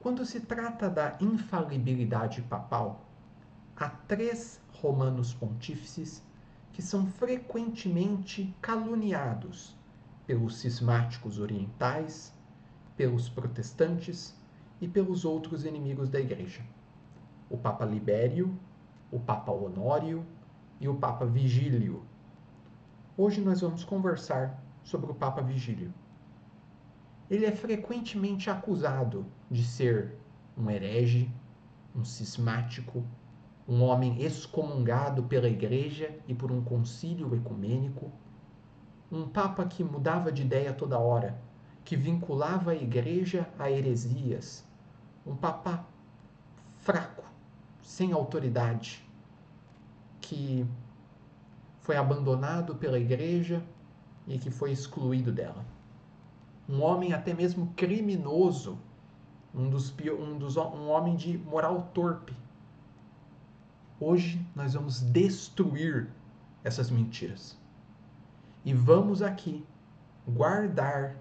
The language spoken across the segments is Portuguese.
Quando se trata da infalibilidade papal, há 3 romanos pontífices que são frequentemente caluniados pelos cismáticos orientais, pelos protestantes e pelos outros inimigos da Igreja: o Papa Libério, o Papa Honório e o Papa Vigílio. Hoje nós vamos conversar sobre o Papa Vigílio. Ele é frequentemente acusado de ser um herege, um cismático, um homem excomungado pela Igreja e por um concílio ecumênico, um papa que mudava de ideia toda hora, que vinculava a Igreja a heresias, um papa fraco, sem autoridade, que foi abandonado pela Igreja e que foi excluído dela. Um homem até mesmo criminoso, um homem de moral torpe. Hoje nós vamos destruir essas mentiras. E vamos aqui guardar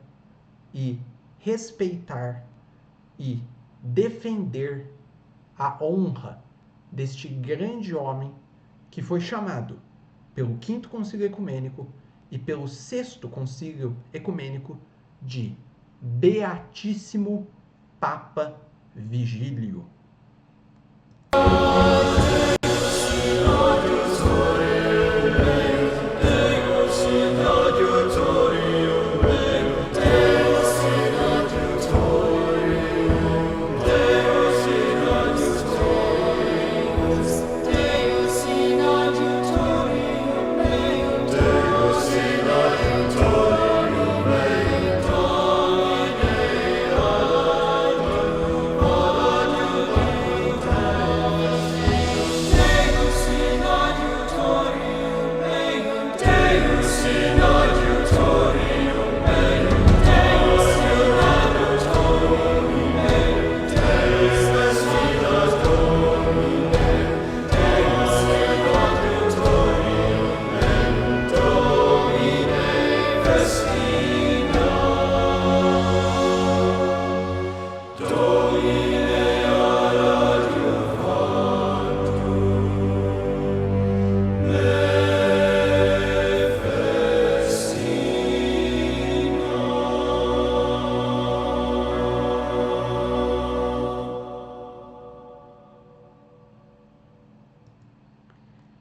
e respeitar e defender a honra deste grande homem que foi chamado pelo Quinto Concílio Ecumênico e pelo Sexto Concílio Ecumênico de Beatíssimo Papa Vigílio.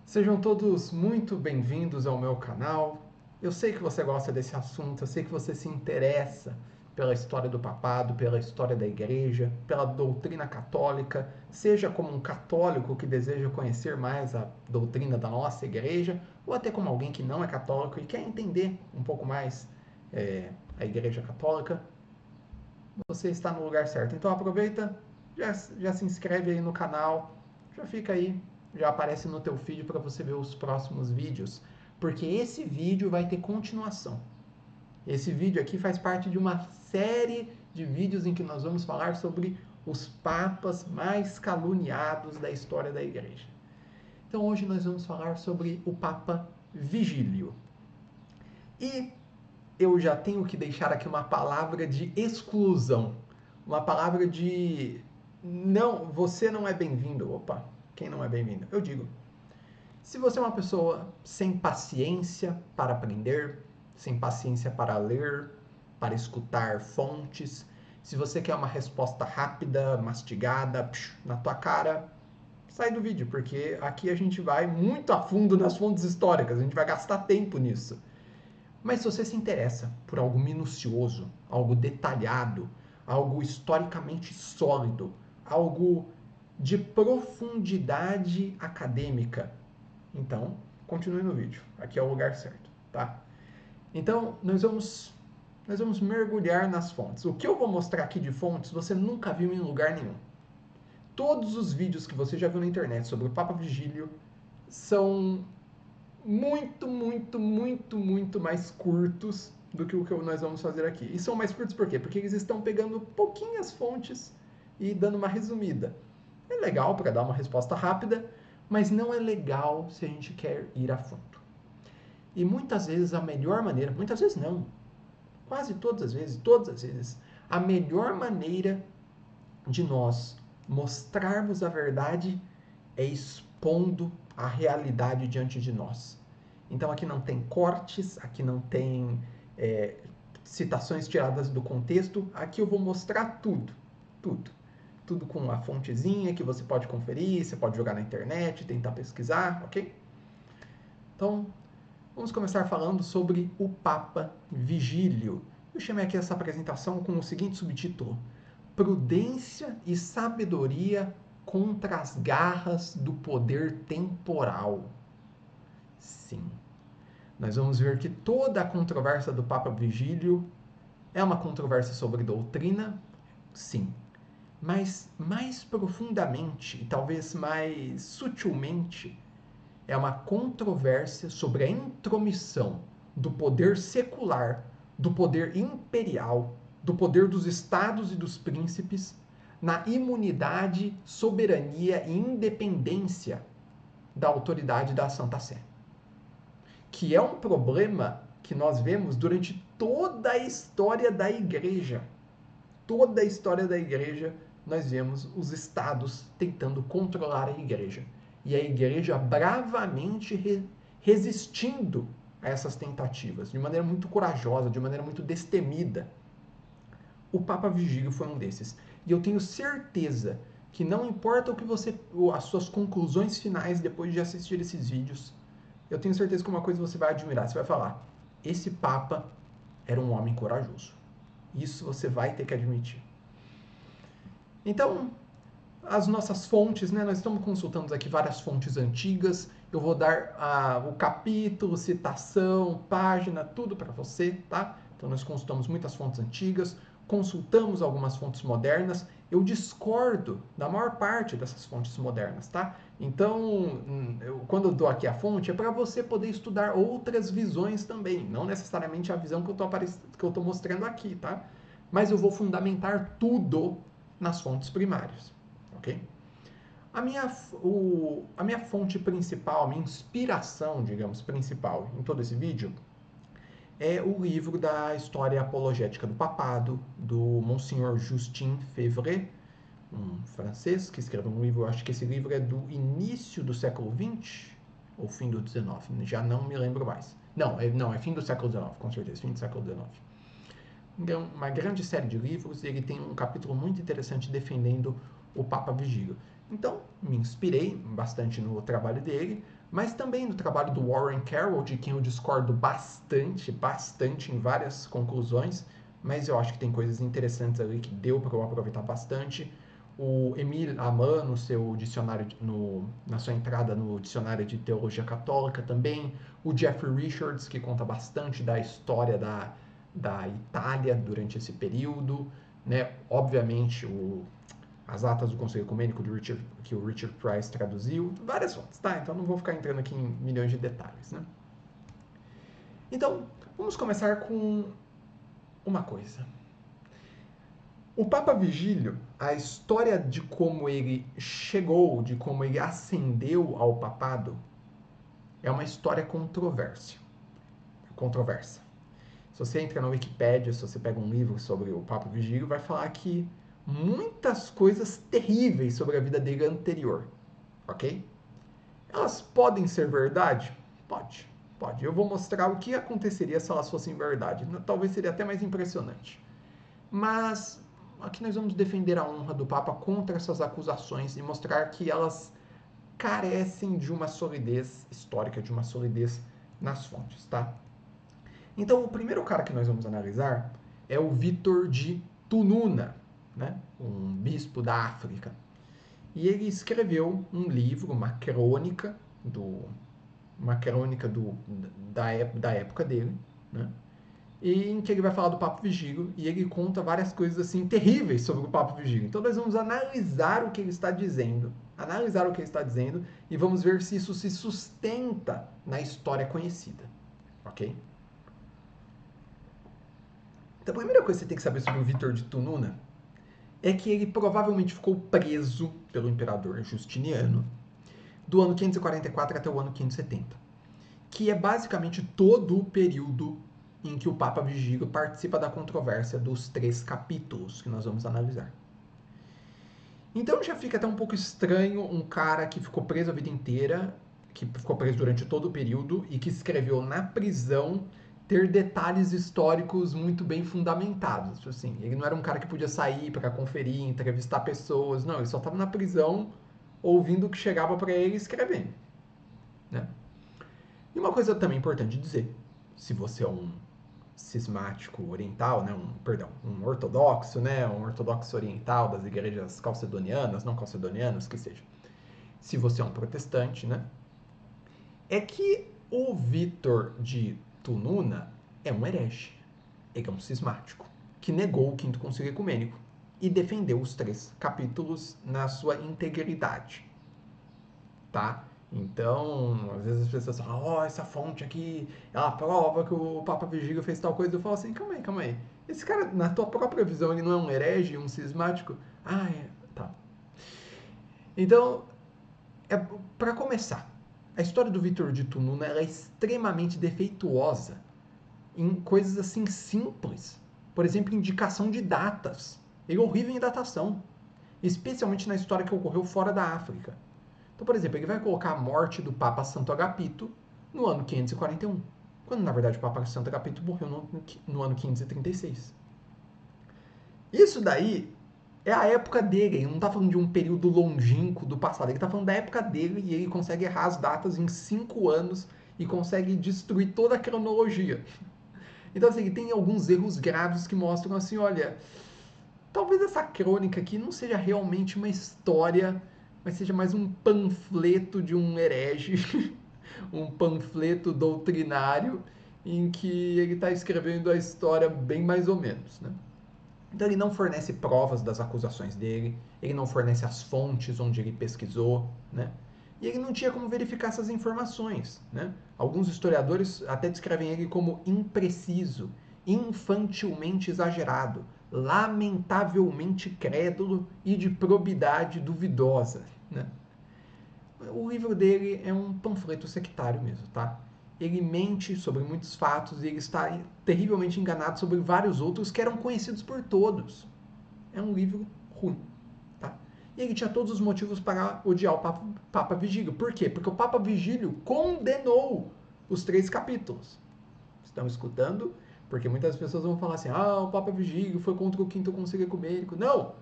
Sejam todos muito bem-vindos ao meu canal. Eu sei que você gosta desse assunto, eu sei que você se interessa pela história do papado, pela história da Igreja, pela doutrina católica, seja como um católico que deseja conhecer mais a doutrina da nossa Igreja, ou até como alguém que não é católico e quer entender um pouco mais a Igreja Católica. Você está no lugar certo. Então aproveita, já se inscreve aí no canal, já fica aí, já aparece no teu feed para você ver os próximos vídeos, porque esse vídeo vai ter continuação. Esse vídeo aqui faz parte de uma série de vídeos em que nós vamos falar sobre os papas mais caluniados da história da Igreja. Então hoje nós vamos falar sobre o Papa Vigílio. E eu já tenho que deixar aqui uma palavra de exclusão, uma palavra de não, você não é bem-vindo. Opa, quem não é bem-vindo? Eu digo, se você é uma pessoa sem paciência para aprender, sem paciência para ler, para escutar fontes, se você quer uma resposta rápida, mastigada, na tua cara, sai do vídeo, porque aqui a gente vai muito a fundo nas fontes históricas, a gente vai gastar tempo nisso. Mas se você se interessa por algo minucioso, algo detalhado, algo historicamente sólido, algo de profundidade acadêmica, então continue no vídeo. Aqui é o lugar certo, tá? Então nós vamos mergulhar nas fontes. O que eu vou mostrar aqui de fontes você nunca viu em lugar nenhum. Todos os vídeos que você já viu na internet sobre o Papa Vigílio são muito mais curtos do que o que nós vamos fazer aqui. E são mais curtos por quê? Porque eles estão pegando pouquinhas fontes e dando uma resumida. É legal para dar uma resposta rápida, mas não é legal se a gente quer ir a fundo. E muitas vezes a melhor maneira, muitas vezes não, quase todas as vezes, a melhor maneira de nós mostrarmos a verdade é expondo a realidade diante de nós. Então aqui não tem cortes, aqui não tem citações tiradas do contexto, aqui eu vou mostrar tudo, tudo. Tudo com uma fontezinha que você pode conferir, você pode jogar na internet, tentar pesquisar, ok? Então, vamos começar falando sobre o Papa Vigílio. Eu chamei aqui essa apresentação com o seguinte subtítulo: Prudência e sabedoria contra as garras do poder temporal. Sim, nós vamos ver que toda a controvérsia do Papa Vigílio é uma controvérsia sobre doutrina, sim, mas mais profundamente e talvez mais sutilmente é uma controvérsia sobre a intromissão do poder secular, do poder imperial, do poder dos estados e dos príncipes na imunidade, soberania e independência da autoridade da Santa Sé. Que é um problema que nós vemos durante toda a história da Igreja. Toda a história da Igreja, nós vemos os estados tentando controlar a Igreja. E a Igreja bravamente resistindo a essas tentativas, de maneira muito corajosa, de maneira muito destemida. O Papa Vigílio foi um desses. E eu tenho certeza que não importa o que as suas conclusões finais depois de assistir esses vídeos, eu tenho certeza que uma coisa você vai admirar, você vai falar: esse Papa era um homem corajoso. Isso você vai ter que admitir. Então, as nossas fontes, né? Nós estamos consultando aqui várias fontes antigas. Eu vou dar o capítulo, citação, página, tudo para você, tá? Então, nós consultamos muitas fontes antigas, consultamos algumas fontes modernas. Eu discordo da maior parte dessas fontes modernas, tá? Então, quando eu dou aqui a fonte, é para você poder estudar outras visões também, não necessariamente a visão que eu estou mostrando aqui, tá? Mas eu vou fundamentar tudo nas fontes primárias, ok? A minha fonte principal, a minha inspiração, digamos, principal em todo esse vídeo é o livro da História Apologética do Papado, do Monsenhor Justin Febvre, um francês que escreveu um livro, acho que esse livro é do início do século XX ou fim do XIX, já não me lembro mais. Não, é fim do século XIX, com certeza, fim do século XIX. Uma grande série de livros, e ele tem um capítulo muito interessante defendendo o Papa Vigílio. Então, me inspirei bastante no trabalho dele, mas também no trabalho do Warren Carroll, de quem eu discordo bastante em várias conclusões, mas eu acho que tem coisas interessantes ali que deu para eu aproveitar bastante. O Émile Aman, no seu dicionário, na sua entrada no dicionário de teologia católica também. O Jeffrey Richards, que conta bastante da história da Itália durante esse período, né? Obviamente as atas do Conselho Ecumênico que o Richard Price traduziu, várias fontes, tá? Então não vou ficar entrando aqui em milhões de detalhes, né? Então, vamos começar com uma coisa. O Papa Vigílio, a história de como ele chegou, de como ele ascendeu ao papado, é uma história controversa. Se você entra na Wikipédia, se você pega um livro sobre o Papa Vigílio, vai falar que muitas coisas terríveis sobre a vida dele anterior, ok? Elas podem ser verdade? Pode. Eu vou mostrar o que aconteceria se elas fossem verdade. Talvez seria até mais impressionante. Mas aqui nós vamos defender a honra do Papa contra essas acusações e mostrar que elas carecem de uma solidez histórica, de uma solidez nas fontes, tá? Então, o primeiro cara que nós vamos analisar é o Vítor de Tununa, né? Um bispo da África. E ele escreveu um livro, uma crônica da época dele, né? E em que ele vai falar do Papa Vigílio e ele conta várias coisas assim terríveis sobre o Papa Vigílio. Então nós vamos analisar o que ele está dizendo, e vamos ver se isso se sustenta na história conhecida, ok? Então a primeira coisa que você tem que saber sobre o Vítor de Tununa é que ele provavelmente ficou preso pelo imperador Justiniano do ano 544 até o ano 570, que é basicamente todo o período em que o Papa Vigílio participa da controvérsia dos 3 capítulos que nós vamos analisar. Então já fica até um pouco estranho um cara que ficou preso a vida inteira, que ficou preso durante todo o período e que escreveu na prisão ter detalhes históricos muito bem fundamentados. Assim, ele não era um cara que podia sair para conferir, entrevistar pessoas, não, ele só estava na prisão ouvindo o que chegava para ele e escrevendo. Né? E uma coisa também importante dizer, se você é um cismático oriental, né, um ortodoxo, né, um ortodoxo oriental das igrejas calcedonianas, não calcedonianas, que seja. Se você é um protestante, né, é que o Vítor de Tununa é um herege. Ele é um cismático que negou o Quinto Concílio Ecumênico e defendeu os 3 capítulos na sua integridade, tá? Então, às vezes as pessoas falam, ó, essa fonte aqui, ela prova que o Papa Vigílio fez tal coisa. Eu falo assim, calma aí, calma aí. Esse cara, na tua própria visão, ele não é um herege, um cismático? Ah, é, tá. Então, para começar, a história do Vitor de Tununa é extremamente defeituosa em coisas assim simples. Por exemplo, indicação de datas. Ele é horrível em datação, especialmente na história que ocorreu fora da África. Então, por exemplo, ele vai colocar a morte do Papa Santo Agapito no ano 541, quando na verdade o Papa Santo Agapito morreu no ano 536. Isso daí é a época dele, ele não está falando de um período longínquo do passado, ele está falando da época dele e ele consegue errar as datas em 5 anos e consegue destruir toda a cronologia. Então, assim, ele tem alguns erros graves que mostram assim, olha, talvez essa crônica aqui não seja realmente uma história, mas seja mais um panfleto de um herege, um panfleto doutrinário em que ele está escrevendo a história bem mais ou menos, né? Então ele não fornece provas das acusações dele, ele não fornece as fontes onde ele pesquisou, né? E ele não tinha como verificar essas informações, né? Alguns historiadores até descrevem ele como impreciso, infantilmente exagerado, lamentavelmente crédulo e de probidade duvidosa, né? O livro dele é um panfleto sectário mesmo, tá? Ele mente sobre muitos fatos e ele está terrivelmente enganado sobre vários outros que eram conhecidos por todos. É um livro ruim, tá? E ele tinha todos os motivos para odiar o Papa Vigílio. Por quê? Porque o Papa Vigílio condenou os 3 capítulos. Estão escutando? Porque muitas pessoas vão falar assim, ah, o Papa Vigílio foi contra o Quinto Concílio Ecumênico. Não!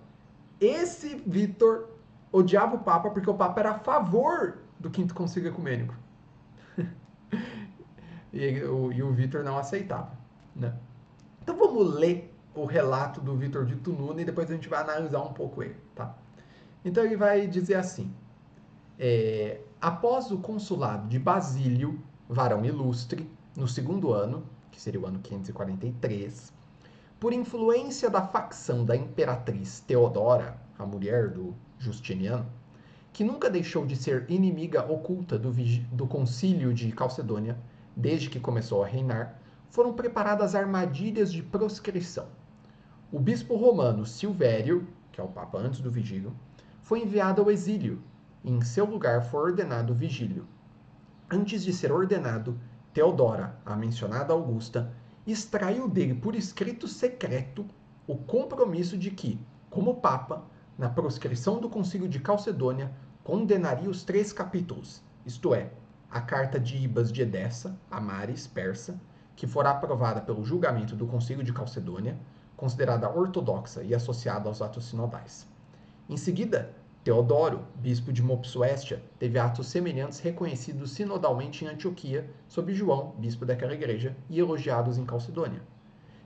Esse Vitor odiava o Papa porque o Papa era a favor do Quinto Concílio Ecumênico. E o Vitor não aceitava. Né? Então vamos ler o relato do Vitor de Tununa e depois a gente vai analisar um pouco ele. Tá? Então ele vai dizer assim, após o consulado de Basílio, varão ilustre, no 2º ano, que seria o ano 543, por influência da facção da imperatriz Teodora, a mulher do Justiniano, que nunca deixou de ser inimiga oculta do concílio de Calcedônia, desde que começou a reinar, foram preparadas armadilhas de proscrição. O bispo romano Silvério, que é o papa antes do Vigílio, foi enviado ao exílio, e em seu lugar foi ordenado Vigílio. Antes de ser ordenado, Teodora, a mencionada Augusta, extraiu dele por escrito secreto o compromisso de que, como Papa, na proscrição do Concílio de Calcedônia, condenaria os 3 capítulos, isto é, a carta de Ibas de Edessa, a Maris, persa, que fora aprovada pelo julgamento do Concílio de Calcedônia, considerada ortodoxa e associada aos atos sinodais. Em seguida, Teodoro, bispo de Mopsuestia, teve atos semelhantes reconhecidos sinodalmente em Antioquia, sob João, bispo daquela igreja, e elogiados em Calcedônia.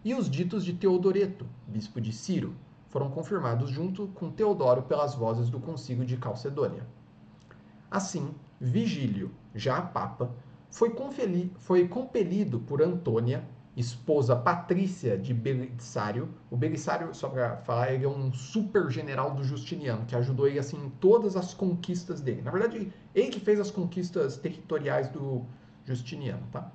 E os ditos de Teodoreto, bispo de Ciro, foram confirmados junto com Teodoro pelas vozes do concílio de Calcedônia. Assim, Vigílio, já papa, foi compelido por Antônia, esposa patrícia de Belisário. O Belisário, só para falar, ele é um super general do Justiniano, que ajudou ele assim, em todas as conquistas dele. Na verdade, ele que fez as conquistas territoriais do Justiniano. Tá?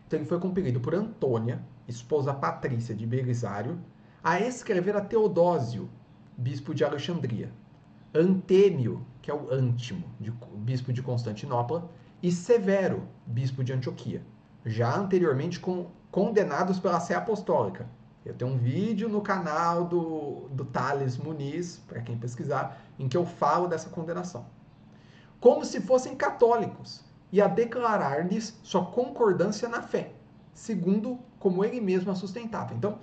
Então ele foi compelido por Antônia, esposa patrícia de Belisário, a escrever a Teodósio, bispo de Alexandria, Antênio, que é o Antimo, bispo de Constantinopla, e Severo, bispo de Antioquia, já anteriormente condenados pela Sé Apostólica, Eu tenho um vídeo no canal do Thales Muniz, para quem pesquisar, em que eu falo dessa condenação. Como se fossem católicos, e a declarar-lhes sua concordância na fé, segundo como ele mesmo a sustentava. Então,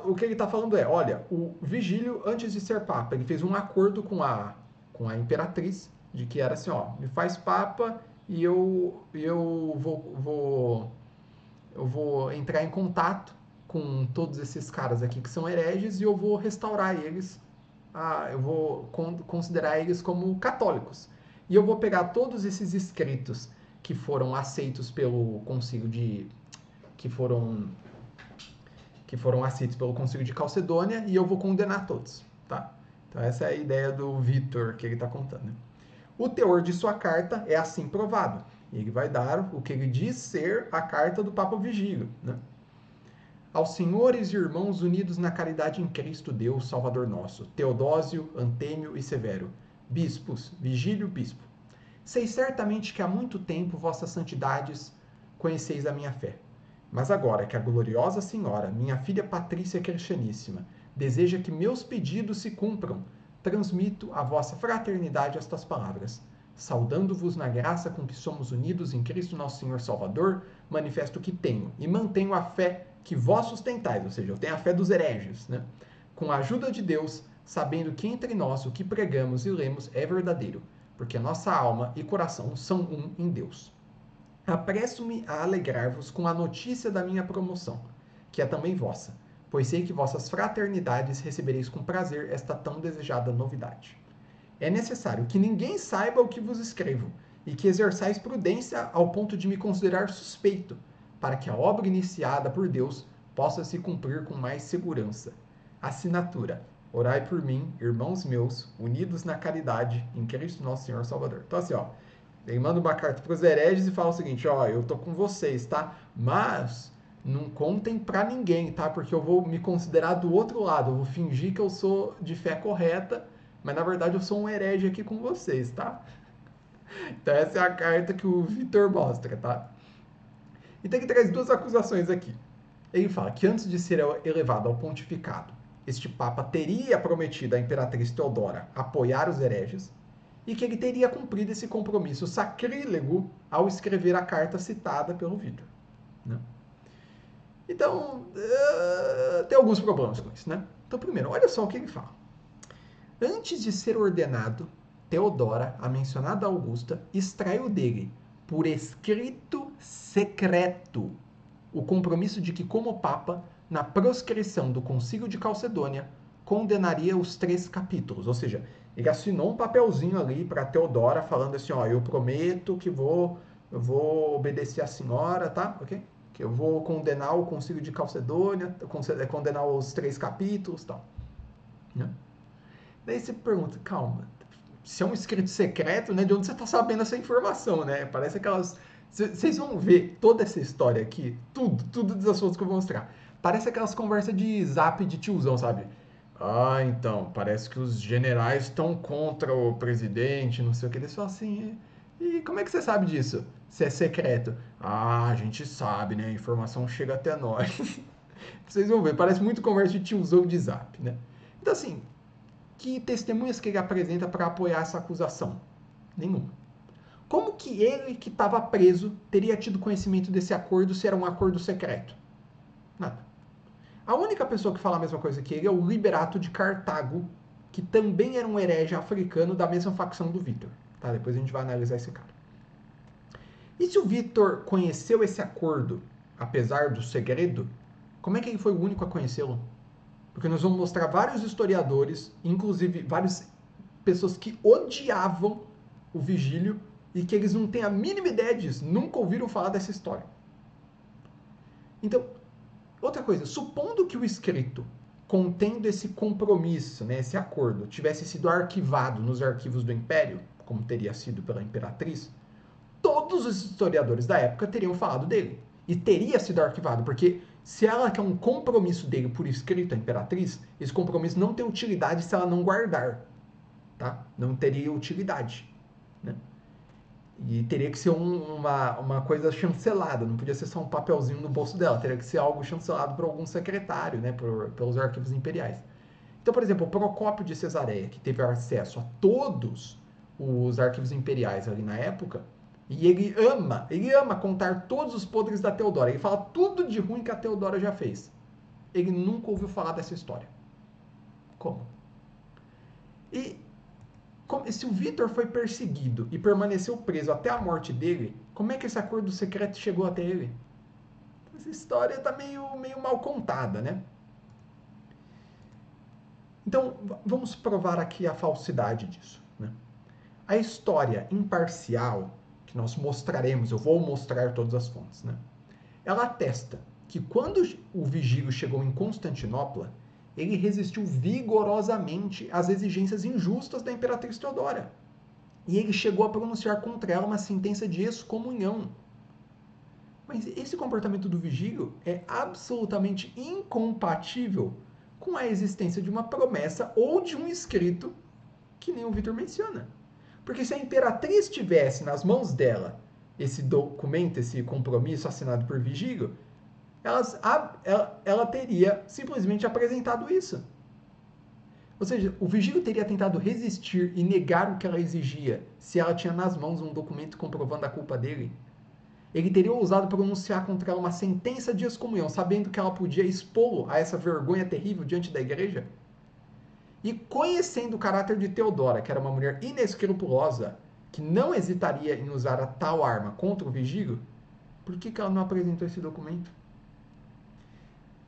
o que ele está falando é, olha, o Vigílio, antes de ser papa, ele fez um acordo com a imperatriz, de que era assim, ó, me faz papa e eu vou entrar em contato com todos esses caras aqui que são hereges e eu vou restaurar eles, eu vou considerar eles como católicos. E eu vou pegar todos esses escritos que foram aceitos pelo concílio que foram aceitos pelo concílio de Calcedônia e eu vou condenar todos, tá? Então essa é a ideia do Vitor que ele está contando. Né? O teor de sua carta é assim provado. Ele vai dar o que ele diz ser a carta do Papa Vigílio. Né? Aos senhores e irmãos unidos na caridade em Cristo Deus, Salvador nosso, Teodósio, Antêmio e Severo, bispos, Vigílio, bispo. Sei certamente que há muito tempo vossas santidades conheceis a minha fé. Mas agora que a gloriosa senhora, minha filha Patrícia Cristianíssima, deseja que meus pedidos se cumpram, transmito à vossa fraternidade estas palavras. Saudando-vos na graça com que somos unidos em Cristo nosso Senhor Salvador, manifesto que tenho e mantenho a fé que vós sustentais, ou seja, eu tenho a fé dos hereges, né? Com a ajuda de Deus, sabendo que entre nós o que pregamos e lemos é verdadeiro, porque a nossa alma e coração são um em Deus. Apresso-me a alegrar-vos com a notícia da minha promoção, que é também vossa, pois sei que vossas fraternidades recebereis com prazer esta tão desejada novidade. É necessário que ninguém saiba o que vos escrevo, e que exerçais prudência ao ponto de me considerar suspeito, para que a obra iniciada por Deus possa se cumprir com mais segurança. Assinatura: Orai por mim, irmãos meus, unidos na caridade, em Cristo nosso Senhor Salvador. Então assim, ó, ele manda uma carta para os hereges e fala o seguinte, ó, eu tô com vocês, tá? Mas não contem para ninguém, tá? Porque eu vou me considerar do outro lado, eu vou fingir que eu sou de fé correta, mas na verdade eu sou um herege aqui com vocês, tá? Então essa é a carta que o Vitor mostra, tá? Então ele traz duas acusações aqui. Ele fala que antes de ser elevado ao pontificado, este Papa teria prometido à Imperatriz Teodora apoiar os hereges e que ele teria cumprido esse compromisso sacrílego ao escrever a carta citada pelo Vitor. Né? Então, tem alguns problemas com isso. Né? Então, primeiro, olha só o que ele fala. Antes de ser ordenado, Teodora, a mencionada Augusta, extraiu dele, por escrito secreto, o compromisso de que, como Papa, na proscrição do Concílio de Calcedônia, condenaria os 3 capítulos. Ou seja, ele assinou um papelzinho ali para Teodora, falando assim, ó, eu prometo que eu vou obedecer a senhora, tá? Ok? Que eu vou condenar o Concílio de Calcedônia, condenar os 3 capítulos, tal. Né? Daí você pergunta, calma, se é um escrito secreto, né, de onde você está sabendo essa informação, né? Parece aquelas... Vocês vão ver toda essa história aqui, tudo dos assuntos que eu vou mostrar. Parece aquelas conversas de zap de tiozão, sabe? Ah, então, parece que os generais estão contra o presidente, não sei o que. Eles falam assim, e como é que você sabe disso? Se é secreto? Ah, a gente sabe, né? A informação chega até nós. Vocês vão ver, parece muito conversa de tiozão de zap, né? Então, assim, que testemunhas que ele apresenta para apoiar essa acusação? Nenhuma. Como que ele, que estava preso, teria tido conhecimento desse acordo se era um acordo secreto? Nada. A única pessoa que fala a mesma coisa que ele é o Liberato de Cartago, que também era um herege africano da mesma facção do Vitor. Tá? Depois a gente vai analisar esse cara. E se o Vitor conheceu esse acordo, apesar do segredo, como é que ele foi o único a conhecê-lo? Porque nós vamos mostrar vários historiadores, inclusive várias pessoas que odiavam o Vigílio e que eles não têm a mínima ideia disso, nunca ouviram falar dessa história. Então, outra coisa, supondo que o escrito contendo esse compromisso, né, esse acordo, tivesse sido arquivado nos arquivos do Império, como teria sido pela Imperatriz, todos os historiadores da época teriam falado dele. E teria sido arquivado, porque se ela quer um compromisso dele por escrito, a Imperatriz, esse compromisso não tem utilidade se ela não guardar. Tá? Não teria utilidade. Né? E teria que ser uma coisa chancelada, não podia ser só um papelzinho no bolso dela, teria que ser algo chancelado por algum secretário, né, pelos arquivos imperiais. Então, por exemplo, o Procópio de Cesareia, que teve acesso a todos os arquivos imperiais ali na época, e ele ama contar todos os podres da Teodora. Ele fala tudo de ruim que a Teodora já fez. Ele nunca ouviu falar dessa história. Como? E se o Vitor foi perseguido e permaneceu preso até a morte dele, como é que esse acordo secreto chegou até ele? Essa história está meio mal contada, né? Então, vamos provar aqui a falsidade disso. Né? A história imparcial, que nós mostraremos, eu vou mostrar todas as fontes, né? Ela atesta que quando o Vigílio chegou em Constantinopla, ele resistiu vigorosamente às exigências injustas da Imperatriz Teodora. E ele chegou a pronunciar contra ela uma sentença de excomunhão. Mas esse comportamento do Vigílio é absolutamente incompatível com a existência de uma promessa ou de um escrito que nem o Vitor menciona. Porque se a Imperatriz tivesse nas mãos dela esse documento, esse compromisso assinado por Vigílio, ela teria simplesmente apresentado isso. Ou seja, o Vigílio teria tentado resistir e negar o que ela exigia se ela tinha nas mãos um documento comprovando a culpa dele. Ele teria ousado pronunciar contra ela uma sentença de excomunhão, sabendo que ela podia expô-lo a essa vergonha terrível diante da igreja? E conhecendo o caráter de Teodora, que era uma mulher inescrupulosa, que não hesitaria em usar a tal arma contra o Vigílio, por que ela não apresentou esse documento?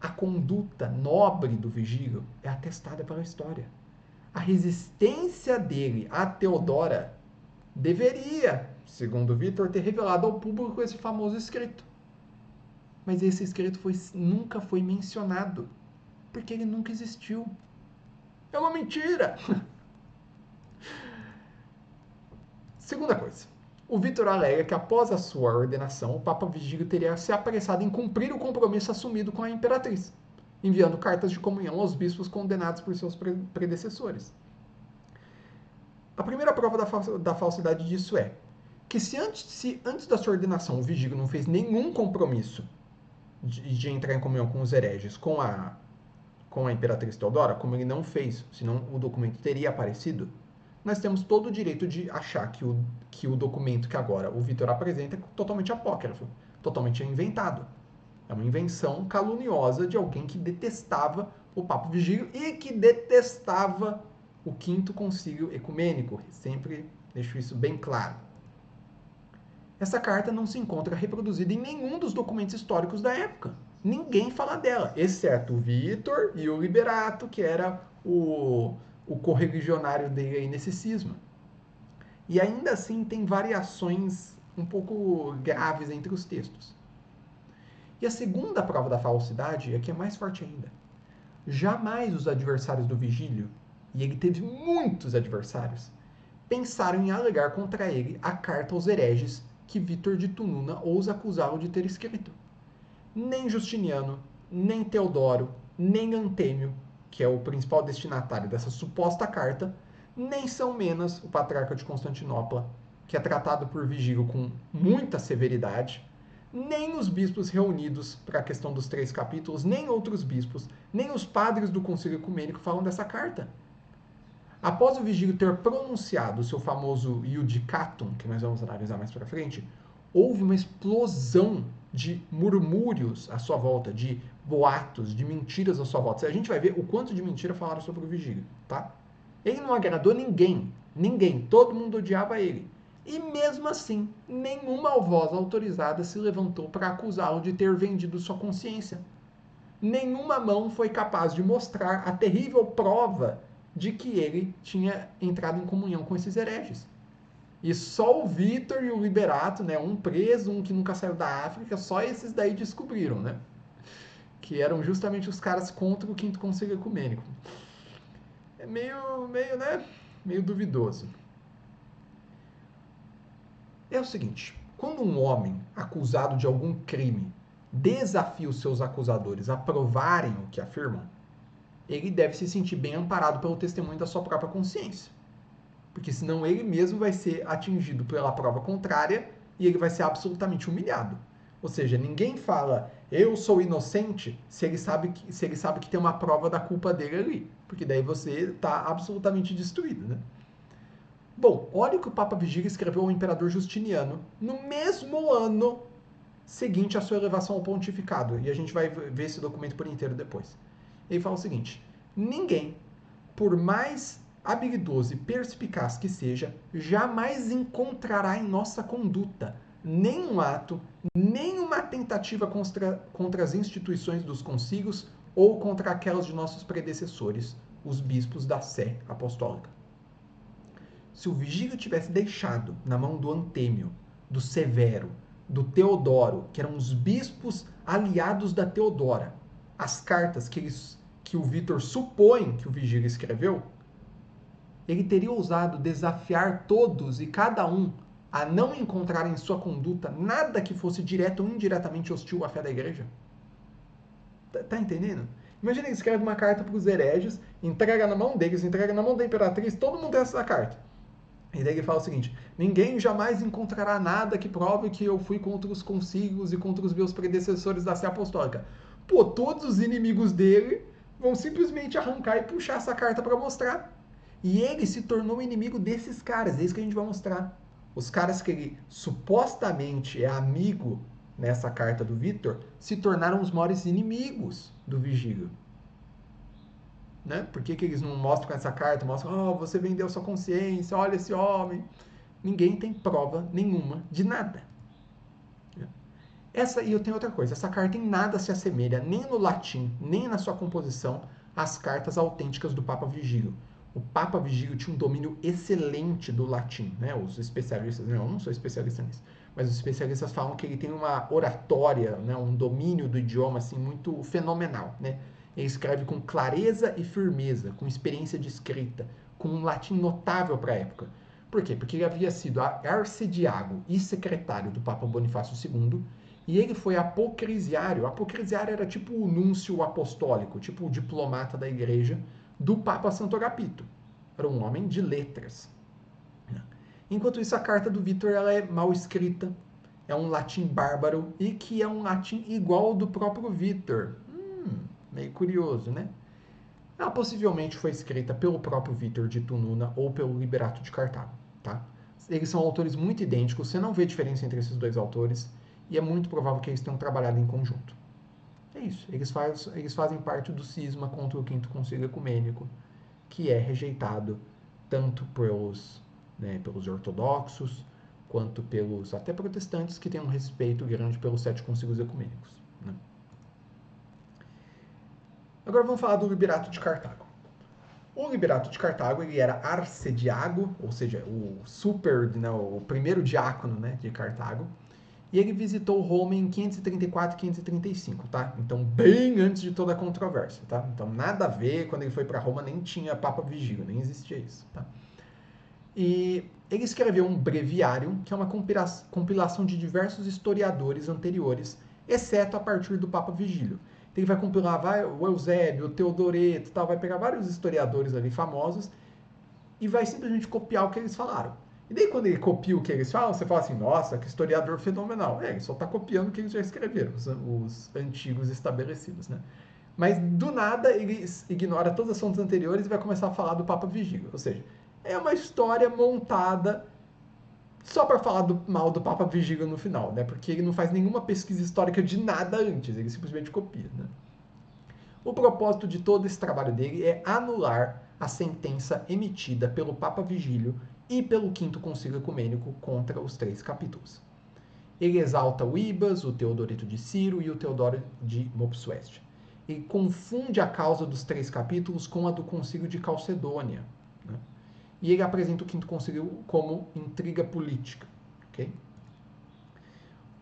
A conduta nobre do Vigílio é atestada pela história. A resistência dele a Teodora deveria, segundo Vitor, ter revelado ao público esse famoso escrito. Mas esse escrito nunca foi mencionado, porque ele nunca existiu. É uma mentira! Segunda coisa. O Vitor alega que após a sua ordenação, o Papa Vigílio teria se apressado em cumprir o compromisso assumido com a Imperatriz, enviando cartas de comunhão aos bispos condenados por seus predecessores. A primeira prova da falsidade disso é que se antes da sua ordenação o Vigílio não fez nenhum compromisso de entrar em comunhão com os hereges, com a Imperatriz Teodora, como ele não fez, senão o documento teria aparecido, nós temos todo o direito de achar que o documento que agora o Vitor apresenta é totalmente apócrifo, totalmente inventado. É uma invenção caluniosa de alguém que detestava o Papa Vigílio e que detestava o Quinto Concílio Ecumênico. Sempre deixo isso bem claro. Essa carta não se encontra reproduzida em nenhum dos documentos históricos da época. Ninguém fala dela, exceto o Vitor e o Liberato, que era o correligionário dele aí nesse cisma. E ainda assim tem variações um pouco graves entre os textos. E a segunda prova da falsidade é que é mais forte ainda. Jamais os adversários do Vigílio, e ele teve muitos adversários, pensaram em alegar contra ele a carta aos hereges que Vitor de Tununa ousa acusá-lo de ter escrito. Nem Justiniano, nem Teodoro, nem Antêmio, que é o principal destinatário dessa suposta carta, nem São Menas, o patriarca de Constantinopla, que é tratado por Vigílio com muita severidade, nem os bispos reunidos para a questão dos 3 capítulos, nem outros bispos, nem os padres do Concílio Ecumênico falam dessa carta. Após o Vigílio ter pronunciado o seu famoso Iudicatum, que nós vamos analisar mais para frente, houve uma explosão de murmúrios à sua volta, de boatos, de mentiras à sua volta. A gente vai ver o quanto de mentira falaram sobre o Vigílio, tá? Ele não agradou ninguém, todo mundo odiava ele. E mesmo assim, nenhuma voz autorizada se levantou para acusá-lo de ter vendido sua consciência. Nenhuma mão foi capaz de mostrar a terrível prova de que ele tinha entrado em comunhão com esses hereges. E só o Vitor e o Liberato, né, um preso, um que nunca saiu da África, só esses daí descobriram, né? Que eram justamente os caras contra o Quinto Concílio Ecumênico. É meio duvidoso. É o seguinte, quando um homem acusado de algum crime desafia os seus acusadores a provarem o que afirmam, ele deve se sentir bem amparado pelo testemunho da sua própria consciência. porque senão ele mesmo vai ser atingido pela prova contrária e ele vai ser absolutamente humilhado. Ou seja, ninguém fala eu sou inocente se ele sabe que tem uma prova da culpa dele ali, porque daí você está absolutamente destruído, né? Bom, olha o que o Papa Vigílio escreveu ao imperador Justiniano no mesmo ano seguinte à sua elevação ao pontificado, e a gente vai ver esse documento por inteiro depois. Ele fala o seguinte: ninguém, por mais habilidoso e perspicaz que seja, jamais encontrará em nossa conduta nenhum ato, nenhuma tentativa contra as instituições dos concílios ou contra aquelas de nossos predecessores, os bispos da Sé Apostólica. Se o Vigílio tivesse deixado na mão do Antêmio, do Severo, do Teodoro, que eram os bispos aliados da Teodora, as cartas que o Vítor supõe que o Vigílio escreveu, ele teria ousado desafiar todos e cada um a não encontrar em sua conduta nada que fosse direto ou indiretamente hostil à fé da igreja? Tá entendendo? Imagina ele escreve uma carta para os hereges, entrega na mão deles, entrega na mão da imperatriz, todo mundo tem essa carta. E daí ele fala o seguinte: ninguém jamais encontrará nada que prove que eu fui contra os concílios e contra os meus predecessores da Sé Apostólica. Pô, todos os inimigos dele vão simplesmente arrancar e puxar essa carta para mostrar. E ele se tornou inimigo desses caras, é isso que a gente vai mostrar. Os caras que ele supostamente é amigo nessa carta do Vítor se tornaram os maiores inimigos do Vigílio. Né? Por que eles não mostram com essa carta? Mostram, você vendeu sua consciência, olha esse homem. Ninguém tem prova nenhuma de nada. E eu tenho outra coisa, essa carta em nada se assemelha, nem no latim, nem na sua composição, às cartas autênticas do Papa Vigílio. O Papa Vigílio tinha um domínio excelente do latim, né? Os especialistas, eu não sou especialista nisso, mas os especialistas falam que ele tem uma oratória, né? Um domínio do idioma assim muito fenomenal, né? Ele escreve com clareza e firmeza, com experiência de escrita, com um latim notável para a época. Por quê? Porque ele havia sido arcediago e secretário do Papa Bonifácio II, e ele foi apocrisiário. Apocrisiário era tipo o núncio apostólico, tipo o diplomata da igreja do Papa Santo Agapito. Era um homem de letras. Enquanto isso, a carta do Vítor ela é mal escrita, é um latim bárbaro e que é um latim igual ao do próprio Vítor. Meio curioso, né? Ela possivelmente foi escrita pelo próprio Vítor de Tununa ou pelo Liberato de Cartago, tá? Eles são autores muito idênticos, você não vê diferença entre esses dois autores e é muito provável que eles tenham trabalhado em conjunto. É isso, eles fazem parte do cisma contra o Quinto Concílio Ecumênico, que é rejeitado tanto pelos ortodoxos quanto pelos até protestantes que têm um respeito grande pelos 7 concílios ecumênicos. Né? Agora vamos falar do Liberato de Cartago. O Liberato de Cartago ele era arcediago, ou seja, o primeiro diácono, né, de Cartago, e ele visitou Roma em 534 e 535, tá? Então, bem antes de toda a controvérsia, tá? Então, nada a ver, quando ele foi para Roma nem tinha Papa Vigílio, nem existia isso, tá? E ele escreveu um breviário, que é uma compilação de diversos historiadores anteriores, exceto a partir do Papa Vigílio. Ele vai compilar o Eusébio, o Teodoreto, tal, vai pegar vários historiadores ali famosos e vai simplesmente copiar o que eles falaram. E daí quando ele copia o que eles falam, você fala assim, nossa, que historiador fenomenal. Ele só está copiando o que eles já escreveram, os antigos estabelecidos, né? Mas do nada ele ignora todas as fontes anteriores e vai começar a falar do Papa Vigílio. Ou seja, é uma história montada só para falar mal do Papa Vigílio no final, né? Porque ele não faz nenhuma pesquisa histórica de nada antes, ele simplesmente copia, né? O propósito de todo esse trabalho dele é anular a sentença emitida pelo Papa Vigílio e pelo Quinto Concílio Ecumênico contra os 3 capítulos. Ele exalta o Ibas, o Teodorito de Ciro e o Teodoro de Mopsueste. Ele confunde a causa dos 3 capítulos com a do Concílio de Calcedônia. Né? E ele apresenta o Quinto Concílio como intriga política. Okay?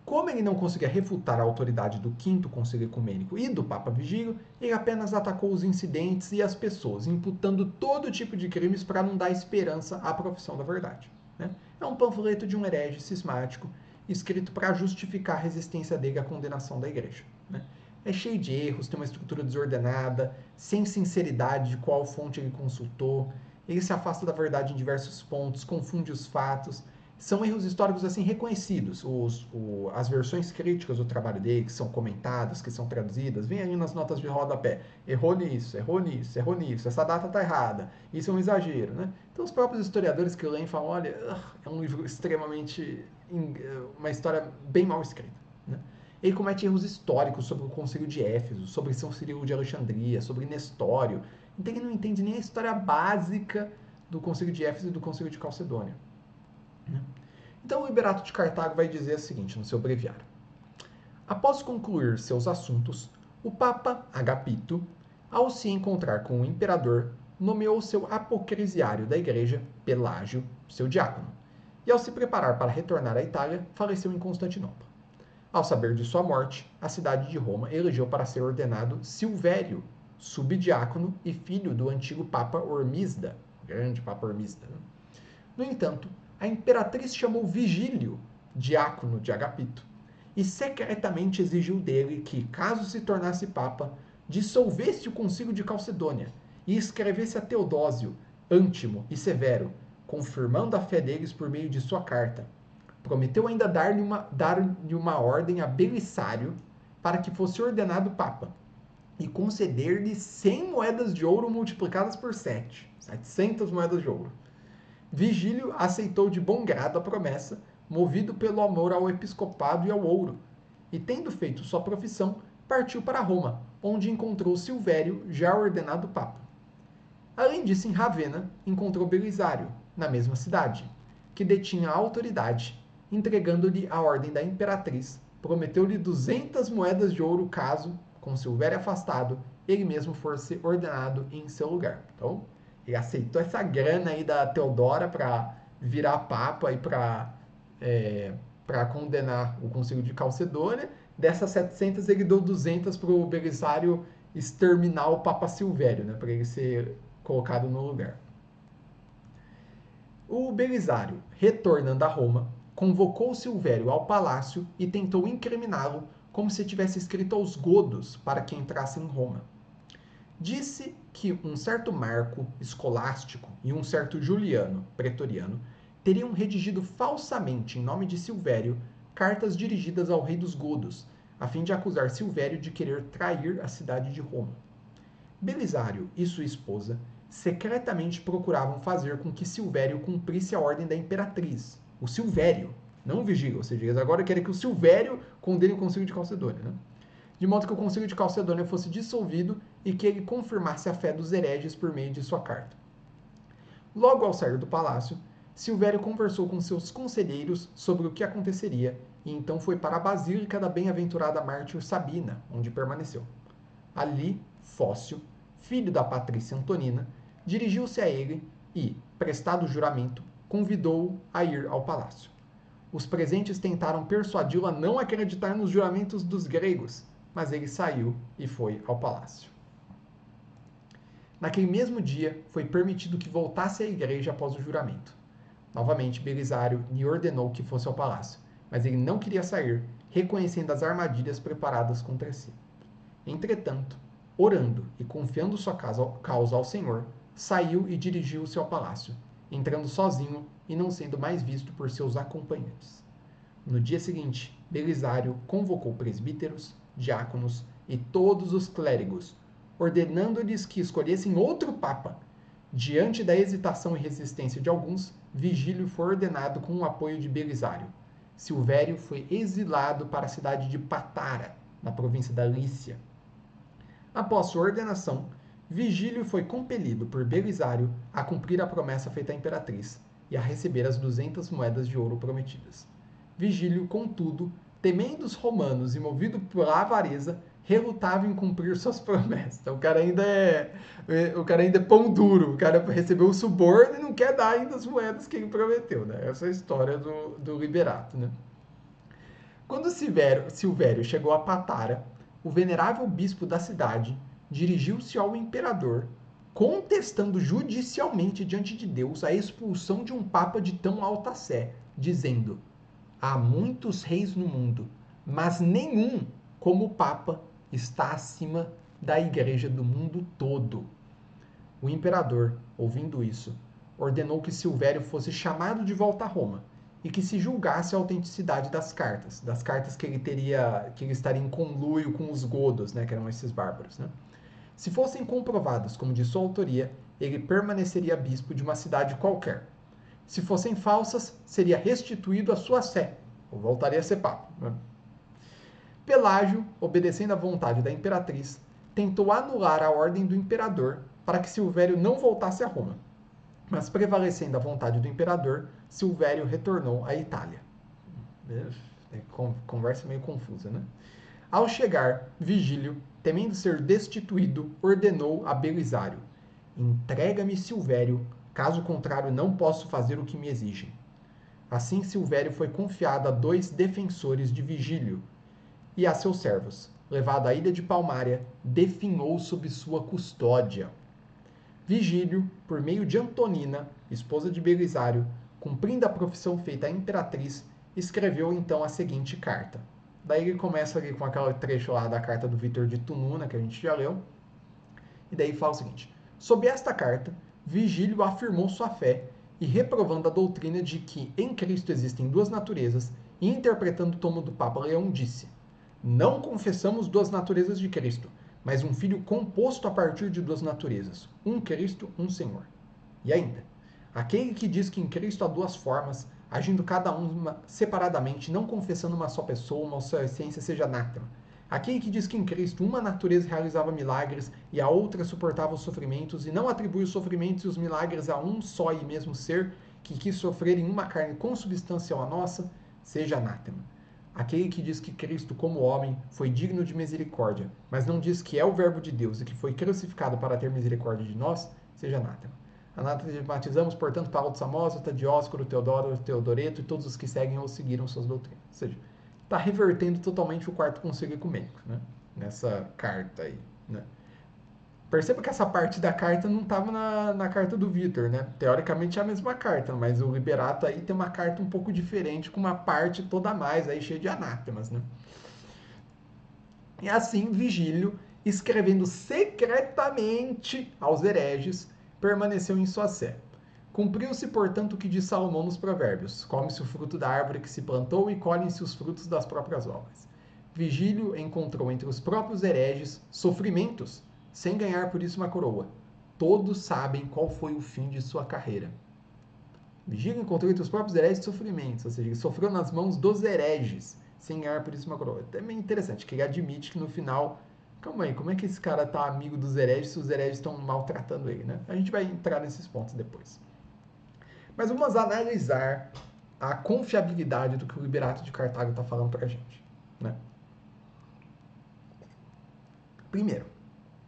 Como ele não conseguia refutar a autoridade do Quinto Concílio Ecumênico e do Papa Vigílio, ele apenas atacou os incidentes e as pessoas, imputando todo tipo de crimes para não dar esperança à profissão da verdade. Né? É um panfleto de um herege cismático, escrito para justificar a resistência dele à condenação da igreja. Né? É cheio de erros, tem uma estrutura desordenada, sem sinceridade de qual fonte ele consultou, ele se afasta da verdade em diversos pontos, confunde os fatos. São erros históricos assim reconhecidos. As versões críticas do trabalho dele, que são comentadas, que são traduzidas, vem ali nas notas de rodapé. Errou nisso, errou nisso, errou nisso, essa data está errada, isso é um exagero. Né? Então os próprios historiadores que leem falam, olha, é um livro extremamente... uma história bem mal escrita. Né? Ele comete erros históricos sobre o Concílio de Éfeso, sobre São Cirilo de Alexandria, sobre Nestório. Então ele não entende nem a história básica do Concílio de Éfeso e do Concílio de Calcedônia. Então o Liberato de Cartago vai dizer o seguinte no seu breviário. Após concluir seus assuntos, o Papa Agapito, ao se encontrar com o imperador, nomeou seu apocrisiário da igreja, Pelágio, seu diácono, e ao se preparar para retornar à Itália, faleceu em Constantinopla. Ao saber de sua morte, a cidade de Roma elegeu para ser ordenado Silvério, subdiácono e filho do antigo Papa Ormisda, grande Papa Ormisda. Né? No entanto, a imperatriz chamou Vigílio, diácono de Agapito, e secretamente exigiu dele que, caso se tornasse papa, dissolvesse o concílio de Calcedônia e escrevesse a Teodósio, Ântimo e Severo, confirmando a fé deles por meio de sua carta. Prometeu ainda dar-lhe uma ordem a Belisário para que fosse ordenado papa e conceder-lhe 100 moedas de ouro multiplicadas por 700 moedas de ouro. Vigílio aceitou de bom grado a promessa, movido pelo amor ao episcopado e ao ouro, e tendo feito sua profissão, partiu para Roma, onde encontrou Silvério, já ordenado papa. Além disso, em Ravenna, encontrou Belisário, na mesma cidade, que detinha a autoridade, entregando-lhe a ordem da imperatriz, prometeu-lhe 200 moedas de ouro caso, com Silvério afastado, ele mesmo fosse ordenado em seu lugar. Então, ele aceitou essa grana aí da Teodora para virar papa e para condenar o concílio de Calcedônia. Dessas 700, ele deu 200 para o Belisário exterminar o Papa Silvério, né, para ele ser colocado no lugar. O Belisário, retornando a Roma, convocou Silvério ao palácio e tentou incriminá-lo como se tivesse escrito aos godos para que entrasse em Roma. Disse que um certo Marco, escolástico, e um certo Juliano, pretoriano, teriam redigido falsamente, em nome de Silvério, cartas dirigidas ao rei dos godos, a fim de acusar Silvério de querer trair a cidade de Roma. Belisário e sua esposa secretamente procuravam fazer com que Silvério cumprisse a ordem da imperatriz. O Silvério, não o Vigílio, ou seja, eles agora querem que o Silvério condene o concílio de Calcedônia, né? De modo que o concílio de Calcedônia fosse dissolvido e que ele confirmasse a fé dos hereges por meio de sua carta. Logo ao sair do palácio, Silvério conversou com seus conselheiros sobre o que aconteceria e então foi para a Basílica da Bem-aventurada Mártir Sabina, onde permaneceu. Ali, Fócio, filho da Patrícia Antonina, dirigiu-se a ele e, prestado o juramento, convidou-o a ir ao palácio. Os presentes tentaram persuadi-lo a não acreditar nos juramentos dos gregos, mas ele saiu e foi ao palácio. Naquele mesmo dia, foi permitido que voltasse à igreja após o juramento. Novamente, Belisário lhe ordenou que fosse ao palácio, mas ele não queria sair, reconhecendo as armadilhas preparadas contra si. Entretanto, orando e confiando sua causa ao Senhor, saiu e dirigiu-se ao palácio, entrando sozinho e não sendo mais visto por seus acompanhantes. No dia seguinte, Belisário convocou presbíteros, diáconos e todos os clérigos, ordenando-lhes que escolhessem outro papa. Diante da hesitação e resistência de alguns, Vigílio foi ordenado com o apoio de Belisário. Silvério foi exilado para a cidade de Patara, na província da Lícia. Após sua ordenação, Vigílio foi compelido por Belisário a cumprir a promessa feita à imperatriz e a receber as 200 moedas de ouro prometidas. Vigílio, contudo, temendo os romanos e movido pela avareza, relutava em cumprir suas promessas. Então, o cara ainda é pão duro. O cara recebeu o suborno e não quer dar ainda as moedas que ele prometeu, né? Essa é a história do Liberato, né? Quando Silvério chegou a Patara, o venerável bispo da cidade dirigiu-se ao imperador, contestando judicialmente diante de Deus a expulsão de um papa de tão alta sé, dizendo: há muitos reis no mundo, mas nenhum, como o papa, está acima da igreja do mundo todo. O imperador, ouvindo isso, ordenou que Silvério fosse chamado de volta a Roma e que se julgasse a autenticidade das cartas que ele estaria em conluio com os godos, né, que eram esses bárbaros, né? Se fossem comprovadas como de sua autoria, ele permaneceria bispo de uma cidade qualquer. Se fossem falsas, seria restituído à sua sé, ou voltaria a ser papa, né? Pelágio, obedecendo à vontade da imperatriz, tentou anular a ordem do imperador para que Silvério não voltasse a Roma. Mas prevalecendo a vontade do imperador, Silvério retornou à Itália. Conversa meio confusa, né? Ao chegar, Vigílio, temendo ser destituído, ordenou a Belisário: entrega-me Silvério, caso contrário não posso fazer o que me exigem. Assim Silvério foi confiado a 2 defensores de Vigílio e a seus servos. Levado à ilha de Palmária, definhou sob sua custódia. Vigílio, por meio de Antonina, esposa de Belisário, cumprindo a profissão feita à imperatriz, escreveu então a seguinte carta. Daí ele começa ali com aquele trecho lá da carta do Vítor de Tununa, que a gente já leu. E daí fala o seguinte: sob esta carta, Vigílio afirmou sua fé e, reprovando a doutrina de que em Cristo existem 2 naturezas, e interpretando o tomo do Papa Leão, disse: não confessamos 2 naturezas de Cristo, mas um Filho composto a partir de 2 naturezas, um Cristo, um Senhor. E ainda, aquele que diz que em Cristo há 2 formas, agindo cada uma separadamente, não confessando uma só pessoa, uma só essência, seja anátema. Aquele que diz que em Cristo uma natureza realizava milagres e a outra suportava os sofrimentos, e não atribui os sofrimentos e os milagres a um só e mesmo ser, que quis sofrer em uma carne consubstancial à nossa, seja anátema. Aquele que diz que Cristo, como homem, foi digno de misericórdia, mas não diz que é o Verbo de Deus e que foi crucificado para ter misericórdia de nós, seja anátema. Anatematizamos, portanto, Paulo de Samosata, Dióscoro, Teodoro, Teodoreto e todos os que seguem ou seguiram suas doutrinas. Ou seja, está revertendo totalmente o quarto concílio ecumênico, né? Nessa carta aí, né? Perceba que essa parte da carta não estava na carta do Vítor, né? Teoricamente é a mesma carta, mas o Liberato aí tem uma carta um pouco diferente, com uma parte toda a mais aí cheia de anátemas, né? E assim, Vigílio, escrevendo secretamente aos hereges, permaneceu em sua sé. Cumpriu-se, portanto, o que diz Salomão nos provérbios: come-se o fruto da árvore que se plantou e colhem-se os frutos das próprias obras. Vigílio encontrou entre os próprios hereges sofrimentos, sem ganhar por isso uma coroa. Todos sabem qual foi o fim de sua carreira. Vigílio encontrou entre os próprios hereges sofrimentos, ou seja, ele sofreu nas mãos dos hereges, sem ganhar por isso uma coroa. É meio interessante, que ele admite que no final, calma aí, como é que esse cara tá amigo dos hereges se os hereges estão maltratando ele, né? A gente vai entrar nesses pontos depois. Mas vamos analisar a confiabilidade do que o Liberato de Cartago está falando para a gente, né? Primeiro,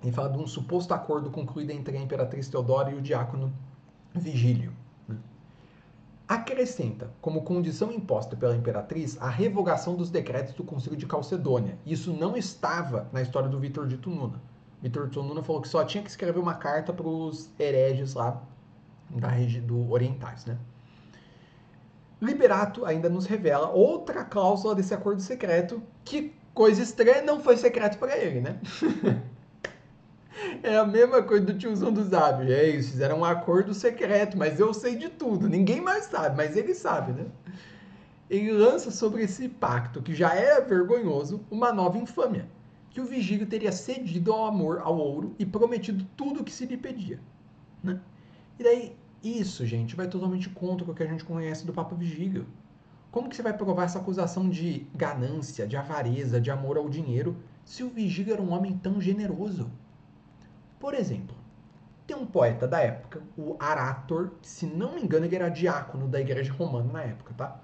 ele fala de um suposto acordo concluído entre a imperatriz Teodora e o diácono Vigílio. Né? Acrescenta, como condição imposta pela imperatriz, a revogação dos decretos do Concílio de Calcedônia. Isso não estava na história do Vítor de Tununa. Vítor de Tununa falou que só tinha que escrever uma carta para os hereges lá do orientais, né? Liberato ainda nos revela outra cláusula desse acordo secreto, que, coisa estranha, não foi secreto para ele, né? É a mesma coisa do tiozão do Zab. É isso, fizeram um acordo secreto, mas eu sei de tudo. Ninguém mais sabe, mas ele sabe, né? Ele lança sobre esse pacto, que já era vergonhoso, uma nova infâmia. Que o Vigílio teria cedido ao amor, ao ouro, e prometido tudo o que se lhe pedia. Né? E daí, isso, gente, vai totalmente contra o que a gente conhece do Papa Vigílio. Como que você vai provar essa acusação de ganância, de avareza, de amor ao dinheiro, se o Vigílio era um homem tão generoso? Por exemplo, tem um poeta da época, o Arátor, que, se não me engano, ele era diácono da igreja romana na época, tá?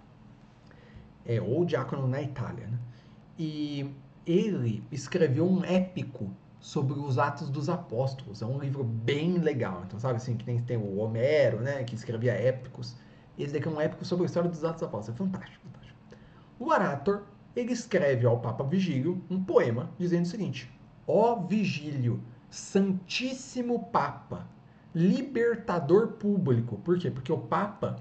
Ou diácono na Itália, né? E ele escreveu um épico sobre os Atos dos Apóstolos. É um livro bem legal. Então, sabe assim, que tem o Homero, né, que escrevia épicos. Esse daqui é um épico sobre a história dos Atos dos Apóstolos. É fantástico, fantástico. O Arátor, ele escreve ao Papa Vigílio um poema dizendo o seguinte: ó Vigílio, Santíssimo Papa, libertador público. Por quê? Porque o Papa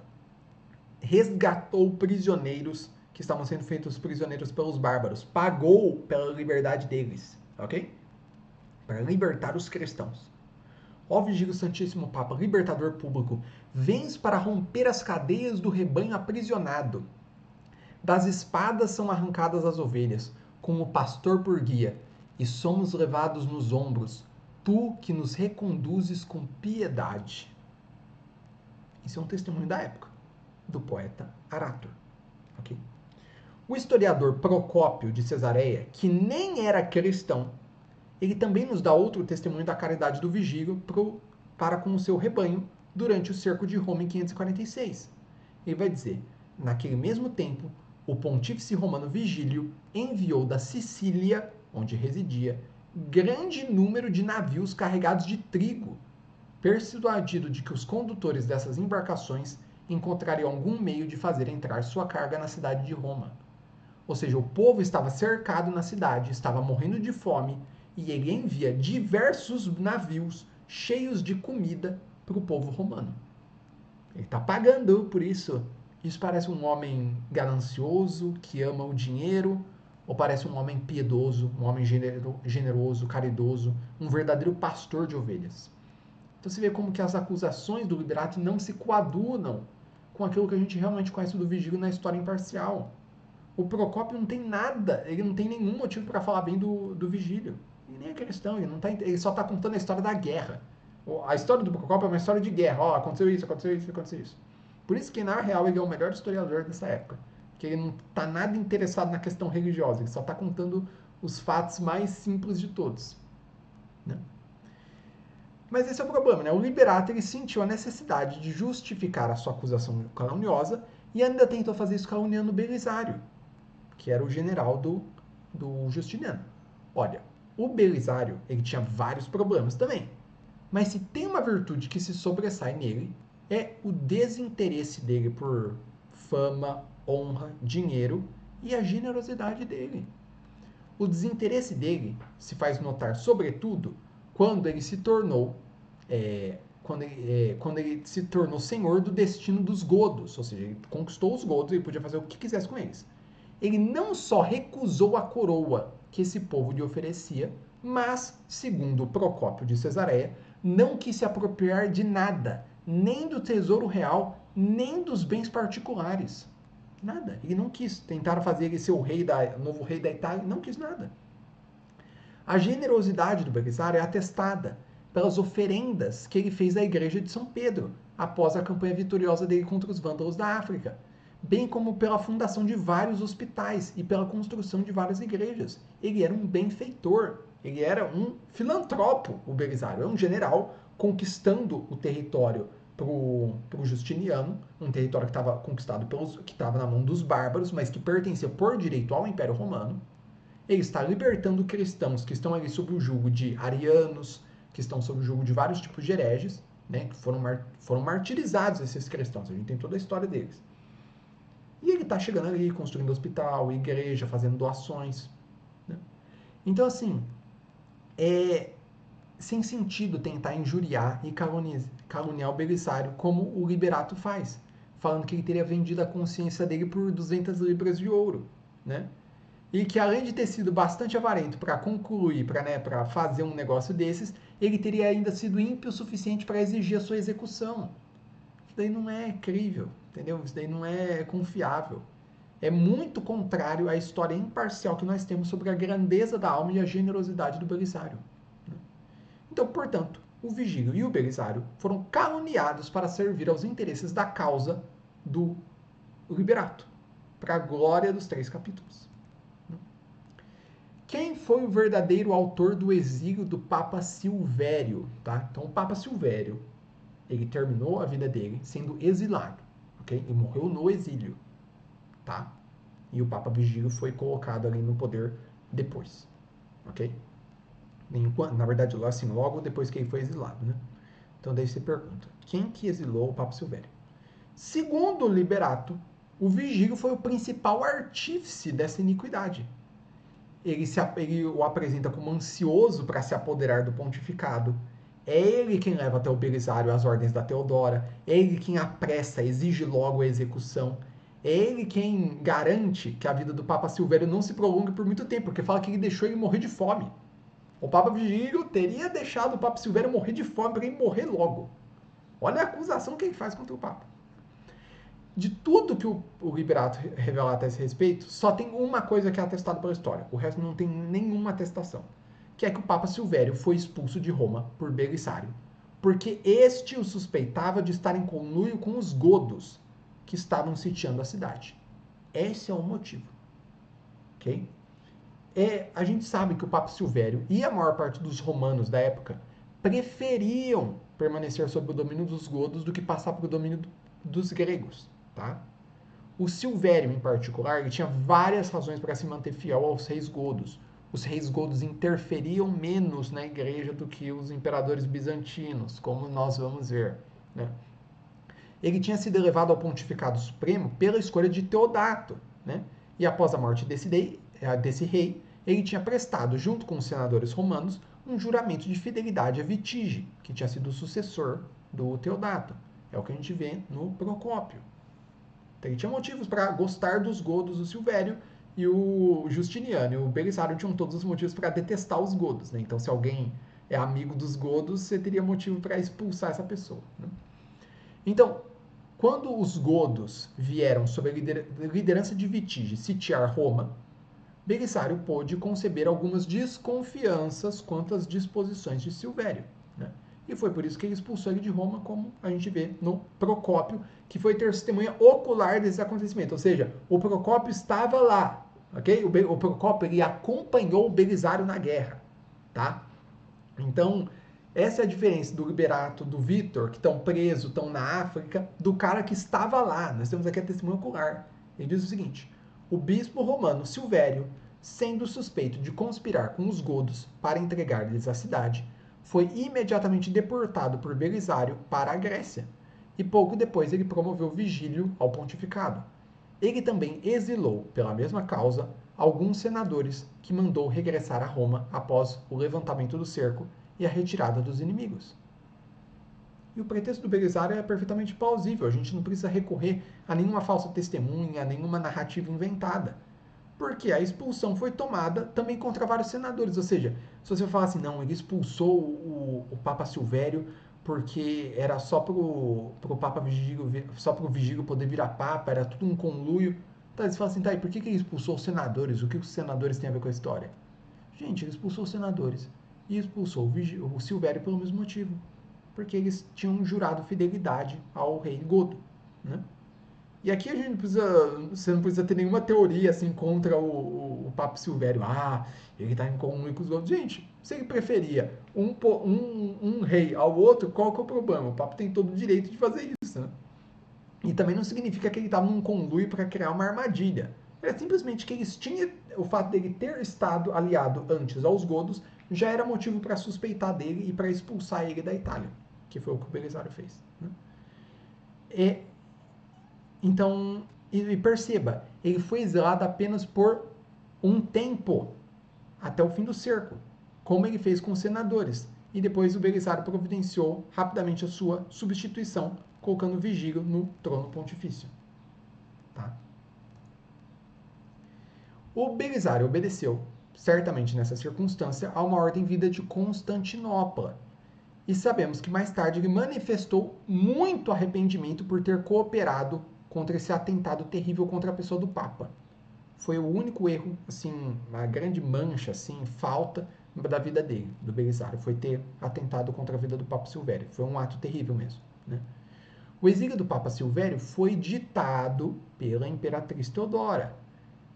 resgatou prisioneiros que estavam sendo feitos prisioneiros pelos bárbaros, pagou pela liberdade deles, ok? Para libertar os cristãos. Ó Vigílio Santíssimo Papa, libertador público, vens para romper as cadeias do rebanho aprisionado. Das espadas são arrancadas as ovelhas, com o pastor por guia, e somos levados nos ombros, tu que nos reconduzes com piedade. Isso é um testemunho da época, do poeta Arator. Okay? O historiador Procópio de Cesareia, que nem era cristão, ele também nos dá outro testemunho da caridade do Vigílio para com o seu rebanho durante o cerco de Roma em 546. Ele vai dizer, naquele mesmo tempo, o pontífice romano Vigílio enviou da Sicília, onde residia, grande número de navios carregados de trigo, persuadido de que os condutores dessas embarcações encontrariam algum meio de fazer entrar sua carga na cidade de Roma. Ou seja, o povo estava cercado na cidade, estava morrendo de fome, e ele envia diversos navios cheios de comida para o povo romano. Ele está pagando por isso. Isso parece um homem ganancioso, que ama o dinheiro, ou parece um homem piedoso, um homem generoso, caridoso, um verdadeiro pastor de ovelhas? Então você vê como que as acusações do Liberato não se coadunam com aquilo que a gente realmente conhece do Vigílio na história imparcial. O Procópio não tem nada, ele não tem nenhum motivo para falar bem do Vigílio. E nem é cristão, ele só está contando a história da guerra. A história do Procópio é uma história de guerra. Ó, aconteceu isso, aconteceu isso, aconteceu isso. Por isso que, na real, ele é o melhor historiador dessa época. Porque ele não está nada interessado na questão religiosa, ele só está contando os fatos mais simples de todos. Né? Mas esse é o problema, né? O Liberato ele sentiu a necessidade de justificar a sua acusação caluniosa e ainda tentou fazer isso caluniando Belisário, que era o general do Justiniano. Olha, o Belisário ele tinha vários problemas também. Mas se tem uma virtude que se sobressai nele, é o desinteresse dele por fama, honra, dinheiro e a generosidade dele. O desinteresse dele se faz notar, sobretudo, quando ele se tornou quando ele se tornou senhor do destino dos godos, ou seja, ele conquistou os godos e podia fazer o que quisesse com eles. Ele não só recusou a coroa que esse povo lhe oferecia, mas, segundo Procópio de Cesareia, não quis se apropriar de nada, nem do tesouro real, nem dos bens particulares. Nada. Ele não quis. Tentaram fazer ele ser o novo rei da Itália, não quis nada. A generosidade do Belisário é atestada pelas oferendas que ele fez à igreja de São Pedro, após a campanha vitoriosa dele contra os vândalos da África, bem como pela fundação de vários hospitais e pela construção de várias igrejas. Ele era um benfeitor, ele era um filantropo, o Belisário. É um general conquistando o território para o Justiniano, um território que estava conquistado que estava na mão dos bárbaros, mas que pertencia por direito ao Império Romano. Ele está libertando cristãos que estão ali sob o jugo de arianos, que estão sob o jugo de vários tipos de hereges, né, que foram martirizados esses cristãos. A gente tem toda a história deles. E ele está chegando ali, construindo hospital, igreja, fazendo doações. Né? Então, assim, é sem sentido tentar injuriar e caluniar o Belisário como o Liberato faz, falando que ele teria vendido a consciência dele por 200 libras de ouro, né? E que além de ter sido bastante avarento para concluir, para fazer um negócio desses, ele teria ainda sido ímpio o suficiente para exigir a sua execução. Isso daí não é crível, entendeu? Isso daí não é confiável. É muito contrário à história imparcial que nós temos sobre a grandeza da alma e a generosidade do Belisário. Então, portanto, o Vigílio e o Belisário foram caluniados para servir aos interesses da causa do Liberato, para a glória dos 3 capítulos. Quem foi o verdadeiro autor do exílio do Papa Silvério? Tá? Então, o Papa Silvério, ele terminou a vida dele sendo exilado, ok? Ele morreu no exílio, tá? E o Papa Vigílio foi colocado ali no poder depois, ok? Na verdade, assim, logo depois que ele foi exilado, né? Então, daí você pergunta, quem que exilou o Papa Silvério? Segundo o Liberato, o Vigílio foi o principal artífice dessa iniquidade. Ele o apresenta como ansioso para se apoderar do pontificado. É ele quem leva até o Belisário as ordens da Teodora. É ele quem apressa, exige logo a execução. É ele quem garante que a vida do Papa Silvério não se prolongue por muito tempo, porque fala que ele deixou ele morrer de fome. O Papa Vigílio teria deixado o Papa Silvério morrer de fome para ele morrer logo. Olha a acusação que ele faz contra o Papa. De tudo que o Liberato relata a esse respeito, só tem uma coisa que é atestada pela história. O resto não tem nenhuma atestação. Que é que o Papa Silvério foi expulso de Roma por Belisário, porque este o suspeitava de estar em conluio com os godos que estavam sitiando a cidade. Esse é o motivo. Ok? A gente sabe que o Papa Silvério e a maior parte dos romanos da época preferiam permanecer sob o domínio dos godos do que passar para o domínio dos gregos. Tá? O Silvério, em particular, ele tinha várias razões para se manter fiel aos reis godos. Os reis godos interferiam menos na igreja do que os imperadores bizantinos, como nós vamos ver. Né? Ele tinha sido elevado ao pontificado supremo pela escolha de Teodato. Né? E após a morte desse rei, ele tinha prestado, junto com os senadores romanos, um juramento de fidelidade a Vitige, que tinha sido o sucessor do Teodato. É o que a gente vê no Procópio. Então, ele tinha motivos para gostar dos godos do Silvério, e o Justiniano e o Belisário tinham todos os motivos para detestar os godos. Né? Então, se alguém é amigo dos godos, você teria motivo para expulsar essa pessoa. Né? Então, quando os godos vieram sob a liderança de Vitige sitiar Roma, Belisário pôde conceber algumas desconfianças quanto às disposições de Silvério. Né? E foi por isso que ele expulsou ele de Roma, como a gente vê no Procópio, que foi testemunha ocular desse acontecimento. Ou seja, o Procópio estava lá. Okay? O Procópio ele acompanhou o Belisário na guerra. Tá? Então, essa é a diferença do Liberato, do Vítor, que estão presos, estão na África, do cara que estava lá. Nós temos aqui a testemunha ocular. Ele diz o seguinte: o bispo romano Silvério, sendo suspeito de conspirar com os godos para entregar-lhes a cidade, foi imediatamente deportado por Belisário para a Grécia, e pouco depois ele promoveu Vigílio ao pontificado. Ele também exilou, pela mesma causa, alguns senadores que mandou regressar a Roma após o levantamento do cerco e a retirada dos inimigos. E o pretexto do Belisário é perfeitamente plausível. A gente não precisa recorrer a nenhuma falsa testemunha, a nenhuma narrativa inventada. Porque a expulsão foi tomada também contra vários senadores. Ou seja, se você falar assim, não, ele expulsou o Papa Silvério porque era só pro Papa Vigílio, só pro Vigílio poder virar Papa, era tudo um conluio. Tá, você fala assim, tá, e por que ele expulsou os senadores? O que os senadores têm a ver com a história? Gente, ele expulsou os senadores e expulsou o Silvério pelo mesmo motivo. Porque eles tinham jurado fidelidade ao rei Godo, né? E aqui a gente não precisa, você não precisa ter nenhuma teoria assim contra o Papa Silvério. Ah, ele está em comum com os outros. Gente, se ele preferia um rei ao outro, qual que é o problema? O Papa tem todo o direito de fazer isso, né? E também não significa que ele estava num conluio para criar uma armadilha. É simplesmente que eles tinham, o fato dele ter estado aliado antes aos godos já era motivo para suspeitar dele e para expulsar ele da Itália, que foi o que o Belisário fez. Né? Então, e perceba, ele foi exilado apenas por um tempo, até o fim do cerco, como ele fez com os senadores. E depois o Belisário providenciou rapidamente a sua substituição, colocando Vigílio no trono pontifício. Tá? O Belisário obedeceu, certamente nessa circunstância, a uma ordem vinda de Constantinopla. E sabemos que mais tarde ele manifestou muito arrependimento por ter cooperado contra esse atentado terrível contra a pessoa do Papa. Foi o único erro, assim, uma grande mancha, assim, falta da vida dele, do Belisário, foi ter atentado contra a vida do Papa Silvério. Foi um ato terrível mesmo, né? O exílio do Papa Silvério foi ditado pela imperatriz Teodora,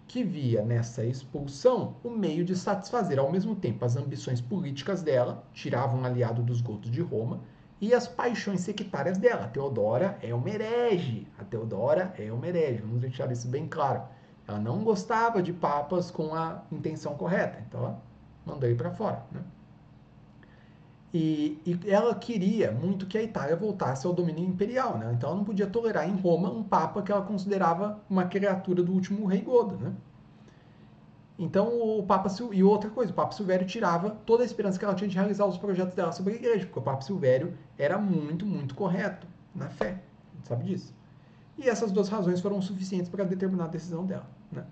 que via nessa expulsão o meio de satisfazer ao mesmo tempo as ambições políticas dela, tirava um aliado dos godos de Roma, e as paixões sectárias dela. A Teodora é uma herege. A Teodora é uma herege. Vamos deixar isso bem claro. Ela não gostava de papas com a intenção correta. Então ela mandou ele para fora. Né? E ela queria muito que a Itália voltasse ao domínio imperial. Né? Então ela não podia tolerar em Roma um papa que ela considerava uma criatura do último rei Godo. Né? Então o Papa e outra coisa, o Papa Silvério tirava toda a esperança que ela tinha de realizar os projetos dela sobre a igreja, porque o Papa Silvério era muito, muito correto na fé, a gente sabe disso. E essas duas razões foram suficientes para determinar a decisão dela. Né?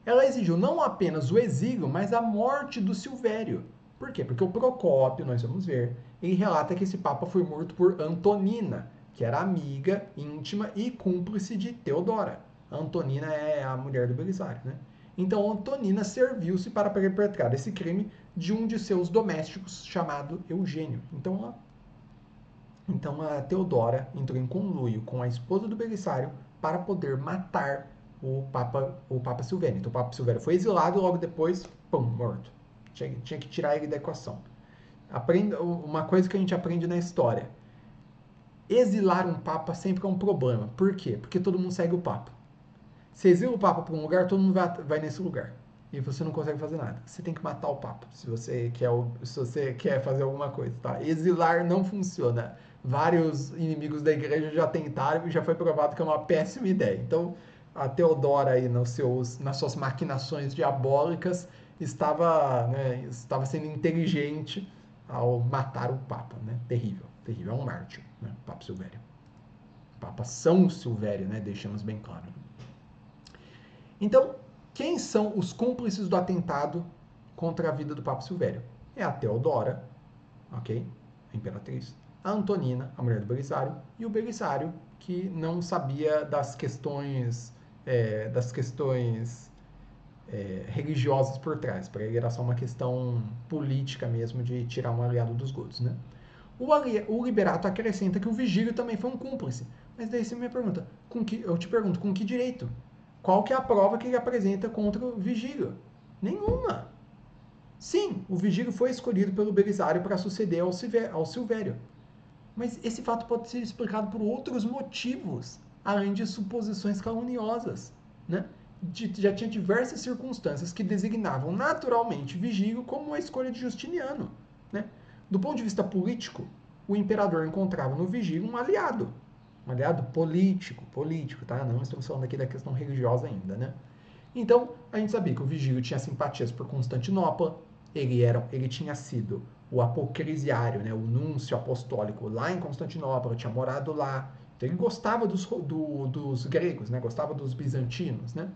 Ela exigiu não apenas o exílio, mas a morte do Silvério, Por quê? Porque o Procópio, nós vamos ver, ele relata que esse papa foi morto por Antonina, que era amiga, íntima e cúmplice de Teodora. A Antonina é a mulher do Belisário, né? Então Antonina serviu-se para perpetrar esse crime de um de seus domésticos chamado Eugênio. Então a Teodora entrou em conluio com a esposa do Belisário para poder matar o Papa Silvério. Então o Papa Silvério foi exilado e logo depois, pum, morto. Tinha que tirar ele da equação. Uma coisa que a gente aprende na história. Exilar um Papa sempre é um problema. Por quê? Porque todo mundo segue o Papa. Você exila o Papa para um lugar, todo mundo vai nesse lugar. E você não consegue fazer nada. Você tem que matar o Papa se você quer fazer alguma coisa. Tá? Exilar não funciona. Vários inimigos da igreja já tentaram e já foi provado que é uma péssima ideia. Então, a Teodora aí nas suas maquinações diabólicas estava sendo inteligente ao matar o Papa. Né? Terrível, terrível. É um mártir, né? O Papa Silvério. Papa São Silvério, né? Deixamos bem claro. Então, quem são os cúmplices do atentado contra a vida do Papa Silvério? É a Teodora, ok? A imperatriz. A Antonina, a mulher do Belisário. E o Belisário, que não sabia das questões religiosas por trás. Para ele era só uma questão política mesmo de tirar um aliado dos godos, né? O Liberato acrescenta que o Vigílio também foi um cúmplice. Mas daí você me pergunta, eu te pergunto, com que direito? Qual que é a prova que ele apresenta contra o Vigílio? Nenhuma. Sim, o Vigílio foi escolhido pelo Belisário para suceder ao Silvério. Mas esse fato pode ser explicado por outros motivos, além de suposições caluniosas. Né? Já tinha diversas circunstâncias que designavam naturalmente Vigílio como a escolha de Justiniano. Né? Do ponto de vista político, o imperador encontrava no Vigílio um aliado político, tá? Não estamos falando aqui da questão religiosa ainda, né? Então, a gente sabia que o Vigílio tinha simpatias por Constantinopla, ele tinha sido o apocrisiário, né, o núncio apostólico lá em Constantinopla, tinha morado lá, então ele gostava dos gregos, né, gostava dos bizantinos, né?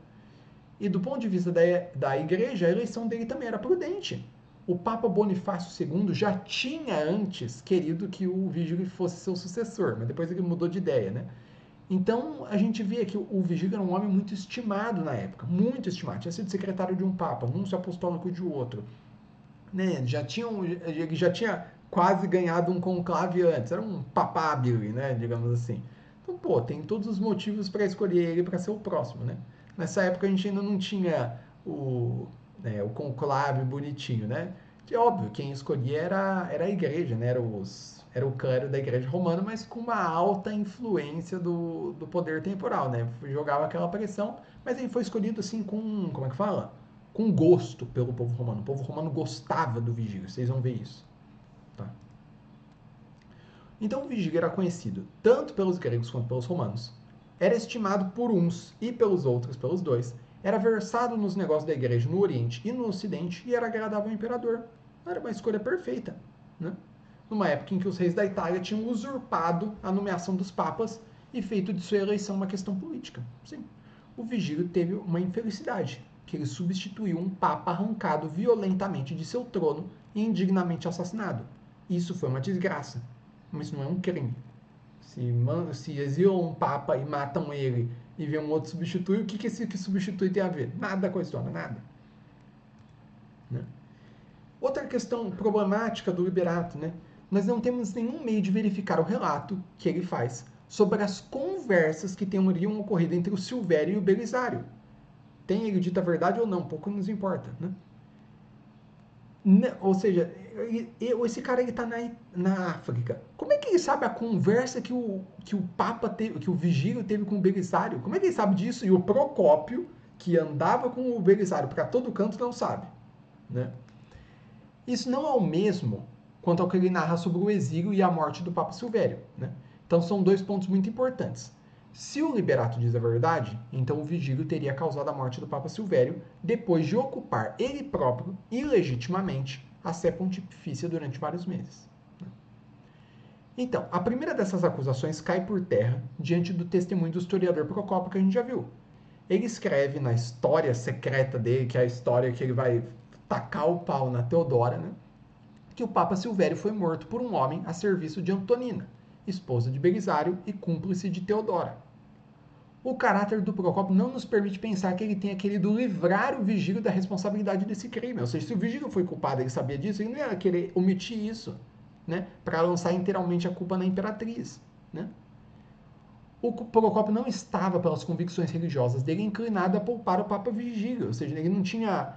E do ponto de vista da igreja, a eleição dele também era prudente. O Papa Bonifácio II já tinha antes querido que o Vigílio fosse seu sucessor, mas depois ele mudou de ideia, né? Então a gente via que o Vigílio era um homem muito estimado na época, muito estimado. Tinha sido secretário de um Papa, núncio apostólico de outro. Né? Ele já tinha quase ganhado um conclave antes, era um papábile, né? Digamos assim. Então, pô, tem todos os motivos para escolher ele para ser o próximo, né? Nessa época a gente ainda não tinha o conclave bonitinho, né? E óbvio, quem escolhia era a igreja, né? Era o clero da igreja romana, mas com uma alta influência do poder temporal, né? Jogava aquela pressão, mas ele foi escolhido assim com, como é que fala? Com gosto pelo povo romano. O povo romano gostava do Vigílio, vocês vão ver isso. Tá? Então o Vigílio era conhecido tanto pelos gregos quanto pelos romanos. Era estimado por uns e pelos outros, pelos dois. Era versado nos negócios da igreja no Oriente e no Ocidente e era agradável ao imperador. Era uma escolha perfeita. Né? Numa época em que os reis da Itália tinham usurpado a nomeação dos papas e feito de sua eleição uma questão política. Sim, o Vigílio teve uma infelicidade, que ele substituiu um papa arrancado violentamente de seu trono e indignamente assassinado. Isso foi uma desgraça, mas não é um crime. Se exilam um papa e matam ele e vê um outro substituir, o que esse que substitui tem a ver? Nada com a história, nada. Né? Outra questão problemática do Liberato, né? Nós não temos nenhum meio de verificar o relato que ele faz sobre as conversas que teriam ocorrido entre o Silvério e o Belisário. Tem ele dito a verdade ou não, pouco nos importa, né? Ou seja, esse cara ele tá na África. Como é que ele sabe a conversa que o Papa teve, que o Vigílio teve com o Belisário? Como é que ele sabe disso? E o Procópio, que andava com o Belisário para todo canto, não sabe, né? Isso não é o mesmo quanto ao que ele narra sobre o exílio e a morte do Papa Silvério, né? Então são dois pontos muito importantes. Se o Liberato diz a verdade, então o Vigílio teria causado a morte do Papa Silvério depois de ocupar ele próprio, ilegitimamente, a sé pontifícia durante vários meses. Então, a primeira dessas acusações cai por terra diante do testemunho do historiador Procópio que a gente já viu. Ele escreve na história secreta dele, que é a história que ele vai tacar o pau na Teodora, né? que o Papa Silvério foi morto por um homem a serviço de Antonina, esposa de Belisário e cúmplice de Teodora. O caráter do Procópio não nos permite pensar que ele tenha querido livrar o Vigílio da responsabilidade desse crime. Ou seja, se o Vigílio foi culpado, ele sabia disso, ele não ia querer omitir isso, né, para lançar inteiramente a culpa na imperatriz, né? O Procópio não estava, pelas convicções religiosas dele, inclinado a poupar o Papa Vigílio, ou seja, ele não tinha,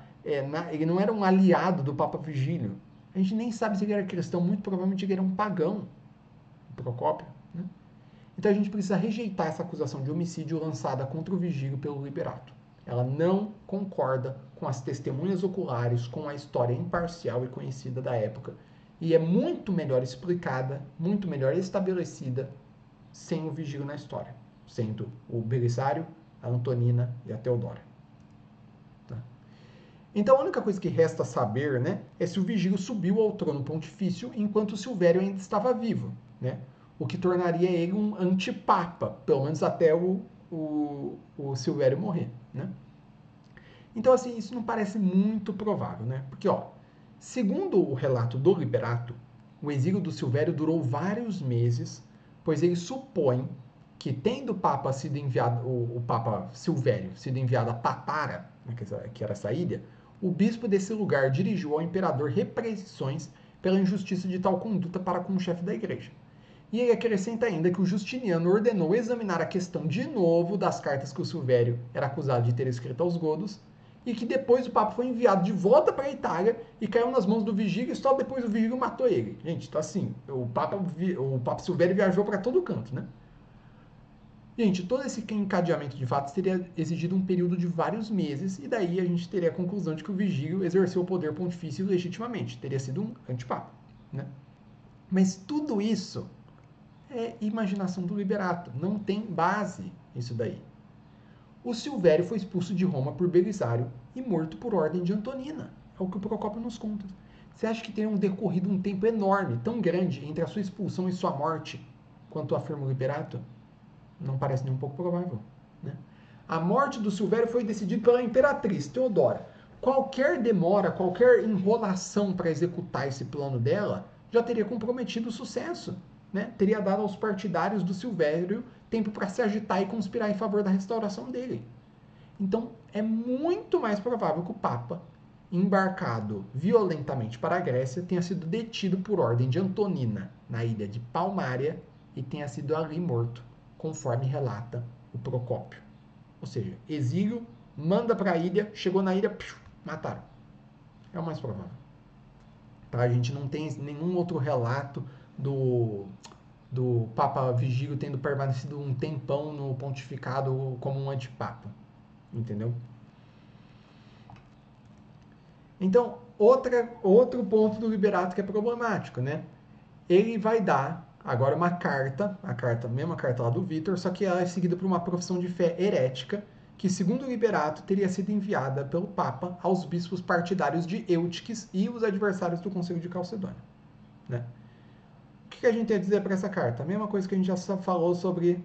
ele não era um aliado do Papa Vigílio. A gente nem sabe se ele era cristão, muito provavelmente ele era um pagão, o Procópio, né? Então a gente precisa rejeitar essa acusação de homicídio lançada contra o Vigílio pelo Liberato. Ela não concorda com as testemunhas oculares, com a história imparcial e conhecida da época, e é muito melhor explicada, muito melhor estabelecida sem o Vigílio na história, sendo o Belisário, a Antonina e a Teodora. Tá? Então a única coisa que resta saber, né, é se o Vigílio subiu ao trono pontifício enquanto o Silvério ainda estava vivo, né? O que tornaria ele um antipapa, pelo menos até o Silvério morrer, né? Então, assim, isso não parece muito provável, né? Porque, ó, segundo o relato do Liberato, o exílio do Silvério durou vários meses, pois ele supõe que, tendo o Papa sido enviado, o Papa Silvério sido enviado a Patara, né, que era essa ilha, o bispo desse lugar dirigiu ao imperador repreensões pela injustiça de tal conduta para com o chefe da igreja. E ele acrescenta ainda que o Justiniano ordenou examinar a questão de novo das cartas que o Silvério era acusado de ter escrito aos godos, e que depois o Papa foi enviado de volta para a Itália e caiu nas mãos do Vigílio, e só depois o Vigílio matou ele. Gente, então assim, o Papa Silvério viajou para todo canto, né? Gente, todo esse encadeamento de fatos teria exigido um período de vários meses, e daí a gente teria a conclusão de que o Vigílio exerceu o poder pontifício legitimamente, teria sido um antipapa, né? Mas tudo isso é imaginação do Liberato, não tem base isso daí. O Silvério foi expulso de Roma por Belisário e morto por ordem de Antonina. É o que o Procópio nos conta. Você acha que teria decorrido um tempo enorme, tão grande, entre a sua expulsão e sua morte, quanto afirma o Liberato? Não parece nem um pouco provável, né? A morte do Silvério foi decidida pela imperatriz Teodora. Qualquer demora, qualquer enrolação para executar esse plano dela já teria comprometido o sucesso, né? Teria dado aos partidários do Silvério tempo para se agitar e conspirar em favor da restauração dele. Então, é muito mais provável que o Papa, embarcado violentamente para a Grécia, tenha sido detido por ordem de Antonina na ilha de Palmária e tenha sido ali morto, conforme relata o Procópio. Ou seja, exílio, manda para a ilha, chegou na ilha, mataram. É o mais provável. Tá? A gente não tem nenhum outro relato do Papa Vigílio tendo permanecido um tempão no pontificado como um antipapa. Entendeu? Então, outro ponto do Liberato que é problemático, né? Ele vai dar agora uma carta, a mesma carta lá do Vítor, só que ela é seguida por uma profissão de fé herética, que, segundo o Liberato, teria sido enviada pelo Papa aos bispos partidários de Eutiques e os adversários do Concílio de Calcedônia, né? O que a gente tem a dizer para essa carta? A mesma coisa que a gente já falou sobre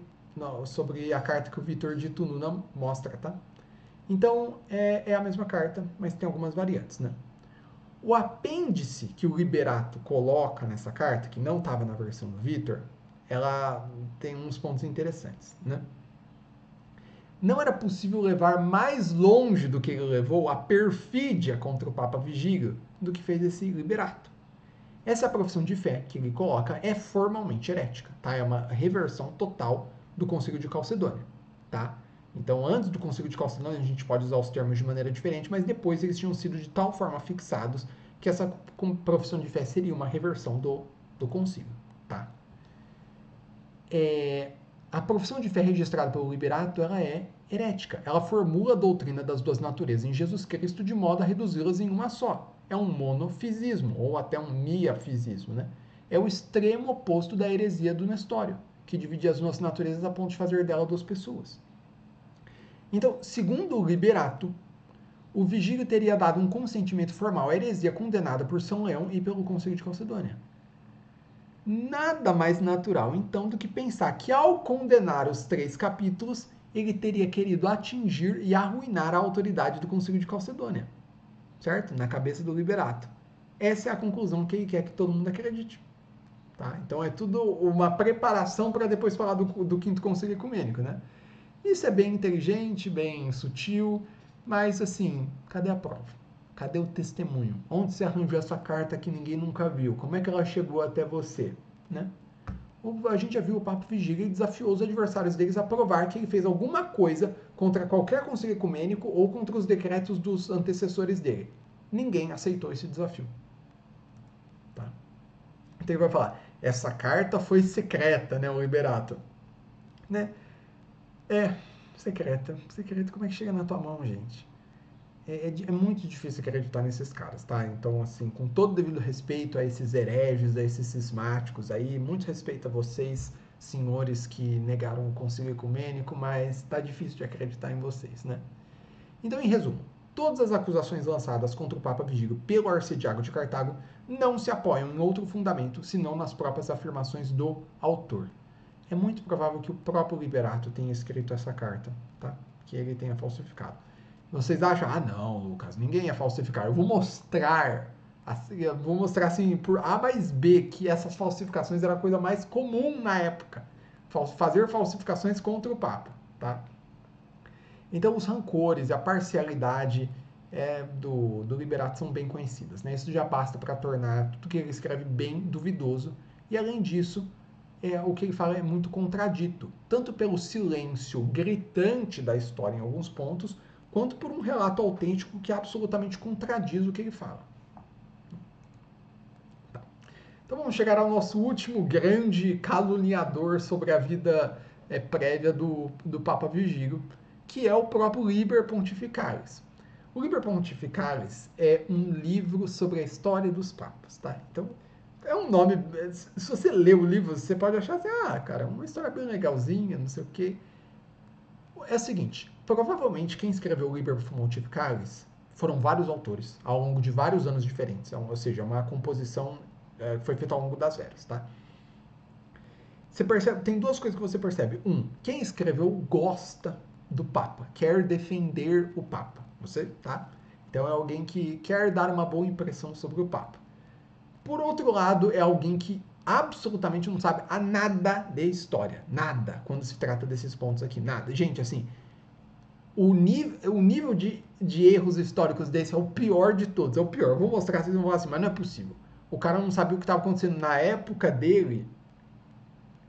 a carta que o Vítor de Tununa mostra, tá? Então, é a mesma carta, mas tem algumas variantes, né? O apêndice que o Liberato coloca nessa carta, que não estava na versão do Vítor, ela tem uns pontos interessantes, né? Não era possível levar mais longe do que ele levou a perfídia contra o Papa Vigílio do que fez esse Liberato. Essa profissão de fé que ele coloca é formalmente herética, tá? É uma reversão total do Concílio de Calcedônia, tá? Então, antes do Concílio de Calcedônia, a gente pode usar os termos de maneira diferente, mas depois eles tinham sido de tal forma fixados que essa profissão de fé seria uma reversão do concílio, tá? A profissão de fé registrada pelo Liberato, ela é herética. Ela formula a doutrina das duas naturezas em Jesus Cristo de modo a reduzi-las em uma só. É um monofisismo, ou até um miafisismo, né? É o extremo oposto da heresia do Nestório, que divide as duas naturezas a ponto de fazer dela duas pessoas. Então, segundo o Liberato, o Vigílio teria dado um consentimento formal à heresia condenada por São Leão e pelo Concílio de Calcedônia. Nada mais natural, então, do que pensar que, ao condenar os 3 capítulos, ele teria querido atingir e arruinar a autoridade do Concílio de Calcedônia. Certo? Na cabeça do Liberato. Essa é a conclusão que ele quer que todo mundo acredite. Tá? Então é tudo uma preparação para depois falar do quinto concílio ecumênico, né? Isso é bem inteligente, bem sutil, mas assim, cadê a prova? Cadê o testemunho? Onde você arranjou essa carta que ninguém nunca viu? Como é que ela chegou até você? Né? A gente já viu o Papa Vigílio e desafiou os adversários deles a provar que ele fez alguma coisa contra qualquer concílio ecumênico ou contra os decretos dos antecessores dele. Ninguém aceitou esse desafio. Tá? Então ele vai falar, essa carta foi secreta, né, o Liberato. Né? Secreta. Secreta, como é que chega na tua mão, gente? É muito difícil acreditar nesses caras, tá? Então, assim, com todo devido respeito a esses hereges, a esses cismáticos aí, muito respeito a vocês, senhores que negaram o concílio ecumênico, mas tá difícil de acreditar em vocês, né? Então, em resumo, todas as acusações lançadas contra o Papa Vigílio pelo Arcediago de Cartago não se apoiam em outro fundamento, senão nas próprias afirmações do autor. É muito provável que o próprio Liberato tenha escrito essa carta, tá? Que ele tenha falsificado. Vocês acham, ah não, Lucas, ninguém ia falsificar. Eu vou mostrar assim, por A mais B, que essas falsificações era a coisa mais comum na época. Fazer falsificações contra o Papa, tá? Então os rancores e a parcialidade do Liberato são bem conhecidas, né? Isso já basta para tornar tudo que ele escreve bem duvidoso. E além disso, o que ele fala é muito contradito, tanto pelo silêncio gritante da história em alguns pontos, quanto por um relato autêntico que absolutamente contradiz o que ele fala. Tá. Então vamos chegar ao nosso último grande caluniador sobre a vida prévia do Papa Vigílio, que é o próprio Liber Pontificalis. O Liber Pontificalis é um livro sobre a história dos papas, tá? Então, é um nome. Se você lê o livro, você pode achar assim, cara, uma história bem legalzinha, não sei o quê. É o seguinte, provavelmente quem escreveu o Liber Pontificalis foram vários autores, ao longo de vários anos diferentes. Ou seja, uma composição foi feita ao longo das eras, tá? Você percebe, tem duas coisas que você percebe. Quem escreveu gosta do Papa, quer defender o Papa. Você, tá? Então é alguém que quer dar uma boa impressão sobre o Papa. Por outro lado, é alguém que absolutamente não sabe a nada de história. Nada, quando se trata desses pontos aqui. Nada. Gente, assim, o nível de erros históricos desse é o pior de todos. É o pior. Eu vou mostrar, vocês vão falar assim, mas não é possível. O cara não sabia o que estava acontecendo na época dele,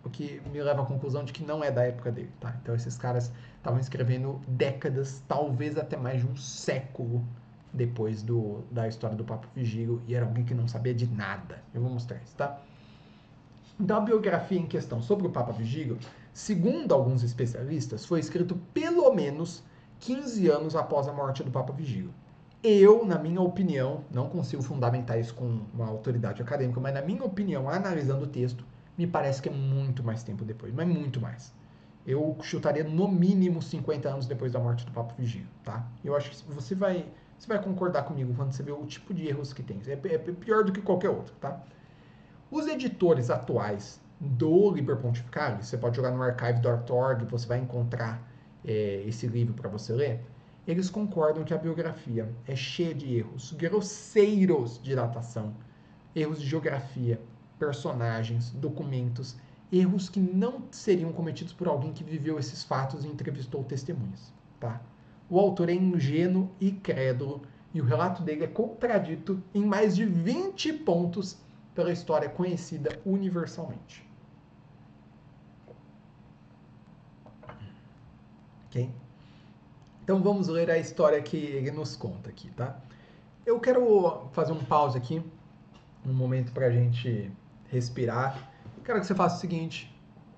o que me leva à conclusão de que não é da época dele, tá? Então esses caras estavam escrevendo décadas, talvez até mais de um século depois da história do Papa Vigílio, e era alguém que não sabia de nada. Eu vou mostrar isso, tá? Então a biografia em questão sobre o Papa Vigílio, segundo alguns especialistas, foi escrito pelo menos 15 anos após a morte do Papa Vigílio. Eu, na minha opinião, não consigo fundamentar isso com uma autoridade acadêmica, mas na minha opinião, analisando o texto, me parece que é muito mais tempo depois, mas muito mais. Eu chutaria no mínimo 50 anos depois da morte do Papa Vigílio, tá? Eu acho que você vai concordar comigo quando você vê o tipo de erros que tem. É pior do que qualquer outro, tá? Os editores atuais do Liber Pontificalis, você pode jogar no archive.org, você vai encontrar esse livro para você ler. Eles concordam que a biografia é cheia de erros grosseiros de datação, erros de geografia, personagens, documentos, erros que não seriam cometidos por alguém que viveu esses fatos e entrevistou testemunhas, tá? O autor é ingênuo e crédulo e o relato dele é contradito em mais de 20 pontos pela história conhecida universalmente. Ok? Então vamos ler a história que ele nos conta aqui, tá? Eu quero fazer um pause aqui, um momento para a gente respirar. Quero que você faça o seguinte: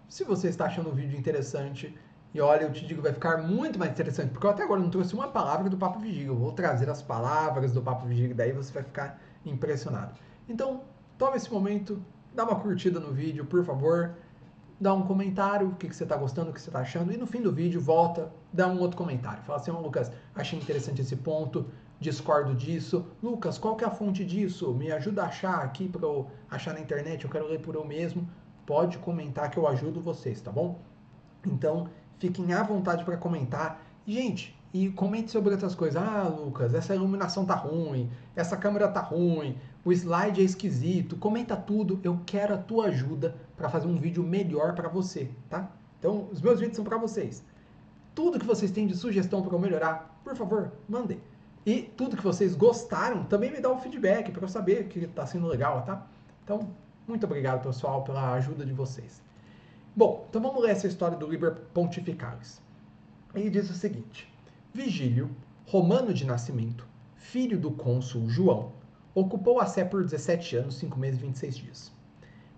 se você está achando o vídeo interessante, e olha, eu te digo, vai ficar muito mais interessante, porque eu até agora não trouxe uma palavra do Papa Vigílio. Eu vou trazer as palavras do Papa Vigílio, daí você vai ficar impressionado. Então, toma esse momento, dá uma curtida no vídeo, por favor. Dá um comentário, o que você está gostando, o que você está achando, e no fim do vídeo volta, dá um outro comentário. Fala assim, Lucas, achei interessante esse ponto, discordo disso. Lucas, qual que é a fonte disso? Me ajuda a achar aqui para eu achar na internet, eu quero ler por eu mesmo. Pode comentar que eu ajudo vocês, tá bom? Então, fiquem à vontade para comentar. Gente, e comente sobre outras coisas. Ah, Lucas, essa iluminação tá ruim, essa câmera tá ruim, o slide é esquisito, comenta tudo, eu quero a tua ajuda para fazer um vídeo melhor para você, tá? Então, os meus vídeos são para vocês. Tudo que vocês têm de sugestão para eu melhorar, por favor, mandem. E tudo que vocês gostaram, também me dá um feedback para eu saber que está sendo legal, tá? Então, muito obrigado, pessoal, pela ajuda de vocês. Bom, então vamos ler essa história do Liber Pontificalis. Ele diz o seguinte: Vigílio, romano de nascimento, filho do cônsul João, ocupou a Sé por 17 anos, 5 meses e 26 dias.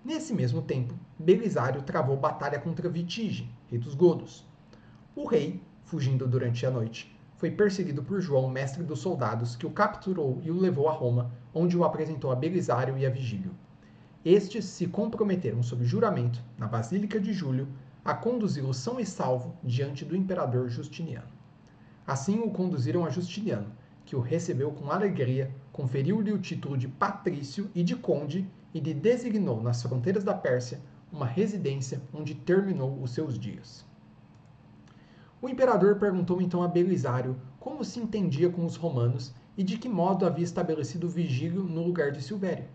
Nesse mesmo tempo, Belisário travou batalha contra Vitige, rei dos godos. O rei, fugindo durante a noite, foi perseguido por João, mestre dos soldados, que o capturou e o levou a Roma, onde o apresentou a Belisário e a Vigílio. Estes se comprometeram sob juramento, na Basílica de Júlio, a conduzi-lo são e salvo diante do imperador Justiniano. Assim o conduziram a Justiniano, que o recebeu com alegria, conferiu-lhe o título de patrício e de conde e lhe designou nas fronteiras da Pérsia uma residência onde terminou os seus dias. O imperador perguntou então a Belisário como se entendia com os romanos e de que modo havia estabelecido Vigílio no lugar de Silvério.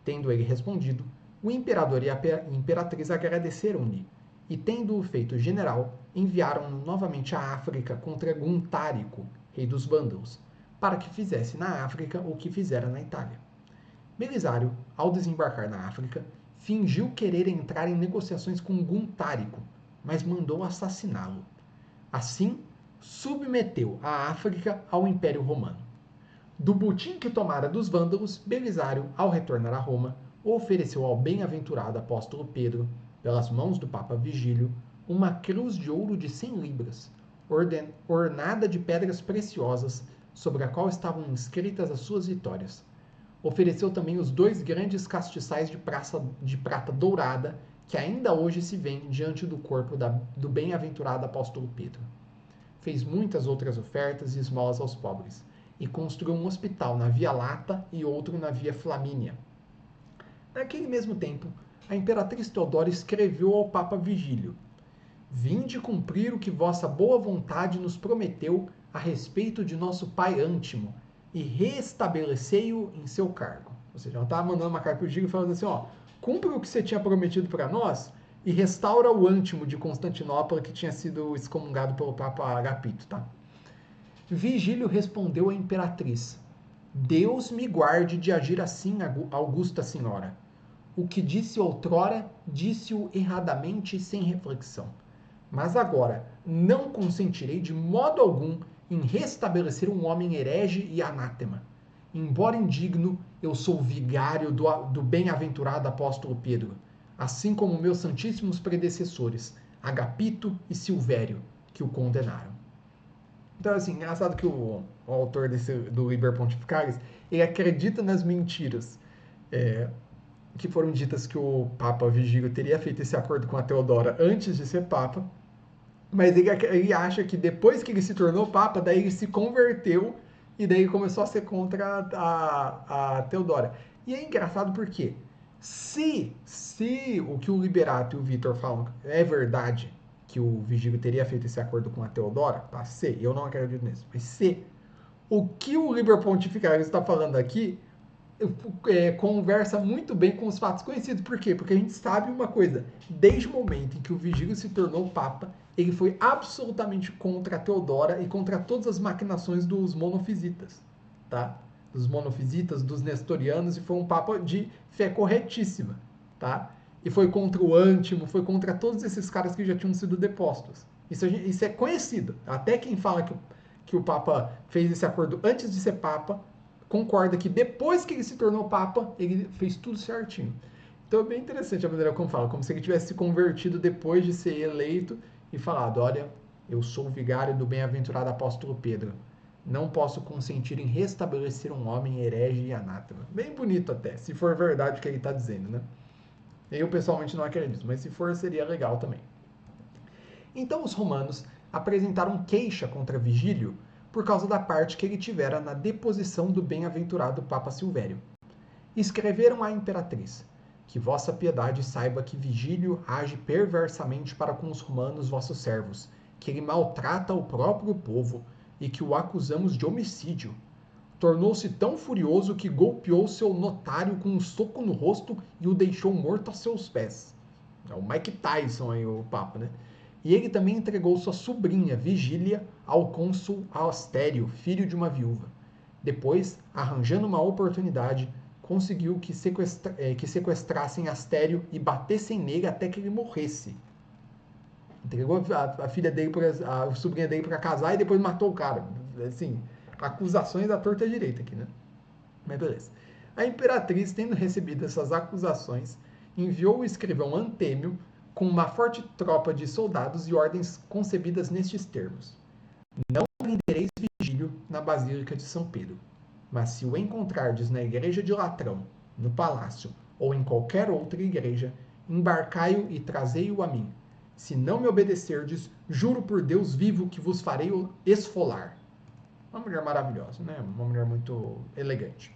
Tendo ele respondido, o imperador e a imperatriz agradeceram-lhe, e tendo-o feito general, enviaram-no novamente à África contra Guntárico, rei dos vândalos, para que fizesse na África o que fizera na Itália. Belisário, ao desembarcar na África, fingiu querer entrar em negociações com Guntárico, mas mandou assassiná-lo. Assim, submeteu a África ao Império Romano. Do butim que tomara dos vândalos, Belisário, ao retornar a Roma, ofereceu ao bem-aventurado apóstolo Pedro, pelas mãos do Papa Vigílio, uma cruz de ouro de 100 libras, ornada de pedras preciosas, sobre a qual estavam inscritas as suas vitórias. Ofereceu também os 2 grandes castiçais de prata dourada, que ainda hoje se vêem diante do corpo do bem-aventurado apóstolo Pedro. Fez muitas outras ofertas e esmolas aos pobres, e construiu um hospital na Via Lata e outro na Via Flamínia. Naquele mesmo tempo, a imperatriz Teodora escreveu ao Papa Vigílio: Vinde cumprir o que vossa boa vontade nos prometeu a respeito de nosso pai Antimo, e restabelecei-o em seu cargo. Ou seja, ela estava mandando uma carta para o Vigílio falando assim, cumpre o que você tinha prometido para nós e restaura o Antimo de Constantinopla, que tinha sido excomungado pelo Papa Agapito, tá? Vigílio respondeu à imperatriz: Deus me guarde de agir assim, augusta senhora. O que disse outrora, disse-o erradamente e sem reflexão. Mas agora não consentirei de modo algum em restabelecer um homem herege e anátema. Embora indigno, eu sou vigário do bem-aventurado apóstolo Pedro, assim como meus santíssimos predecessores, Agapito e Silvério, que o condenaram. Então, assim, engraçado que o autor do Liber Pontificalis, ele acredita nas mentiras que foram ditas que o Papa Vigílio teria feito esse acordo com a Teodora antes de ser Papa, mas ele acha que depois que ele se tornou Papa, daí ele se converteu e daí começou a ser contra a Teodora. E é engraçado porque se o que o Liberato e o Vitor falam é verdade, que o Vigílio teria feito esse acordo com a Teodora, tá? Se, eu não acredito nisso, mas se o que o Liber Pontificalis está falando aqui conversa muito bem com os fatos conhecidos. Por quê? Porque a gente sabe uma coisa, desde o momento em que o Vigílio se tornou Papa, ele foi absolutamente contra a Teodora e contra todas as maquinações dos monofisitas, tá? Dos monofisitas, dos nestorianos, e foi um Papa de fé corretíssima, tá? E foi contra o Antimo, foi contra todos esses caras que já tinham sido depostos. Isso é conhecido. Até quem fala que o Papa fez esse acordo antes de ser Papa, concorda que depois que ele se tornou Papa, ele fez tudo certinho. Então é bem interessante a maneira como fala, como se ele tivesse se convertido depois de ser eleito e falado, olha, eu sou o vigário do bem-aventurado apóstolo Pedro. Não posso consentir em restabelecer um homem herege e anátema. Bem bonito até, se for verdade o que ele está dizendo, né? Eu pessoalmente não acredito, mas se for seria legal também. Então os romanos apresentaram queixa contra Vigílio por causa da parte que ele tivera na deposição do bem-aventurado Papa Silvério. Escreveram à imperatriz: que vossa piedade saiba que Vigílio age perversamente para com os romanos vossos servos, que ele maltrata o próprio povo e que o acusamos de homicídio. Tornou-se tão furioso que golpeou seu notário com um soco no rosto e o deixou morto a seus pés. É o Mike Tyson aí, o Papa, né? E ele também entregou sua sobrinha, Vigília, ao cônsul Astério, filho de uma viúva. Depois, arranjando uma oportunidade, conseguiu que sequestrassem Astério e batessem nele até que ele morresse. Entregou a filha dele, a sobrinha dele para casar e depois matou o cara. Assim, acusações à torta direita aqui, né? Mas beleza. A imperatriz, tendo recebido essas acusações, enviou o escrivão Antêmio com uma forte tropa de soldados e ordens concebidas nestes termos: não prendereis Vigílio na Basílica de São Pedro, mas se o encontrardes na igreja de Latrão, no palácio ou em qualquer outra igreja, embarcai-o e trazei-o a mim. Se não me obedecerdes, juro por Deus vivo que vos farei esfolar. Uma mulher maravilhosa, né? Uma mulher muito elegante.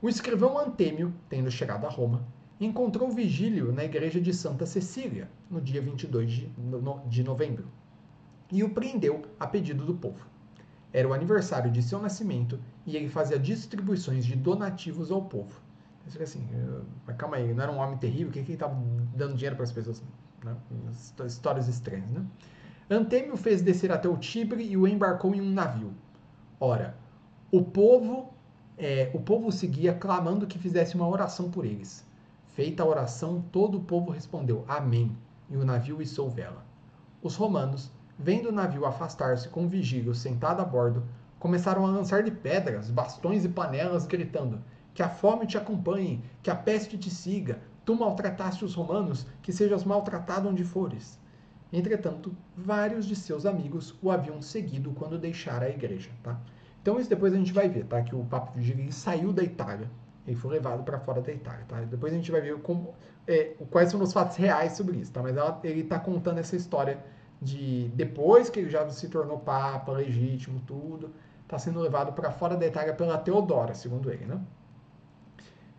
O escrivão Antêmio, tendo chegado a Roma, encontrou Vigílio na igreja de Santa Cecília, no dia 22 de novembro, e o prendeu a pedido do povo. Era o aniversário de seu nascimento e ele fazia distribuições de donativos ao povo. Você fica assim, mas calma aí, não era um homem terrível? Por que ele estava dando dinheiro para as pessoas? Né? Histórias estranhas, né? Antêmio fez descer até o Tibre e o embarcou em um navio. Ora, o povo seguia clamando que fizesse uma oração por eles. Feita a oração, todo o povo respondeu Amém, e o navio içou vela. Os romanos, vendo o navio afastar-se com Vigílio sentado a bordo, começaram a lançar-lhe pedras, bastões e panelas, gritando: que a fome te acompanhe, que a peste te siga, tu maltrataste os romanos, que sejas maltratado onde fores. Entretanto, vários de seus amigos o haviam seguido quando deixara a igreja, tá? Então isso depois a gente vai ver, tá? Que o Papa Vigílio saiu da Itália, ele foi levado para fora da Itália, tá? Depois a gente vai ver quais são os fatos reais sobre isso, tá? Mas ele está contando essa história de depois que ele já se tornou Papa legítimo, tudo, está sendo levado para fora da Itália pela Teodora, segundo ele, né?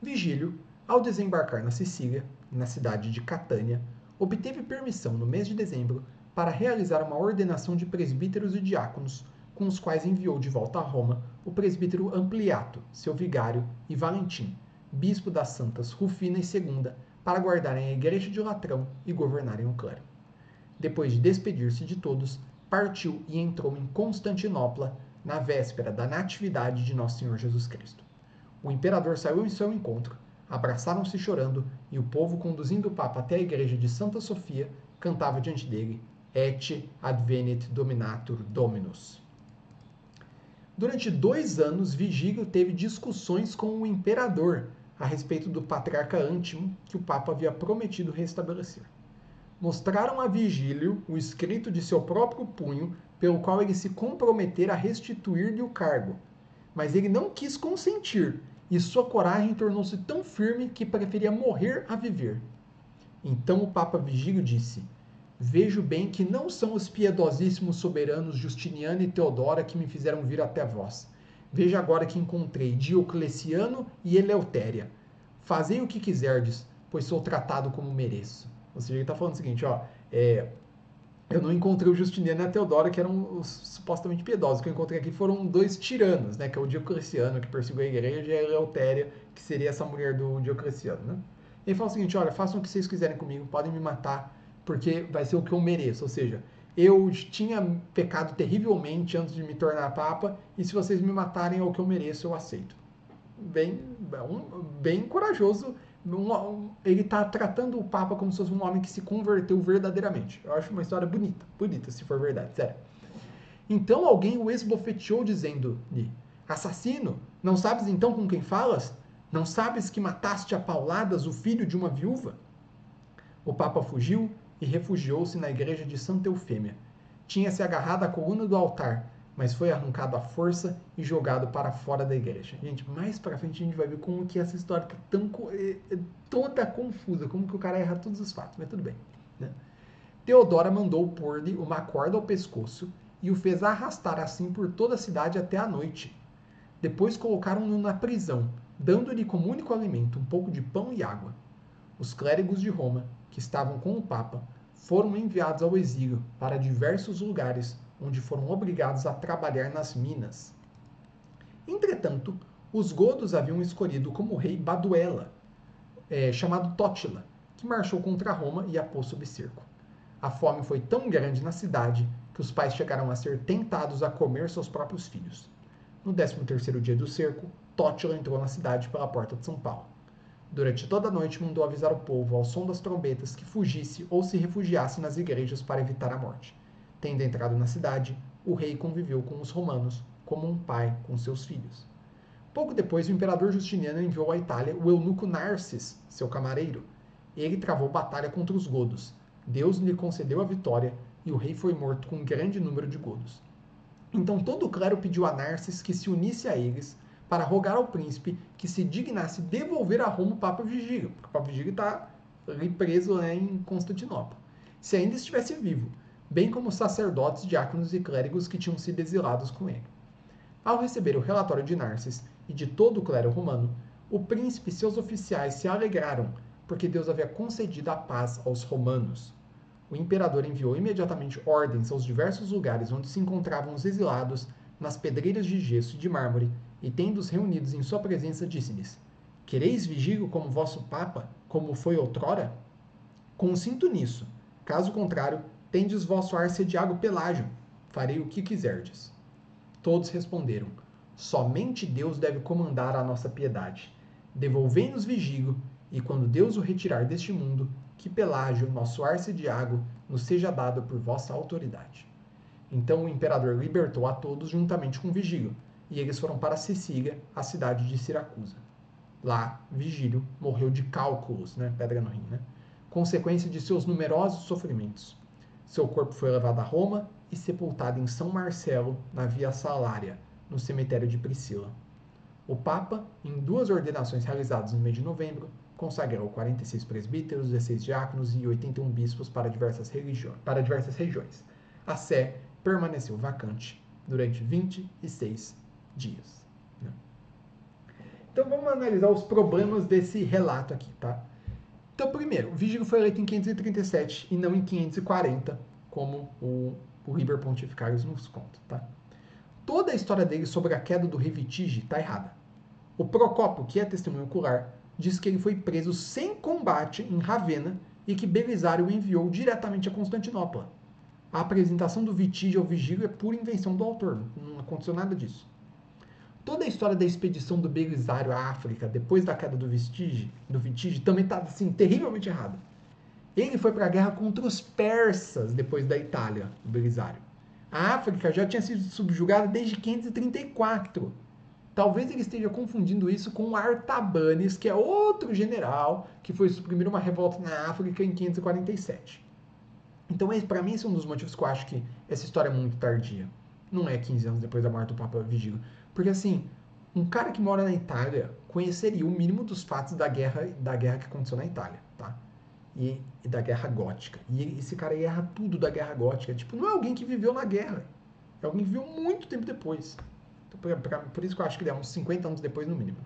Vigílio, ao desembarcar na Sicília, na cidade de Catânia, obteve permissão no mês de dezembro para realizar uma ordenação de presbíteros e diáconos, com os quais enviou de volta a Roma o presbítero Ampliato, seu vigário, e Valentim, bispo das santas Rufina e Segunda, para guardarem a igreja de Latrão e governarem o clero. Depois de despedir-se de todos, partiu e entrou em Constantinopla na véspera da Natividade de Nosso Senhor Jesus Cristo. O imperador saiu em seu encontro, abraçaram-se chorando, e o povo, conduzindo o Papa até a igreja de Santa Sofia, cantava diante dele: Et advenit dominatur Dominus. Durante 2 anos, Vigílio teve discussões com o imperador a respeito do patriarca Antimo que o Papa havia prometido restabelecer. Mostraram a Vigílio o escrito de seu próprio punho, pelo qual ele se comprometera a restituir-lhe o cargo, mas ele não quis consentir, e sua coragem tornou-se tão firme que preferia morrer a viver. Então o Papa Vigílio disse: vejo bem que não são os piedosíssimos soberanos Justiniano e Teodora que me fizeram vir até vós. Veja agora que encontrei Diocleciano e Eleutéria. Fazei o que quiserdes, pois sou tratado como mereço. Ou seja, ele está falando o seguinte, ó, eu não encontrei o Justiniano e a Teodora, que eram os supostamente piedosos. O que eu encontrei aqui foram 2 tiranos, né? Que é o Diocleciano, que perseguiu a igreja, e a Eleutéria, que seria essa mulher do Diocleciano, né? Ele fala o seguinte, olha, façam o que vocês quiserem comigo, podem me matar, porque vai ser o que eu mereço. Ou seja, eu tinha pecado terrivelmente antes de me tornar papa, e se vocês me matarem é o que eu mereço, eu aceito. Bem corajoso. Ele está tratando o Papa como se fosse um homem que se converteu verdadeiramente. Eu acho uma história bonita, se for verdade, sério. Então alguém o esbofeteou, dizendo-lhe: assassino, não sabes então com quem falas? Não sabes que mataste a pauladas o filho de uma viúva? O Papa fugiu e refugiou-se na igreja de Santa Eufêmia. Tinha-se agarrado à coluna do altar, mas foi arrancado à força e jogado para fora da igreja. Gente, mais para frente a gente vai ver como que essa história tá toda confusa, como que o cara erra todos os fatos, mas tudo bem, né? Teodora mandou pôr-lhe uma corda ao pescoço e o fez arrastar assim por toda a cidade até a noite. Depois colocaram-no na prisão, dando-lhe como único alimento um pouco de pão e água. Os clérigos de Roma, que estavam com o Papa, foram enviados ao exílio para diversos lugares, onde foram obrigados a trabalhar nas minas. Entretanto, os godos haviam escolhido como rei Baduela, chamado Tótila, que marchou contra Roma e a pôs sob cerco. A fome foi tão grande na cidade que os pais chegaram a ser tentados a comer seus próprios filhos. No 13º dia do cerco, Tótila entrou na cidade pela porta de São Paulo. Durante toda a noite mandou avisar o povo, ao som das trombetas, que fugisse ou se refugiasse nas igrejas para evitar a morte. Tendo entrado na cidade, o rei conviveu com os romanos, como um pai com seus filhos. Pouco depois, o imperador Justiniano enviou à Itália o eunuco Narses, seu camareiro. Ele travou batalha contra os godos. Deus lhe concedeu a vitória e o rei foi morto com um grande número de godos. Então todo o clero pediu a Narses que se unisse a eles para rogar ao príncipe que se dignasse devolver a Roma o Papa Vigílio, porque o Papa Vigílio está ali preso, em Constantinopla, se ainda estivesse vivo, bem como os sacerdotes, diáconos e clérigos que tinham sido exilados com ele. Ao receber o relatório de Narses e de todo o clero romano, o príncipe e seus oficiais se alegraram, porque Deus havia concedido a paz aos romanos. O imperador enviou imediatamente ordens aos diversos lugares onde se encontravam os exilados, nas pedreiras de gesso e de mármore, e tendo-os reunidos em sua presença, disse-lhes: Quereis Vigílio como vosso papa, como foi outrora? Consinto nisso. Caso contrário, tendes vosso arcediago Pelágio. Farei o que quiserdes. Todos responderam: Somente Deus deve comandar a nossa piedade. Devolvei-nos Vigílio, e quando Deus o retirar deste mundo, que Pelágio, nosso arcediago, nos seja dado por vossa autoridade. Então o imperador libertou a todos juntamente com Vigílio, e eles foram para Sicília, a cidade de Siracusa. Lá, Vigílio morreu de cálculos, pedra no rim, consequência de seus numerosos sofrimentos. Seu corpo foi levado a Roma e sepultado em São Marcelo, na Via Salária, no cemitério de Priscila. O Papa, em 2 ordenações realizadas no mês de novembro, consagrou 46 presbíteros, 16 diáconos e 81 bispos para diversas regiões. A sé permaneceu vacante durante 26 dias. Então vamos analisar os problemas desse relato aqui, tá? Então, primeiro, o Vigílio foi eleito em 537 e não em 540, como o Liber Pontificalis nos conta, tá? Toda a história dele sobre a queda do rei Vitígio está errada. O Procópio, que é testemunho ocular, diz que ele foi preso sem combate em Ravenna e que Belisário o enviou diretamente a Constantinopla. A apresentação do Vitígio ao Vigílio é pura invenção do autor, não aconteceu nada disso. Toda a história da expedição do Belisário à África depois da queda do Vitígio também está assim, terrivelmente errada. Ele foi para a guerra contra os persas depois da Itália, o Belisário. A África já tinha sido subjugada desde 534. Talvez ele esteja confundindo isso com Artabanes, que é outro general que foi suprimir uma revolta na África em 547. Então, para mim, esse é um dos motivos que eu acho que essa história é muito tardia. Não é 15 anos depois da morte do Papa Vigílio. Porque, assim, um cara que mora na Itália conheceria o mínimo dos fatos da guerra que aconteceu na Itália, tá? E da Guerra Gótica. E esse cara aí erra tudo da Guerra Gótica. Tipo, não é alguém que viveu na guerra. É alguém que viveu muito tempo depois. Por isso que eu acho que ele é uns 50 anos depois, no mínimo.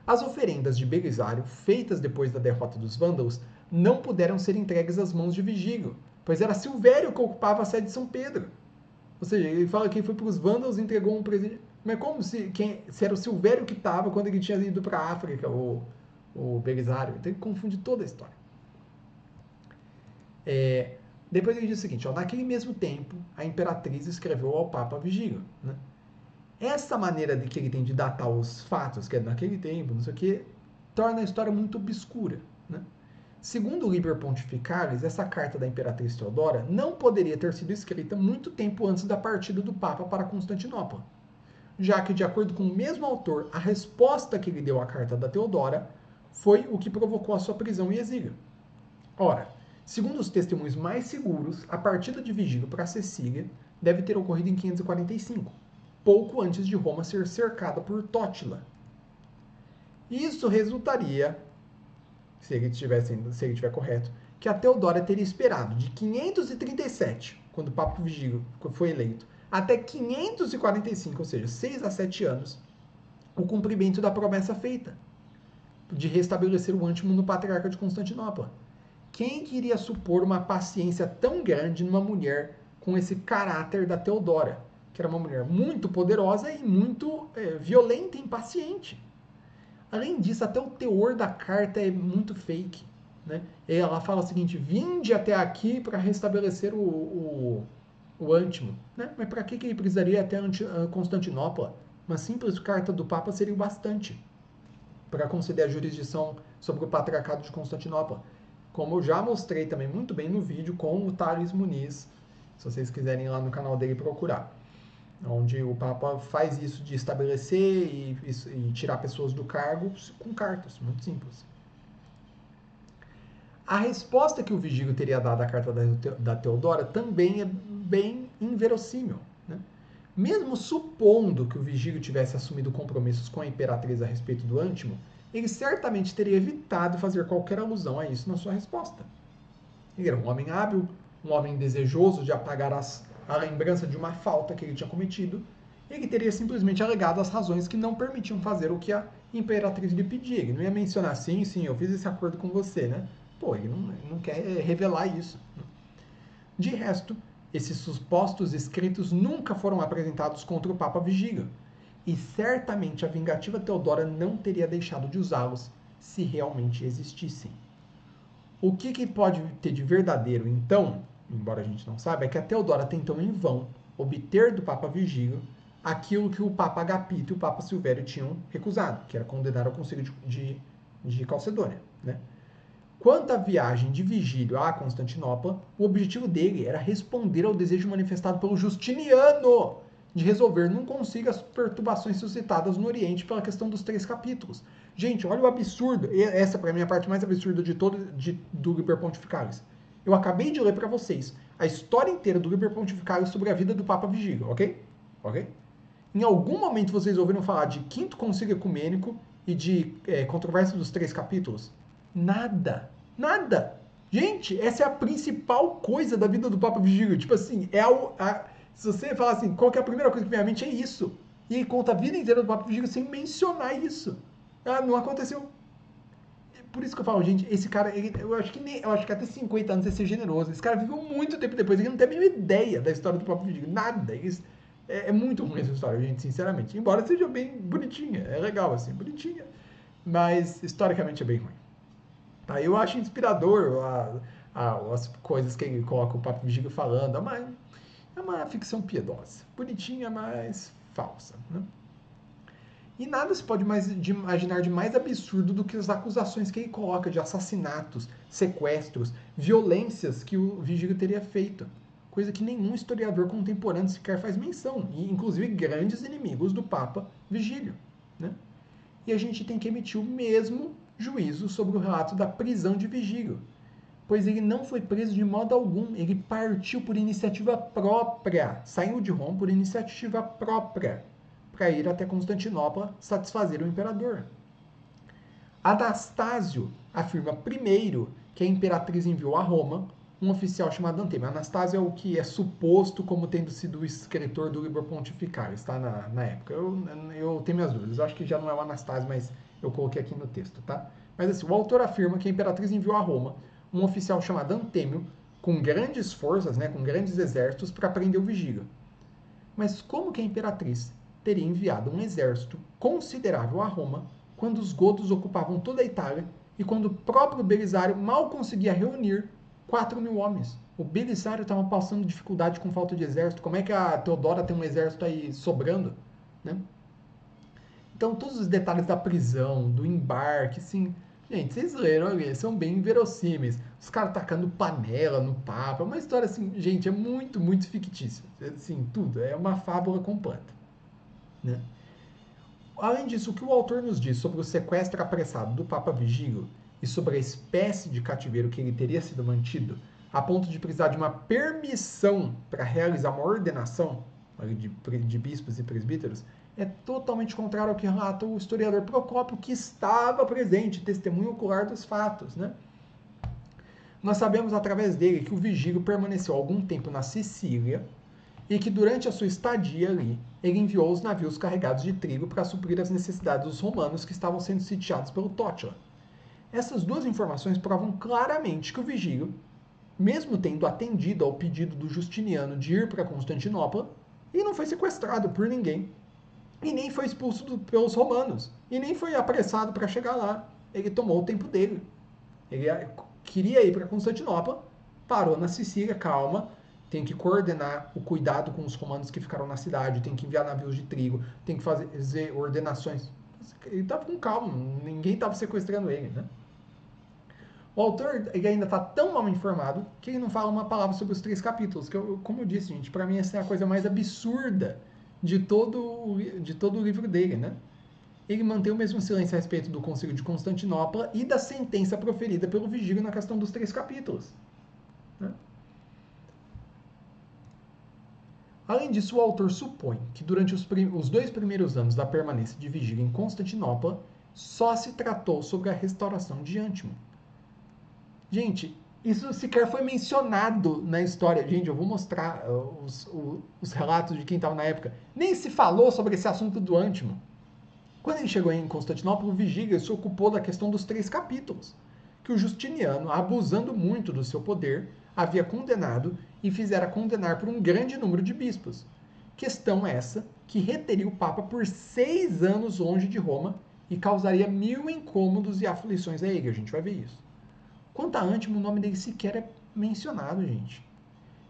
As oferendas de Belisário, feitas depois da derrota dos vândalos, não puderam ser entregues às mãos de Vigílio, pois era Silvério que ocupava a sede de São Pedro. Ou seja, ele fala que ele foi para os vândalos e entregou um presente. Mas como se era o Silvério que estava quando ele tinha ido para a África, o Belisário? Então ele confunde toda a história. Depois ele diz o seguinte: naquele mesmo tempo, a imperatriz escreveu ao Papa Vigílio. Essa maneira de que ele tem de datar os fatos, que é naquele tempo, não sei o que, torna a história muito obscura. Segundo o Liber Pontificalis, essa carta da imperatriz Teodora não poderia ter sido escrita muito tempo antes da partida do Papa para Constantinopla, já que, de acordo com o mesmo autor, a resposta que ele deu à carta da Teodora foi o que provocou a sua prisão e exílio. Ora, segundo os testemunhos mais seguros, a partida de Vigílio para Sicília deve ter ocorrido em 545, pouco antes de Roma ser cercada por Tótila. Isso resultaria, se ele estiver correto, que a Teodora teria esperado de 537, quando o Papa Vigílio foi eleito, até 545, ou seja, 6 a 7 anos, o cumprimento da promessa feita de restabelecer o ânimo no patriarca de Constantinopla. Quem queria supor uma paciência tão grande numa mulher com esse caráter da Teodora? que era uma mulher muito poderosa e muito violenta e impaciente. Além disso, até o teor da carta é muito fake. Né? Ela fala o seguinte: vinde até aqui para restabelecer o Antimo. Né? Mas para que ele precisaria até Constantinopla? Uma simples carta do Papa seria o bastante para conceder a jurisdição sobre o Patriarcado de Constantinopla. Como eu já mostrei também muito bem no vídeo com o Thales Muniz, se vocês quiserem ir lá no canal dele procurar. Onde o Papa faz isso de estabelecer e tirar pessoas do cargo com cartas, muito simples. A resposta que o Vigílio teria dado à carta da Teodora também é bem inverossímil. Né? Mesmo supondo que o Vigílio tivesse assumido compromissos com a imperatriz a respeito do Antimo, ele certamente teria evitado fazer qualquer alusão a isso na sua resposta. Ele era um homem hábil, um homem desejoso de apagar a lembrança de uma falta que ele tinha cometido. Ele teria simplesmente alegado as razões que não permitiam fazer o que a imperatriz lhe pedia. Ele não ia mencionar, sim, eu fiz esse acordo com você, né? Pô, ele não quer revelar isso. De resto, esses supostos escritos nunca foram apresentados contra o Papa Vigílio, e certamente a vingativa Teodora não teria deixado de usá-los se realmente existissem. O que pode ter de verdadeiro, então, embora a gente não saiba, é que a Teodora tentou em vão obter do Papa Vigílio aquilo que o Papa Agapito e o Papa Silvério tinham recusado, que era condenar ao Concílio de Calcedônia. Né? Quanto à viagem de Vigílio a Constantinopla, o objetivo dele era responder ao desejo manifestado pelo Justiniano de resolver num concílio as perturbações suscitadas no Oriente pela questão dos 3 capítulos. Gente, olha o absurdo. Essa, para mim, é a parte mais absurda de todo do Liber Pontificalis. Eu acabei de ler para vocês a história inteira do Liber Pontificalis sobre a vida do Papa Vigílio, ok? Ok? Em algum momento vocês ouviram falar de Quinto Concílio Ecumênico e de controvérsia dos 3 capítulos? Nada. Nada. Gente, essa é a principal coisa da vida do Papa Vigílio. Tipo assim, se você falar assim, qual que é a primeira coisa que vem à mente? É isso. E ele conta a vida inteira do Papa Vigílio sem mencionar isso. Ah, não aconteceu. Por isso que eu falo, gente, esse cara, eu acho que até 50 anos é ser generoso. Esse cara viveu muito tempo depois, ele não tem a mínima ideia da história do Papa Vigílio. Nada. É muito ruim essa história, gente, sinceramente. Embora seja bem bonitinha, é legal, assim, bonitinha. Mas, historicamente, é bem ruim. Tá? Eu acho inspirador as coisas que ele coloca o Papa Vigílio falando. É uma ficção piedosa. Bonitinha, mas falsa. Né? E nada se pode imaginar de mais absurdo do que as acusações que ele coloca de assassinatos, sequestros, violências que o Vigílio teria feito. Coisa que nenhum historiador contemporâneo sequer faz menção. E, inclusive, grandes inimigos do Papa Vigílio. Né? E a gente tem que emitir o mesmo juízo sobre o relato da prisão de Vigílio, pois ele não foi preso de modo algum, ele partiu por iniciativa própria, saiu de Roma por iniciativa própria, para ir até Constantinopla satisfazer o imperador. Anastásio afirma primeiro que a imperatriz enviou a Roma um oficial chamado Antêmio. Anastásio é o que é suposto como tendo sido o escritor do Liber Pontificalis, tá? Na época. Eu tenho minhas dúvidas. Eu acho que já não é o Anastásio, mas eu coloquei aqui no texto, tá? Mas assim, o autor afirma que a imperatriz enviou a Roma um oficial chamado Antêmio com grandes forças, né, com grandes exércitos, para prender o Vigílio. Mas como que a imperatriz teria enviado um exército considerável a Roma quando os godos ocupavam toda a Itália e quando o próprio Belisário mal conseguia reunir 4.000 homens? O Belisário estava passando dificuldade com falta de exército. Como é que a Teodora tem um exército aí sobrando? Né? Então, todos os detalhes da prisão, do embarque, assim... Gente, vocês leram ali, são bem inverossímeis. Os caras tacando panela no Papa. Uma história assim, gente, é muito, muito fictícia. Assim, tudo. É uma fábula completa. Né? Além disso, o que o autor nos diz sobre o sequestro apressado do Papa Vigílio e sobre a espécie de cativeiro que ele teria sido mantido, a ponto de precisar de uma permissão para realizar uma ordenação de bispos e presbíteros, é totalmente contrário ao que relata o historiador Procópio, que estava presente, testemunho ocular dos fatos. Né? Nós sabemos através dele que o Vigílio permaneceu algum tempo na Sicília e que durante a sua estadia ali, ele enviou os navios carregados de trigo para suprir as necessidades dos romanos que estavam sendo sitiados pelo Tótila. Essas duas informações provam claramente que o Vigílio, mesmo tendo atendido ao pedido do Justiniano de ir para Constantinopla, Ele não foi sequestrado por ninguém. E nem foi expulso pelos romanos. E nem foi apressado para chegar lá. Ele tomou o tempo dele. Ele queria ir para Constantinopla, parou na Sicília, calma, tem que coordenar o cuidado com os romanos que ficaram na cidade, tem que enviar navios de trigo, tem que fazer ordenações. Ele estava com calma, ninguém estava sequestrando ele, né? O autor ele ainda está tão mal informado que ele não fala uma palavra sobre os 3 capítulos, que como eu disse, gente, para mim essa é a coisa mais absurda de todo o livro dele, né? Ele mantém o mesmo silêncio a respeito do Concílio de Constantinopla e da sentença proferida pelo Vigílio na questão dos 3 capítulos. Né? Além disso, o autor supõe que durante os 2 primeiros anos da permanência de Vigílio em Constantinopla, só se tratou sobre a restauração de Antimo. Gente, isso sequer foi mencionado na história. Gente, eu vou mostrar os relatos de quem estava na época. Nem se falou sobre esse assunto do Antimo. Quando ele chegou em Constantinopla, o Vigílio se ocupou da questão dos 3 capítulos, que o Justiniano, abusando muito do seu poder, havia condenado e fizera condenar por um grande número de bispos. Questão essa que reteria o Papa por 6 anos longe de Roma e causaria 1000 incômodos e aflições a ele. A gente vai ver isso. Quanto a Antimo, o nome dele sequer é mencionado, gente.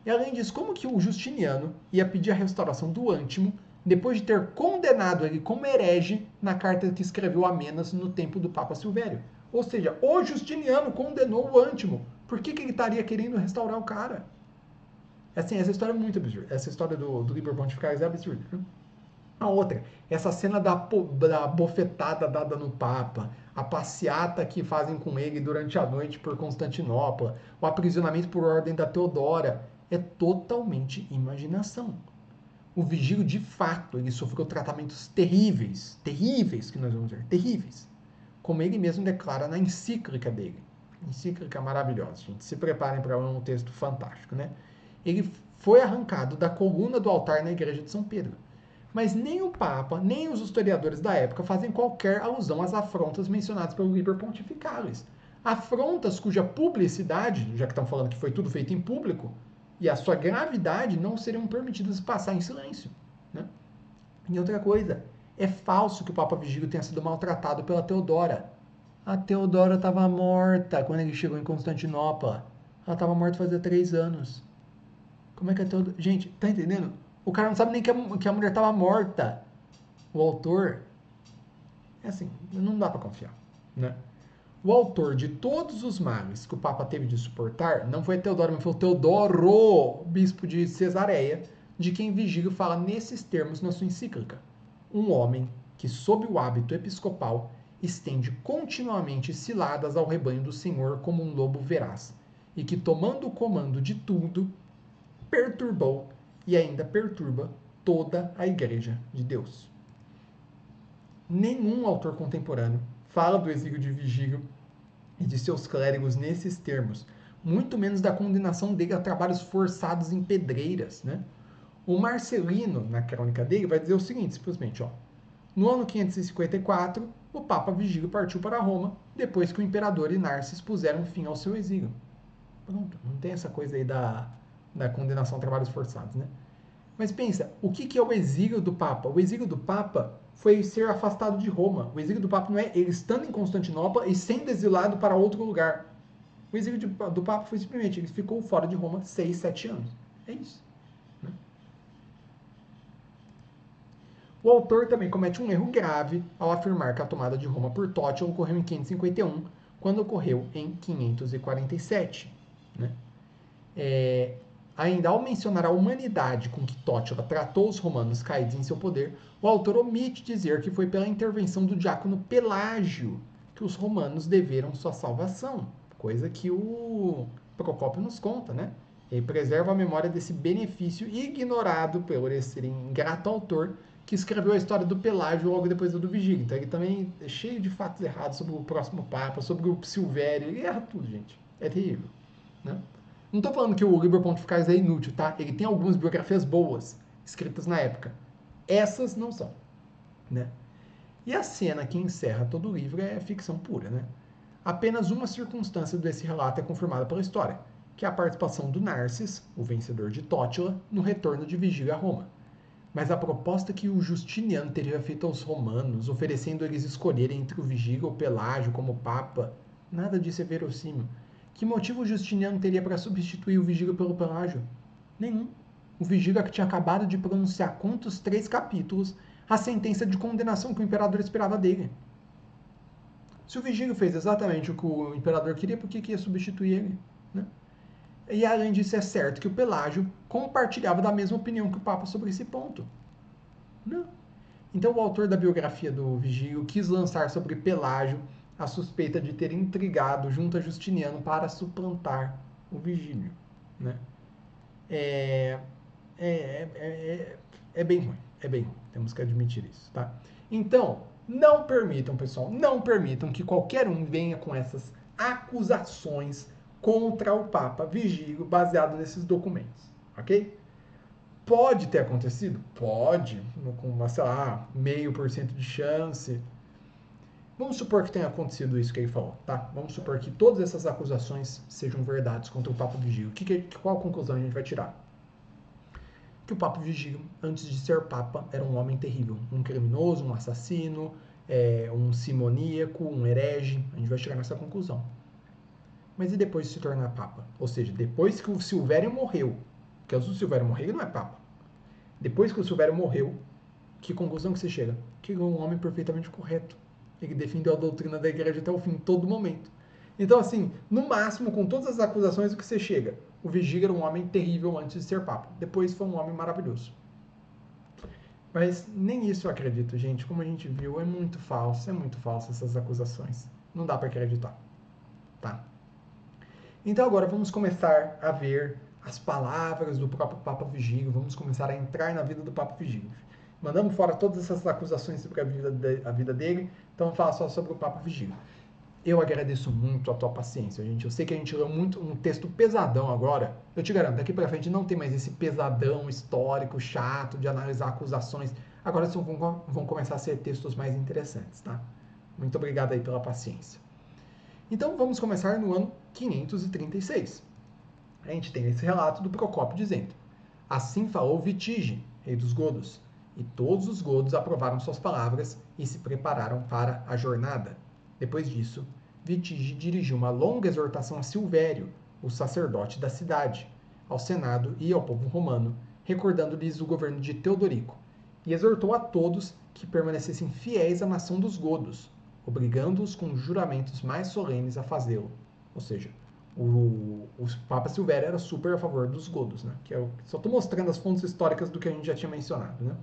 E além disso, como que o Justiniano ia pedir a restauração do Antimo depois de ter condenado ele como herege na carta que escreveu a Menas no tempo do Papa Silvério? Ou seja, o Justiniano condenou o Antimo. Por que ele estaria querendo restaurar o cara? Assim, essa história é muito absurda. Essa história do Liber Pontificalis é absurda. A outra, essa cena da bofetada dada no Papa, a passeata que fazem com ele durante a noite por Constantinopla, o aprisionamento por ordem da Teodora, é totalmente imaginação. O Vigílio, de fato, ele sofreu tratamentos terríveis, terríveis que nós vamos ver, terríveis, como ele mesmo declara na encíclica dele. Encíclica maravilhosa, gente. Se preparem para um texto fantástico, né? Ele foi arrancado da coluna do altar na igreja de São Pedro. Mas nem o Papa, nem os historiadores da época fazem qualquer alusão às afrontas mencionadas pelo Liber Pontificalis. Afrontas cuja publicidade, já que estão falando que foi tudo feito em público, e a sua gravidade não seriam permitidas passar em silêncio. Né? E outra coisa, é falso que o Papa Vigílio tenha sido maltratado pela Teodora. A Teodora estava morta quando ele chegou em Constantinopla. Ela estava morta fazia 3 anos. Como é que a Teodora... Gente, tá entendendo? O cara não sabe nem que a mulher estava morta. O autor... É assim, não dá para confiar. Né? O autor de todos os males que o Papa teve de suportar não foi Teodoro, mas foi o Teodoro, bispo de Cesareia, de quem Vigílio fala nesses termos na sua encíclica. Um homem que, sob o hábito episcopal, estende continuamente ciladas ao rebanho do Senhor como um lobo veraz, e que, tomando o comando de tudo, perturbou e ainda perturba toda a Igreja de Deus. Nenhum autor contemporâneo fala do exílio de Vigílio e de seus clérigos nesses termos, muito menos da condenação dele a trabalhos forçados em pedreiras. Né? O Marcelino, na crônica dele, vai dizer o seguinte, simplesmente, ó, no ano 554, o Papa Vigílio partiu para Roma, depois que o imperador e Narses puseram fim ao seu exílio. Pronto, não tem essa coisa aí da condenação a trabalhos forçados, né? Mas pensa, o que é o exílio do Papa? O exílio do Papa foi ser afastado de Roma. O exílio do Papa não é ele estando em Constantinopla e sendo exilado para outro lugar. O exílio do Papa foi simplesmente, ele ficou fora de Roma 6, 7 anos. É isso. Né? O autor também comete um erro grave ao afirmar que a tomada de Roma por Tótilo ocorreu em 551, quando ocorreu em 547. Né? Ainda ao mencionar a humanidade com que Tótila tratou os romanos caídos em seu poder, o autor omite dizer que foi pela intervenção do diácono Pelágio que os romanos deveram sua salvação, coisa que o Procópio nos conta, né? Ele preserva a memória desse benefício ignorado pelo esse ingrato autor que escreveu a história do Pelágio logo depois do Vigílio. Então ele também é cheio de fatos errados sobre o próximo Papa, sobre o Silvério, ele erra tudo, gente. É terrível, né? Não estou falando que o Liber Pontificalis é inútil, tá? Ele tem algumas biografias boas, escritas na época. Essas não são, né? E a cena que encerra todo o livro é ficção pura, né? Apenas uma circunstância desse relato é confirmada pela história, que é a participação do Narses, o vencedor de Tótila, no retorno de Vigílio a Roma. Mas a proposta que o Justiniano teria feito aos romanos, oferecendo eles escolherem entre o Vigílio ou Pelágio como papa, nada disso é verossímil. Que motivo o Justiniano teria para substituir o Vigílio pelo Pelágio? Nenhum. O Vigílio é que tinha acabado de pronunciar contra os 3 capítulos a sentença de condenação que o imperador esperava dele. Se o Vigílio fez exatamente o que o imperador queria, por que ia substituir ele? Né? E além disso, é certo que o Pelágio compartilhava da mesma opinião que o Papa sobre esse ponto. Não. Então o autor da biografia do Vigílio quis lançar sobre Pelágio a suspeita de ter intrigado junto a Justiniano para suplantar o Vigílio. Né? É, é bem ruim, é bem ruim, temos que admitir isso. Tá? Então, não permitam, pessoal, não permitam que qualquer um venha com essas acusações contra o Papa Vigílio baseado nesses documentos, ok? Pode ter acontecido? Pode, com uma, sei lá, 0,5% de chance. Vamos supor que tenha acontecido isso que ele falou, tá? Vamos supor que todas essas acusações sejam verdades contra o Papa Vigílio. Qual a conclusão a gente vai tirar? Que o Papa Vigílio, antes de ser Papa, era um homem terrível. Um criminoso, um assassino, um simoníaco, um herege. A gente vai chegar nessa conclusão. Mas e depois de se tornar Papa? Ou seja, depois que o Silvério morreu, porque o Silvério morreu, ele não é Papa. Depois que o Silvério morreu, que conclusão que você chega? Que ele é um homem perfeitamente correto. Ele defendeu a doutrina da igreja até o fim, em todo momento. Então, assim, no máximo, com todas as acusações, o que você chega? O Vigílio era um homem terrível antes de ser Papa. Depois foi um homem maravilhoso. Mas nem isso eu acredito, gente. Como a gente viu, é muito falso essas acusações. Não dá para acreditar, tá? Então agora vamos começar a ver as palavras do próprio Papa Vigílio, vamos começar a entrar na vida do Papa Vigílio. Mandamos fora todas essas acusações sobre a vida dele, então vamos falar só sobre o Papa Vigílio. Eu agradeço muito a tua paciência, gente. Eu sei que a gente leu muito um texto pesadão agora. Eu te garanto, daqui para frente não tem mais esse pesadão histórico, chato, de analisar acusações. Agora vão começar a ser textos mais interessantes, tá? Muito obrigado aí pela paciência. Então vamos começar no ano 536. A gente tem esse relato do Procópio dizendo: assim falou Vitige, rei dos godos, e todos os godos aprovaram suas palavras e se prepararam para a jornada. Depois disso, Vitige dirigiu uma longa exortação a Silvério, o sacerdote da cidade, ao Senado e ao povo romano, recordando-lhes o governo de Teodorico, e exortou a todos que permanecessem fiéis à nação dos godos, obrigando-os com juramentos mais solenes a fazê-lo. Ou seja, o Papa Silvério era super a favor dos godos, né? Que só estou mostrando as fontes históricas do que a gente já tinha mencionado, né?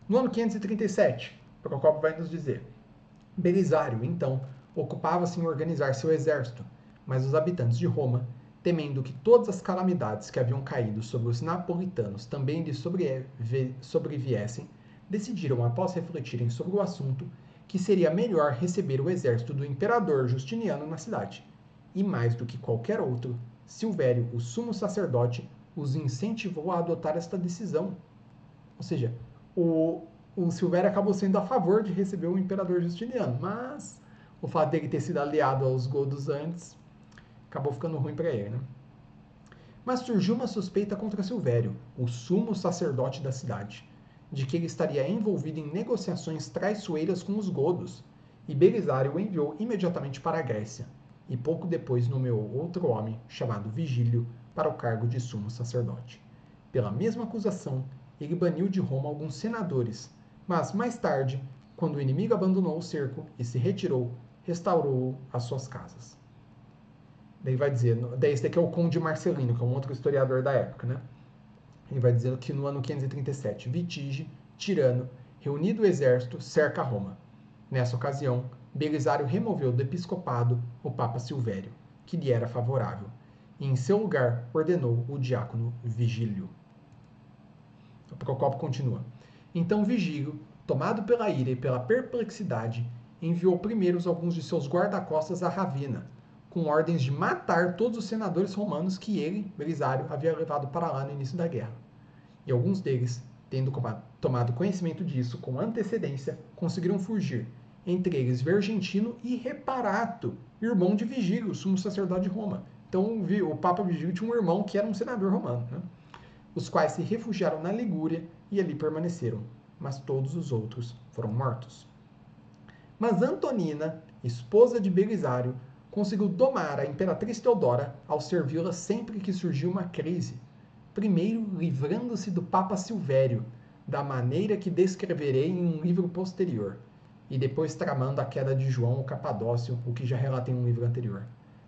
No ano 537, Procópio vai nos dizer: Belisário, então, ocupava-se em organizar seu exército, mas os habitantes de Roma, temendo que todas as calamidades que haviam caído sobre os napolitanos também lhes sobreviessem, decidiram, após refletirem sobre o assunto, que seria melhor receber o exército do imperador Justiniano na cidade. E mais do que qualquer outro, Silvério, o sumo sacerdote, os incentivou a adotar esta decisão. Ou seja, o Silvério acabou sendo a favor de receber o imperador Justiniano, mas o fato dele ter sido aliado aos godos antes acabou ficando ruim para ele, né? Mas surgiu uma suspeita contra Silvério, o sumo sacerdote da cidade, de que ele estaria envolvido em negociações traiçoeiras com os godos, e Belisário o enviou imediatamente para a Grécia, e pouco depois nomeou outro homem, chamado Vigílio, para o cargo de sumo sacerdote. Pela mesma acusação, ele baniu de Roma alguns senadores, mas mais tarde, quando o inimigo abandonou o cerco e se retirou, restaurou-o às suas casas. Daí vai dizer, esse daqui é o Conde Marcelino, que é um outro historiador da época, né? Ele vai dizer que no ano 537, Vitige, tirano, reunido o exército, cerca Roma. Nessa ocasião, Belisário removeu do episcopado o Papa Silvério, que lhe era favorável, e em seu lugar ordenou o diácono Vigílio. O Procópio continua. Então Vigílio, tomado pela ira e pela perplexidade, enviou primeiro alguns de seus guarda-costas a Ravenna, com ordens de matar todos os senadores romanos que ele, Belisário, havia levado para lá no início da guerra. E alguns deles, tendo tomado conhecimento disso com antecedência, conseguiram fugir, entre eles Vergentino e Reparato, irmão de Vigílio, sumo sacerdote de Roma. Então o Papa Vigílio tinha um irmão que era um senador romano, né? Os quais se refugiaram na Ligúria e ali permaneceram, mas todos os outros foram mortos. Mas Antonina, esposa de Belisário, conseguiu domar a imperatriz Teodora ao servi-la sempre que surgiu uma crise, primeiro livrando-se do Papa Silvério, da maneira que descreverei em um livro posterior, e depois tramando a queda de João o Capadócio, o que já relatei em um livro anterior.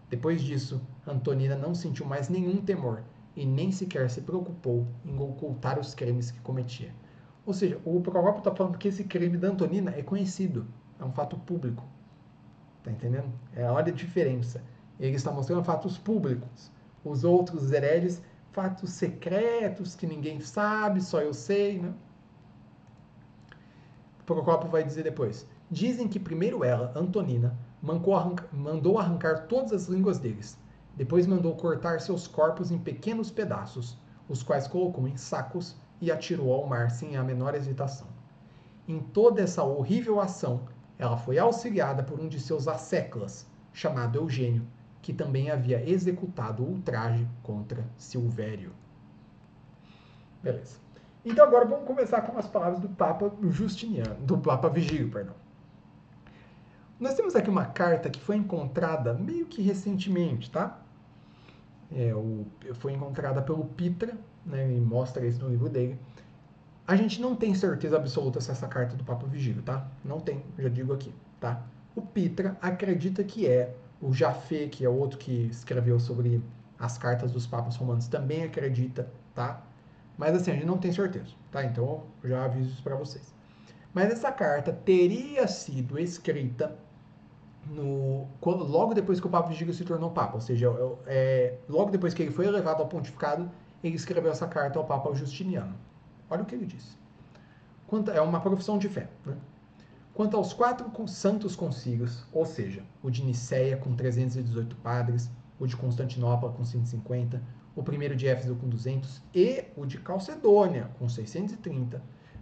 Depois disso, Antonina não sentiu mais nenhum temor e nem sequer se preocupou em ocultar os crimes que cometia. Ou seja, o Procópio está falando que esse crime da Antonina é conhecido, é um fato público. Tá entendendo? Olha a diferença. Ele está mostrando fatos públicos. Os outros hereges, fatos secretos que ninguém sabe, só eu sei, né? Procópio vai dizer depois. Dizem que primeiro ela, Antonina, mandou arrancar todas as línguas deles. Depois mandou cortar seus corpos em pequenos pedaços, os quais colocou em sacos e atirou ao mar sem a menor hesitação. Em toda essa horrível ação, ela foi auxiliada por um de seus asseclas, chamado Eugênio, que também havia executado o ultraje contra Silvério. Beleza. Então agora vamos começar com as palavras do Papa Justiniano, do Papa Vigílio, perdão. Nós temos aqui uma carta que foi encontrada meio que recentemente, tá? Foi encontrada pelo Pitra, né, e mostra isso no livro dele. A gente não tem certeza absoluta se essa carta é do Papa Vigílio, tá? Não tem, já digo aqui, tá? O Pitra acredita que é. O Jafé, que é outro que escreveu sobre as cartas dos papas romanos, também acredita, tá? Mas assim, a gente não tem certeza, tá? Então eu já aviso isso para vocês. Mas essa carta teria sido escrita logo depois que o Papa Vigílio se tornou Papa, ou seja, logo depois que ele foi elevado ao pontificado, ele escreveu essa carta ao Papa Justiniano. Olha o que ele diz. É uma profissão de fé, né? Quanto aos 4 santos concílios, ou seja, o de Nicéia com 318 padres, o de Constantinopla com 150, o primeiro de Éfeso com 200 e o de Calcedônia com 630,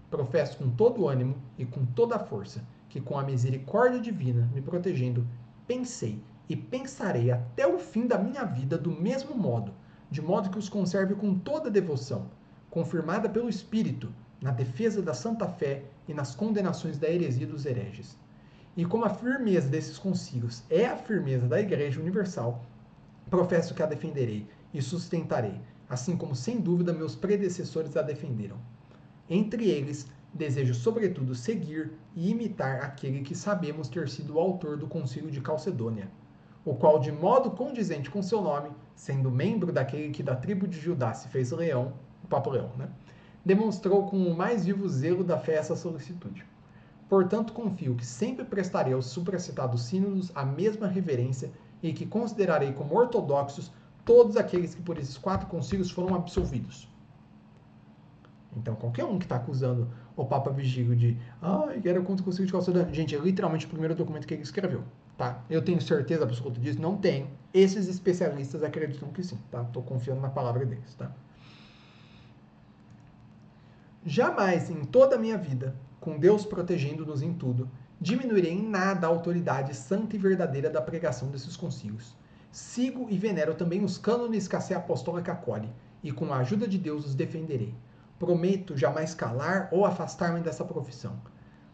professo com todo o ânimo e com toda a força que com a misericórdia divina me protegendo, pensei e pensarei até o fim da minha vida do mesmo modo, de modo que os conserve com toda devoção, confirmada pelo Espírito, na defesa da santa fé e nas condenações da heresia dos hereges. E como a firmeza desses concílios é a firmeza da Igreja Universal, professo que a defenderei e sustentarei, assim como sem dúvida meus predecessores a defenderam. Entre eles, desejo sobretudo seguir e imitar aquele que sabemos ter sido o autor do Concílio de Calcedônia, o qual, de modo condizente com seu nome, sendo membro daquele que da tribo de Judá se fez leão, o Papa Leão, né? Demonstrou com o mais vivo zelo da fé essa solicitude. Portanto, confio que sempre prestarei aos supracitados sínodos a mesma reverência e que considerarei como ortodoxos todos aqueles que por esses 4 concílios foram absolvidos. Então, qualquer um que está acusando o Papa Vigílio de que era contra o Concílio de Calcedônia, gente, é literalmente o primeiro documento que ele escreveu, tá? Eu tenho certeza absoluta disso? Não tenho. Esses especialistas acreditam que sim, tá? Estou confiando na palavra deles, tá? Jamais em toda a minha vida, com Deus protegendo-nos em tudo, diminuirei em nada a autoridade santa e verdadeira da pregação desses concílios. Sigo e venero também os cânones que a Sé Apostólica acolhe, e com a ajuda de Deus os defenderei. Prometo jamais calar ou afastar-me dessa profissão.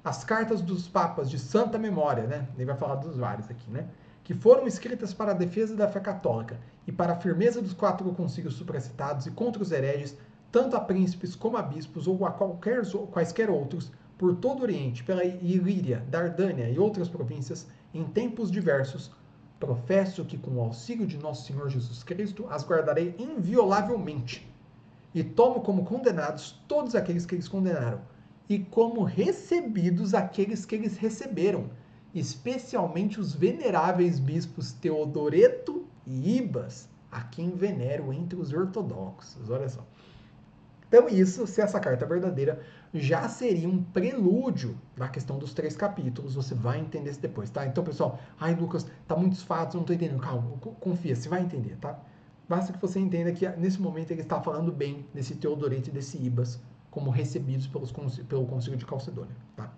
As cartas dos papas de santa memória, né? Ele vai falar dos vários aqui, né? Que foram escritas para a defesa da fé católica e para a firmeza dos 4 concílios supracitados e contra os hereges, tanto a príncipes como a bispos ou a quaisquer outros, por todo o Oriente, pela Ilíria, Dardânia e outras províncias, em tempos diversos, professo que com o auxílio de nosso Senhor Jesus Cristo as guardarei inviolavelmente. E tomo como condenados todos aqueles que eles condenaram, e como recebidos aqueles que eles receberam, especialmente os veneráveis bispos Teodoreto e Ibas, a quem venero entre os ortodoxos. Olha só. Então isso, se essa carta é verdadeira, já seria um prelúdio na questão dos 3 capítulos. Você vai entender isso depois, tá? Então, pessoal, Lucas, tá muitos fatos, eu não tô entendendo. Calma, confia, você vai entender, tá? Basta que você entenda que nesse momento ele está falando bem desse Teodoreto e desse Ibas como recebidos pelo Concílio de Calcedônia, tá?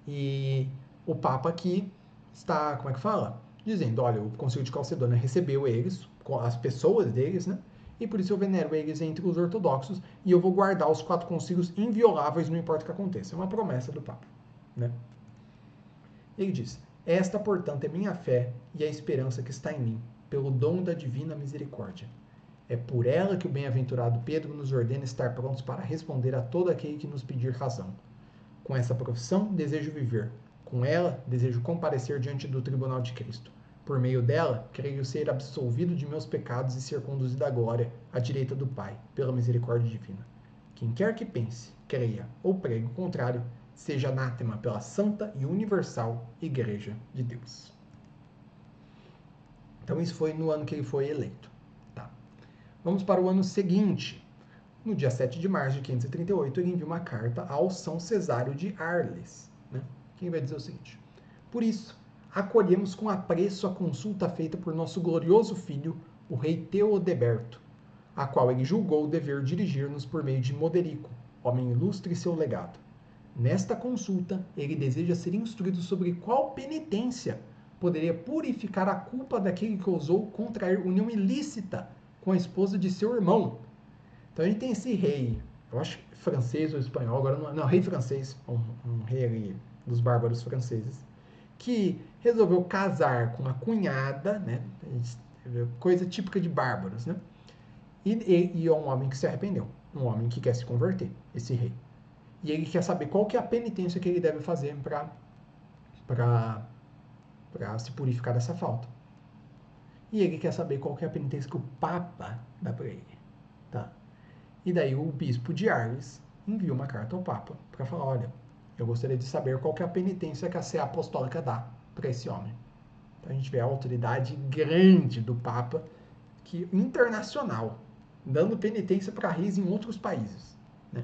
E o Papa aqui está, como é que fala? Dizendo, olha, o Concílio de Calcedônia recebeu eles, as pessoas deles, né? e por isso eu venero eles entre os ortodoxos, e eu vou guardar os 4 concílios invioláveis, não importa o que aconteça. É uma promessa do Papa, né? Ele diz: esta, portanto, é minha fé e a esperança que está em mim, pelo dom da divina misericórdia. É por ela que o bem-aventurado Pedro nos ordena estar prontos para responder a todo aquele que nos pedir razão. Com essa profissão, desejo viver. Com ela, desejo comparecer diante do tribunal de Cristo. Por meio dela, creio ser absolvido de meus pecados e ser conduzido à glória, à direita do Pai, pela misericórdia divina. Quem quer que pense, creia ou pregue o contrário, seja anátema pela santa e universal Igreja de Deus. Então isso foi no ano que ele foi eleito. Tá. Vamos para o ano seguinte. No dia 7 de março de 538, ele envia uma carta ao São Cesário de Arles, né? Quem vai dizer o seguinte: por isso, acolhemos com apreço a consulta feita por nosso glorioso filho, o rei Teodeberto, a qual ele julgou dever dirigir-nos por meio de Moderico, homem ilustre e seu legado. Nesta consulta, ele deseja ser instruído sobre qual penitência poderia purificar a culpa daquele que ousou contrair união ilícita com a esposa de seu irmão. Então a gente tem esse rei, eu acho que francês ou espanhol, agora não, rei francês, um rei ali dos bárbaros franceses, que resolveu casar com a cunhada, né? Coisa típica de bárbaros, né? E é um homem que se arrependeu, um homem que quer se converter, esse rei. E ele quer saber qual que é a penitência que ele deve fazer para se purificar dessa falta. E ele quer saber qual que é a penitência que o Papa dá para ele. Tá? E daí o bispo de Arles envia uma carta ao Papa para falar, olha, eu gostaria de saber qual que é a penitência que a Sé Apostólica dá para esse homem. Então a gente vê a autoridade grande do Papa, que internacional, dando penitência para reis em outros países. Né?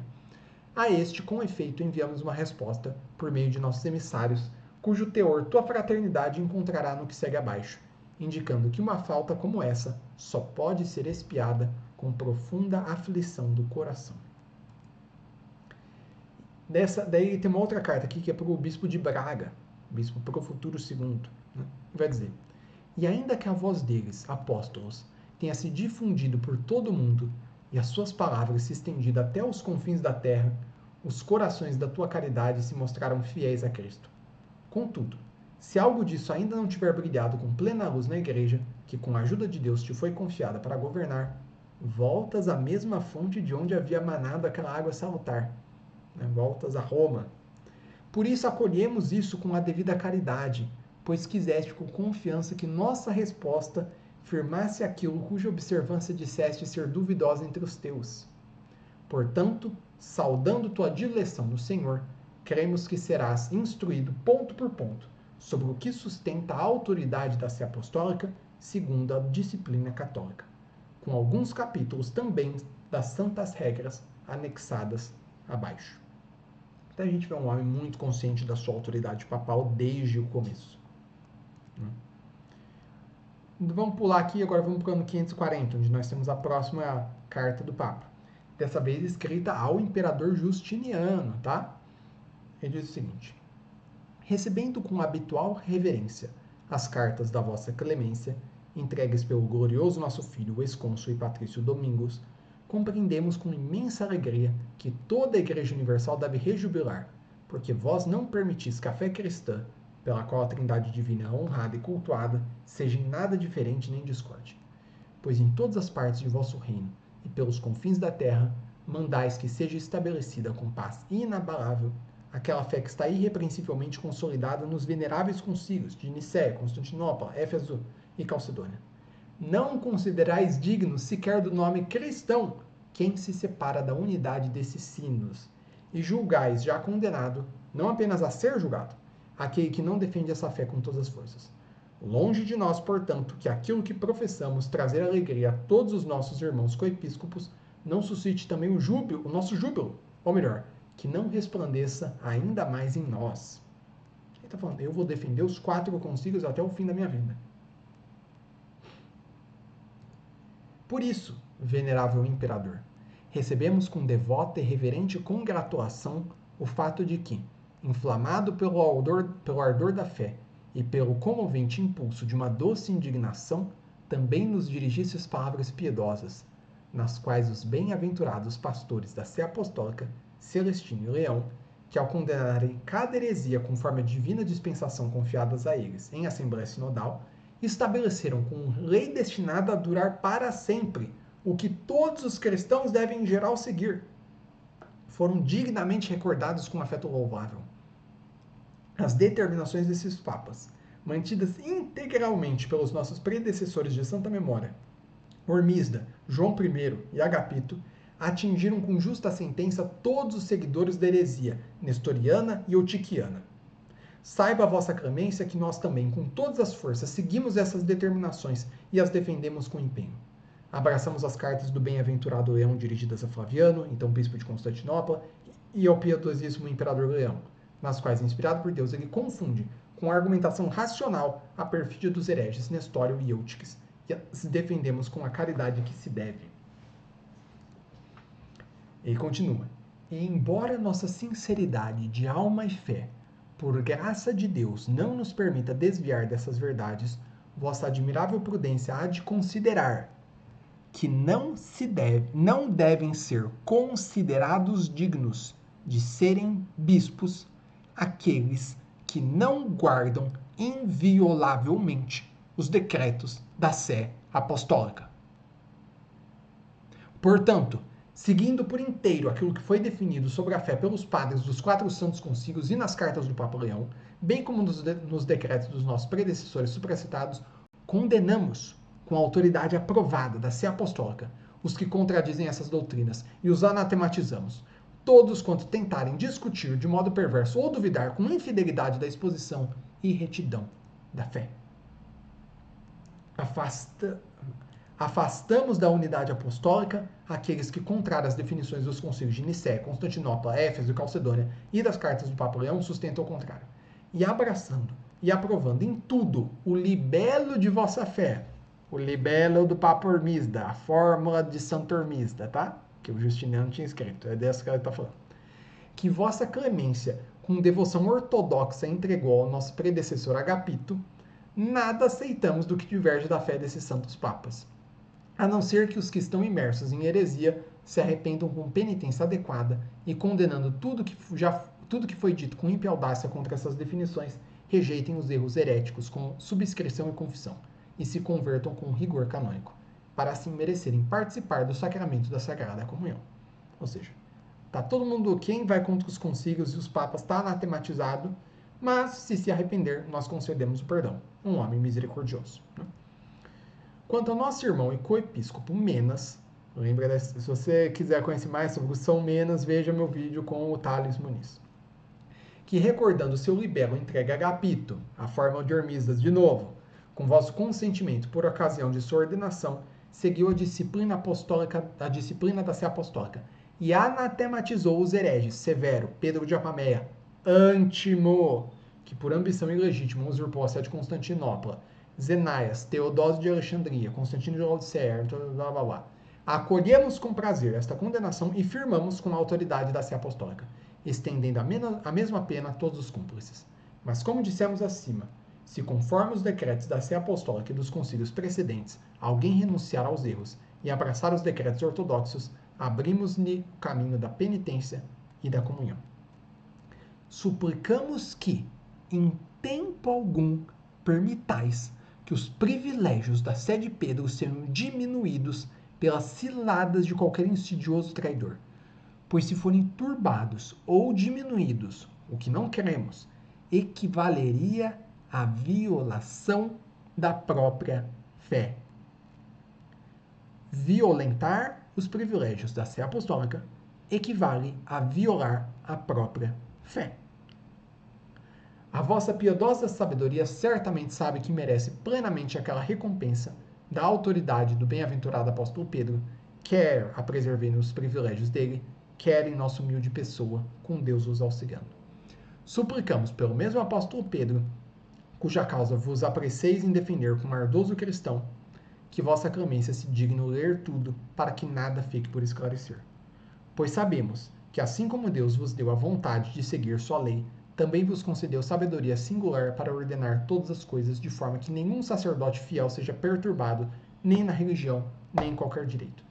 A este, com efeito, enviamos uma resposta por meio de nossos emissários, cujo teor tua fraternidade encontrará no que segue abaixo, indicando que uma falta como essa só pode ser expiada com profunda aflição do coração. Daí tem uma outra carta aqui que é para o bispo de Braga, bispo Profuturo II, né? Vai dizer: e ainda que a voz deles, apóstolos, tenha se difundido por todo o mundo e as suas palavras se estendido até os confins da terra, os corações da tua caridade se mostraram fiéis a Cristo. Contudo, se algo disso ainda não tiver brilhado com plena luz na igreja, que com a ajuda de Deus te foi confiada para governar, voltas à mesma fonte de onde havia manado aquela água salutar, né? Voltas a Roma. Por isso acolhemos isso com a devida caridade, pois quiseste com confiança que nossa resposta firmasse aquilo cuja observância disseste ser duvidosa entre os teus. Portanto, saudando tua dileção no Senhor, cremos que serás instruído ponto por ponto sobre o que sustenta a autoridade da Sé Apostólica segundo a disciplina católica, com alguns capítulos também das santas regras anexadas abaixo. Então a gente vê um homem muito consciente da sua autoridade papal desde o começo. Vamos pular aqui, agora vamos para o ano 540, onde nós temos a próxima carta do Papa. Dessa vez escrita ao imperador Justiniano, tá? Ele diz o seguinte: recebendo com habitual reverência as cartas da vossa clemência, entregues pelo glorioso nosso filho, o ex-cônsul e patrício Domingos, compreendemos com imensa alegria que toda a Igreja Universal deve rejubilar, porque vós não permitis que a fé cristã, pela qual a Trindade Divina é honrada e cultuada, seja em nada diferente nem discorde. Pois em todas as partes de vosso reino e pelos confins da terra, mandais que seja estabelecida com paz inabalável aquela fé que está irrepreensivelmente consolidada nos veneráveis concílios de Nicéia, Constantinopla, Éfeso e Calcedônia. Não considerais digno sequer do nome cristão quem se separa da unidade desses sínodos, e julgais já condenado, não apenas a ser julgado, aquele que não defende essa fé com todas as forças. Longe de nós, portanto, que aquilo que professamos trazer alegria a todos os nossos irmãos coepiscopos não suscite também o nosso júbilo, ou melhor, que não resplandeça ainda mais em nós. Ele está falando, eu vou defender os 4 concílios até o fim da minha vida. Por isso, venerável imperador, recebemos com devota e reverente congratulação o fato de que, inflamado pelo ardor da fé e pelo comovente impulso de uma doce indignação, também nos dirigisse as palavras piedosas, nas quais os bem-aventurados pastores da Sé Apostólica, Celestino e Leão, que ao condenarem cada heresia conforme a divina dispensação confiadas a eles em Assembleia Sinodal, estabeleceram como lei destinada a durar para sempre o que todos os cristãos devem em geral seguir. Foram dignamente recordados com afeto louvável. As determinações desses papas, mantidas integralmente pelos nossos predecessores de santa memória, Ormisda, João I e Agapito, atingiram com justa sentença todos os seguidores da heresia nestoriana e eutiquiana. Saiba a vossa clemência que nós também, com todas as forças, seguimos essas determinações e as defendemos com empenho. Abraçamos as cartas do bem-aventurado Leão dirigidas a Flaviano, então bispo de Constantinopla, e ao piedosíssimo imperador Leão, nas quais, inspirado por Deus, ele confunde com a argumentação racional a perfídia dos hereges Nestório e Eutiques, e as defendemos com a caridade que se deve. Ele continua: e embora nossa sinceridade de alma e fé, por graça de Deus, não nos permita desviar dessas verdades, vossa admirável prudência há de considerar que não devem ser considerados dignos de serem bispos aqueles que não guardam inviolavelmente os decretos da Sé Apostólica. Portanto, seguindo por inteiro aquilo que foi definido sobre a fé pelos padres dos 4 santos concílios e nas cartas do Papa Leão, bem como nos decretos dos nossos predecessores supracitados, condenamos, com a autoridade aprovada da Sé Apostólica, os que contradizem essas doutrinas e os anatematizamos, todos quanto tentarem discutir de modo perverso ou duvidar com infidelidade da exposição e retidão da fé. Afastamos da unidade apostólica aqueles que, contrários às definições dos concílios de Nicéia, Constantinopla, Éfeso e Calcedônia e das cartas do Papa Leão, sustentam o contrário. E abraçando e aprovando em tudo o libelo de vossa fé, o libelo do Papa Ormisda, a fórmula de Santo Ormisda, tá? Que o Justiniano tinha escrito, é dessa que ele está falando. Que vossa clemência, com devoção ortodoxa, entregou ao nosso predecessor Agapito, nada aceitamos do que diverge da fé desses santos papas, a não ser que os que estão imersos em heresia se arrependam com penitência adequada e, condenando tudo que foi dito com ímpia audácia contra essas definições, rejeitem os erros heréticos com subscrição e confissão e se convertam com rigor canônico, para assim merecerem participar do sacramento da Sagrada Comunhão. Ou seja, tá todo mundo, quem vai contra os concílios e os papas está anatematizado, mas se arrepender, nós concedemos o perdão. Um homem misericordioso. Né? Quanto ao nosso irmão e coepiscopo Menas, lembra, se você quiser conhecer mais sobre o São Menas, veja meu vídeo com o Thales Muniz. Que, recordando seu libelo entregue a Agapito, a fórmula de Ormisdas de novo, com vosso consentimento por ocasião de sua ordenação, seguiu a disciplina da Sé Apostólica e anatematizou os hereges Severo, Pedro de Apameia, Antimo, que por ambição ilegítima usurpou a sé de Constantinopla, Zenaias, Teodósio de Alexandria, Constantino de Laodiceia, blá blá blá. Acolhemos com prazer esta condenação e firmamos com a autoridade da Sé Apostólica, estendendo a mesma pena a todos os cúmplices. Mas como dissemos acima, se conforme os decretos da Sé Apostólica e dos concílios precedentes, alguém renunciar aos erros e abraçar os decretos ortodoxos, abrimos-lhe o caminho da penitência e da comunhão. Suplicamos que, em tempo algum, permitais que os privilégios da sé de Pedro sejam diminuídos pelas ciladas de qualquer insidioso traidor, pois se forem turbados ou diminuídos, o que não queremos, equivaleria à violação da própria fé. Violentar os privilégios da sé apostólica equivale a violar a própria fé. A vossa piedosa sabedoria certamente sabe que merece plenamente aquela recompensa da autoridade do bem-aventurado apóstolo Pedro, quer a preservei nos privilégios dele, quer em nossa humilde pessoa, com Deus vos auxiliando. Suplicamos pelo mesmo apóstolo Pedro, cuja causa vos apreceis em defender como ardoso cristão, que vossa clemência se digne ler tudo, para que nada fique por esclarecer. Pois sabemos que, assim como Deus vos deu a vontade de seguir sua lei, também vos concedeu sabedoria singular para ordenar todas as coisas de forma que nenhum sacerdote fiel seja perturbado, nem na religião, nem em qualquer direito.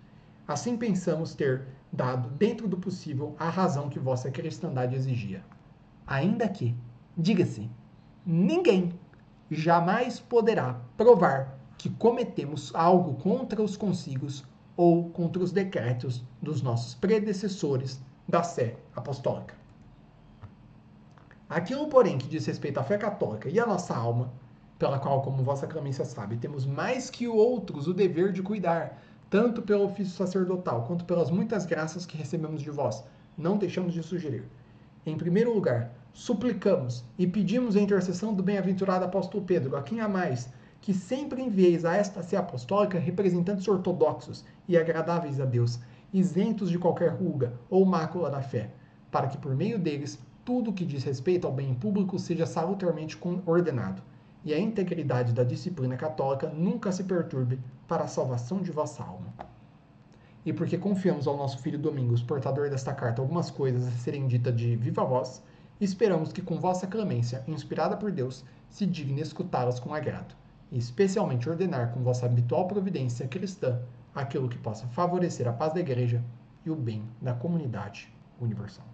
Assim pensamos ter dado, dentro do possível, a razão que vossa cristandade exigia. Ainda que, diga-se, ninguém jamais poderá provar que cometemos algo contra os concílios ou contra os decretos dos nossos predecessores da sé apostólica. Aquilo, porém, que diz respeito à fé católica e à nossa alma, pela qual, como vossa clemência sabe, temos mais que outros o dever de cuidar, tanto pelo ofício sacerdotal quanto pelas muitas graças que recebemos de vós, não deixamos de sugerir. Em primeiro lugar, suplicamos e pedimos a intercessão do bem-aventurado apóstolo Pedro, a quem amais, que sempre envieis a esta sé apostólica representantes ortodoxos e agradáveis a Deus, isentos de qualquer ruga ou mácula da fé, para que por meio deles tudo o que diz respeito ao bem público seja salutarmente ordenado, e a integridade da disciplina católica nunca se perturbe para a salvação de vossa alma. E porque confiamos ao nosso filho Domingos, portador desta carta, algumas coisas a serem ditas de viva voz, esperamos que com vossa clemência, inspirada por Deus, se digne escutá-las com agrado, e especialmente ordenar com vossa habitual providência cristã aquilo que possa favorecer a paz da Igreja e o bem da comunidade universal.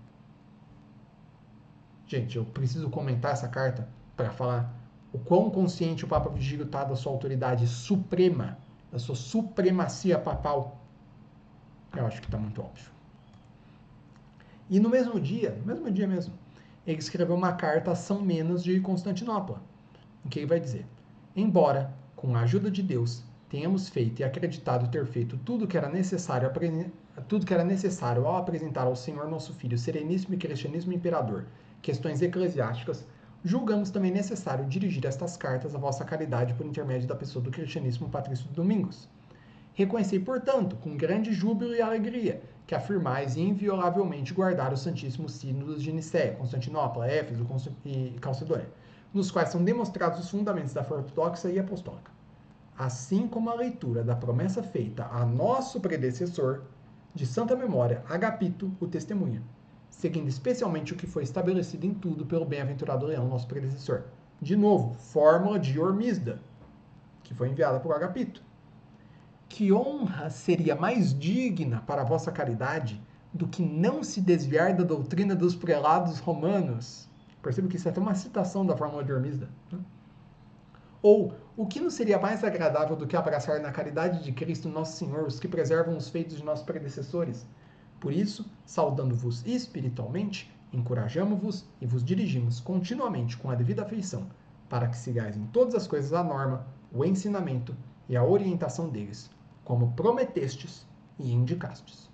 Gente, eu preciso comentar essa carta para falar o quão consciente o Papa Vigílio está da sua autoridade suprema, da sua supremacia papal. Eu acho que está muito óbvio. E no mesmo dia mesmo, ele escreveu uma carta a São Menas de Constantinopla, em que ele vai dizer: embora, com a ajuda de Deus, tenhamos feito e acreditado ter feito tudo que era necessário ao apresentar ao Senhor nosso Filho, Sereníssimo e Cristianíssimo Imperador, questões eclesiásticas, julgamos também necessário dirigir estas cartas à vossa caridade por intermédio da pessoa do Cristianíssimo Patrício Domingos. Reconhecei, portanto, com grande júbilo e alegria, que afirmais inviolavelmente guardar os santíssimos sínodos de Nicéia, Constantinopla, Éfeso e Calcedônia, nos quais são demonstrados os fundamentos da fé ortodoxa e apostólica, assim como a leitura da promessa feita a nosso predecessor, de santa memória, Agapito, o testemunha, seguindo especialmente o que foi estabelecido em tudo pelo bem-aventurado Leão, nosso predecessor. De novo, fórmula de Ormisda, que foi enviada por Agapito. Que honra seria mais digna para a vossa caridade do que não se desviar da doutrina dos prelados romanos? Perceba que isso é até uma citação da fórmula de Ormisda. Né? Ou, o que não seria mais agradável do que abraçar na caridade de Cristo nosso Senhor os que preservam os feitos de nossos predecessores? Por isso, saudando-vos espiritualmente, encorajamo-vos e vos dirigimos continuamente com a devida afeição, para que sigais em todas as coisas a norma, o ensinamento e a orientação deles, como prometestes e indicastes.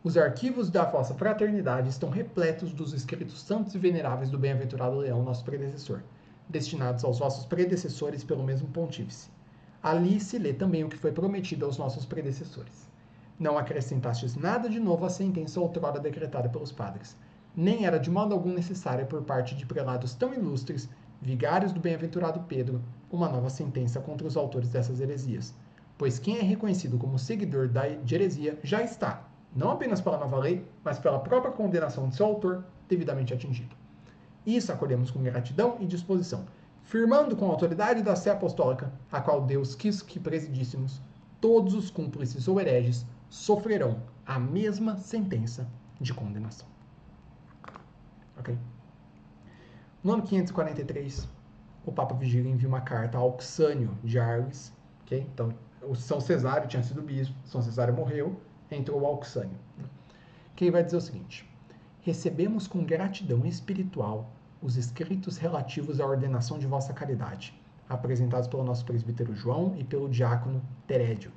Os arquivos da vossa fraternidade estão repletos dos escritos santos e veneráveis do bem-aventurado Leão, nosso predecessor, destinados aos vossos predecessores pelo mesmo pontífice. Ali se lê também o que foi prometido aos nossos predecessores. Não acrescentastes nada de novo à sentença outrora decretada pelos padres, nem era de modo algum necessária por parte de prelados tão ilustres, vigários do bem-aventurado Pedro, uma nova sentença contra os autores dessas heresias, pois quem é reconhecido como seguidor de heresia já está, não apenas pela nova lei, mas pela própria condenação de seu autor, devidamente atingido. Isso acolhemos com gratidão e disposição, firmando com a autoridade da sé apostólica, a qual Deus quis que presidíssemos, todos os cúmplices ou hereges sofrerão a mesma sentença de condenação. Ok? No ano 543, o Papa Vigílio envia uma carta a Auxânio de Arles, ok? Então, o São Cesário tinha sido bispo, São Cesário morreu, entrou o Auxânio. Que vai dizer o seguinte: recebemos com gratidão espiritual os escritos relativos à ordenação de vossa caridade, apresentados pelo nosso presbítero João e pelo diácono Terédio,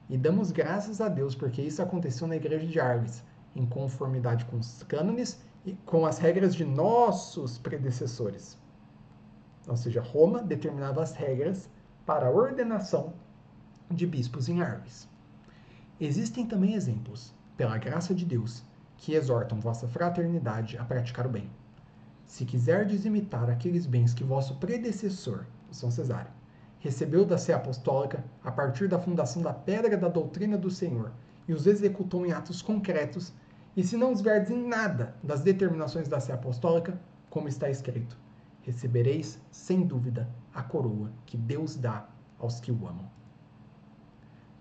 e damos graças a Deus porque isso aconteceu na igreja de Arles, em conformidade com os cânones e com as regras de nossos predecessores. Ou seja, Roma determinava as regras para a ordenação de bispos em Arles. Existem também exemplos, pela graça de Deus, que exortam vossa fraternidade a praticar o bem. Se quiserdes imitar aqueles bens que vosso predecessor, o São Cesário, recebeu da sé apostólica a partir da fundação da pedra da doutrina do Senhor e os executou em atos concretos, e se não desviardes em nada das determinações da sé apostólica, como está escrito, recebereis, sem dúvida, a coroa que Deus dá aos que o amam.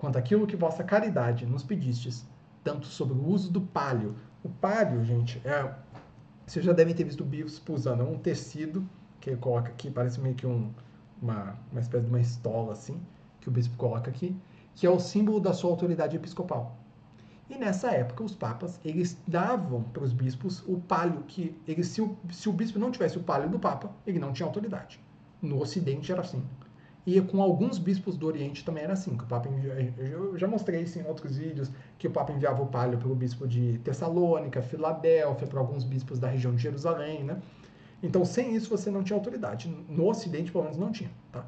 quanto aquilo que vossa caridade nos pedistes, tanto sobre o uso do palio. O palio, gente, vocês já devem ter visto o bispo usando um tecido que ele coloca aqui, parece meio que uma espécie de uma estola assim, que o bispo coloca aqui, que é o símbolo da sua autoridade episcopal. E nessa época, os papas, eles davam para os bispos o palio, que eles, se o bispo não tivesse o palio do papa, ele não tinha autoridade. No Ocidente era assim. E com alguns bispos do Oriente também era assim, que o Papa eu já mostrei isso em outros vídeos, que o Papa enviava o palio para o bispo de Tessalônica, Filadélfia, para alguns bispos da região de Jerusalém, né? Então, sem isso, você não tinha autoridade. No Ocidente, pelo menos, não tinha, tá?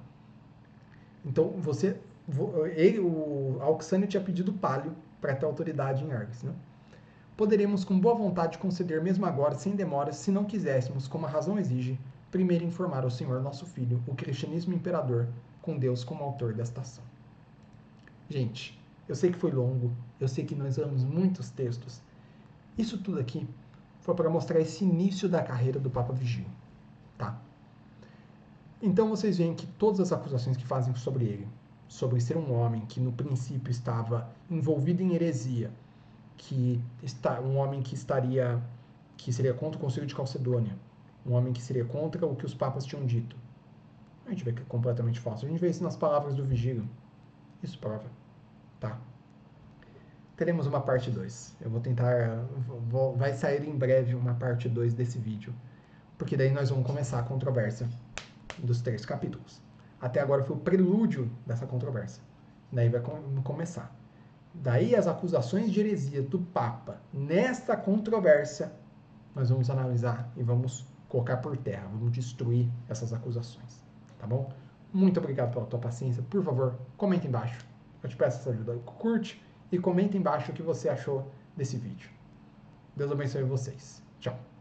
Então, o Auxânio tinha pedido palio para ter autoridade em Argos, né? Poderíamos, com boa vontade, conceder mesmo agora, sem demora, se não quiséssemos, como a razão exige, primeiro informar ao Senhor nosso Filho, o cristianismo imperador, com Deus como autor desta ação. Gente, eu sei que foi longo, eu sei que nós lemos muitos textos. Isso tudo aqui foi para mostrar esse início da carreira do Papa Vigílio, tá? Então vocês veem que todas as acusações que fazem sobre ele, sobre ser um homem que no princípio estava envolvido em heresia, um homem que seria contra o Concílio de Calcedônia, um homem que seria contra o que os papas tinham dito. A gente vê que é completamente falso. A gente vê isso nas palavras do Vigílio. Isso prova, tá? Teremos uma parte 2. Eu vou tentar, vai sair em breve uma parte 2 desse vídeo, porque daí nós vamos começar a controvérsia dos 3 capítulos. Até agora foi o prelúdio dessa controvérsia. Daí vai começar. Daí as acusações de heresia do Papa nesta controvérsia, nós vamos analisar e vamos colocar por terra, vamos destruir essas acusações, tá bom? Muito obrigado pela tua paciência. Por favor, comenta embaixo. Eu te peço essa ajuda. Curte e comenta embaixo o que você achou desse vídeo. Deus abençoe vocês. Tchau.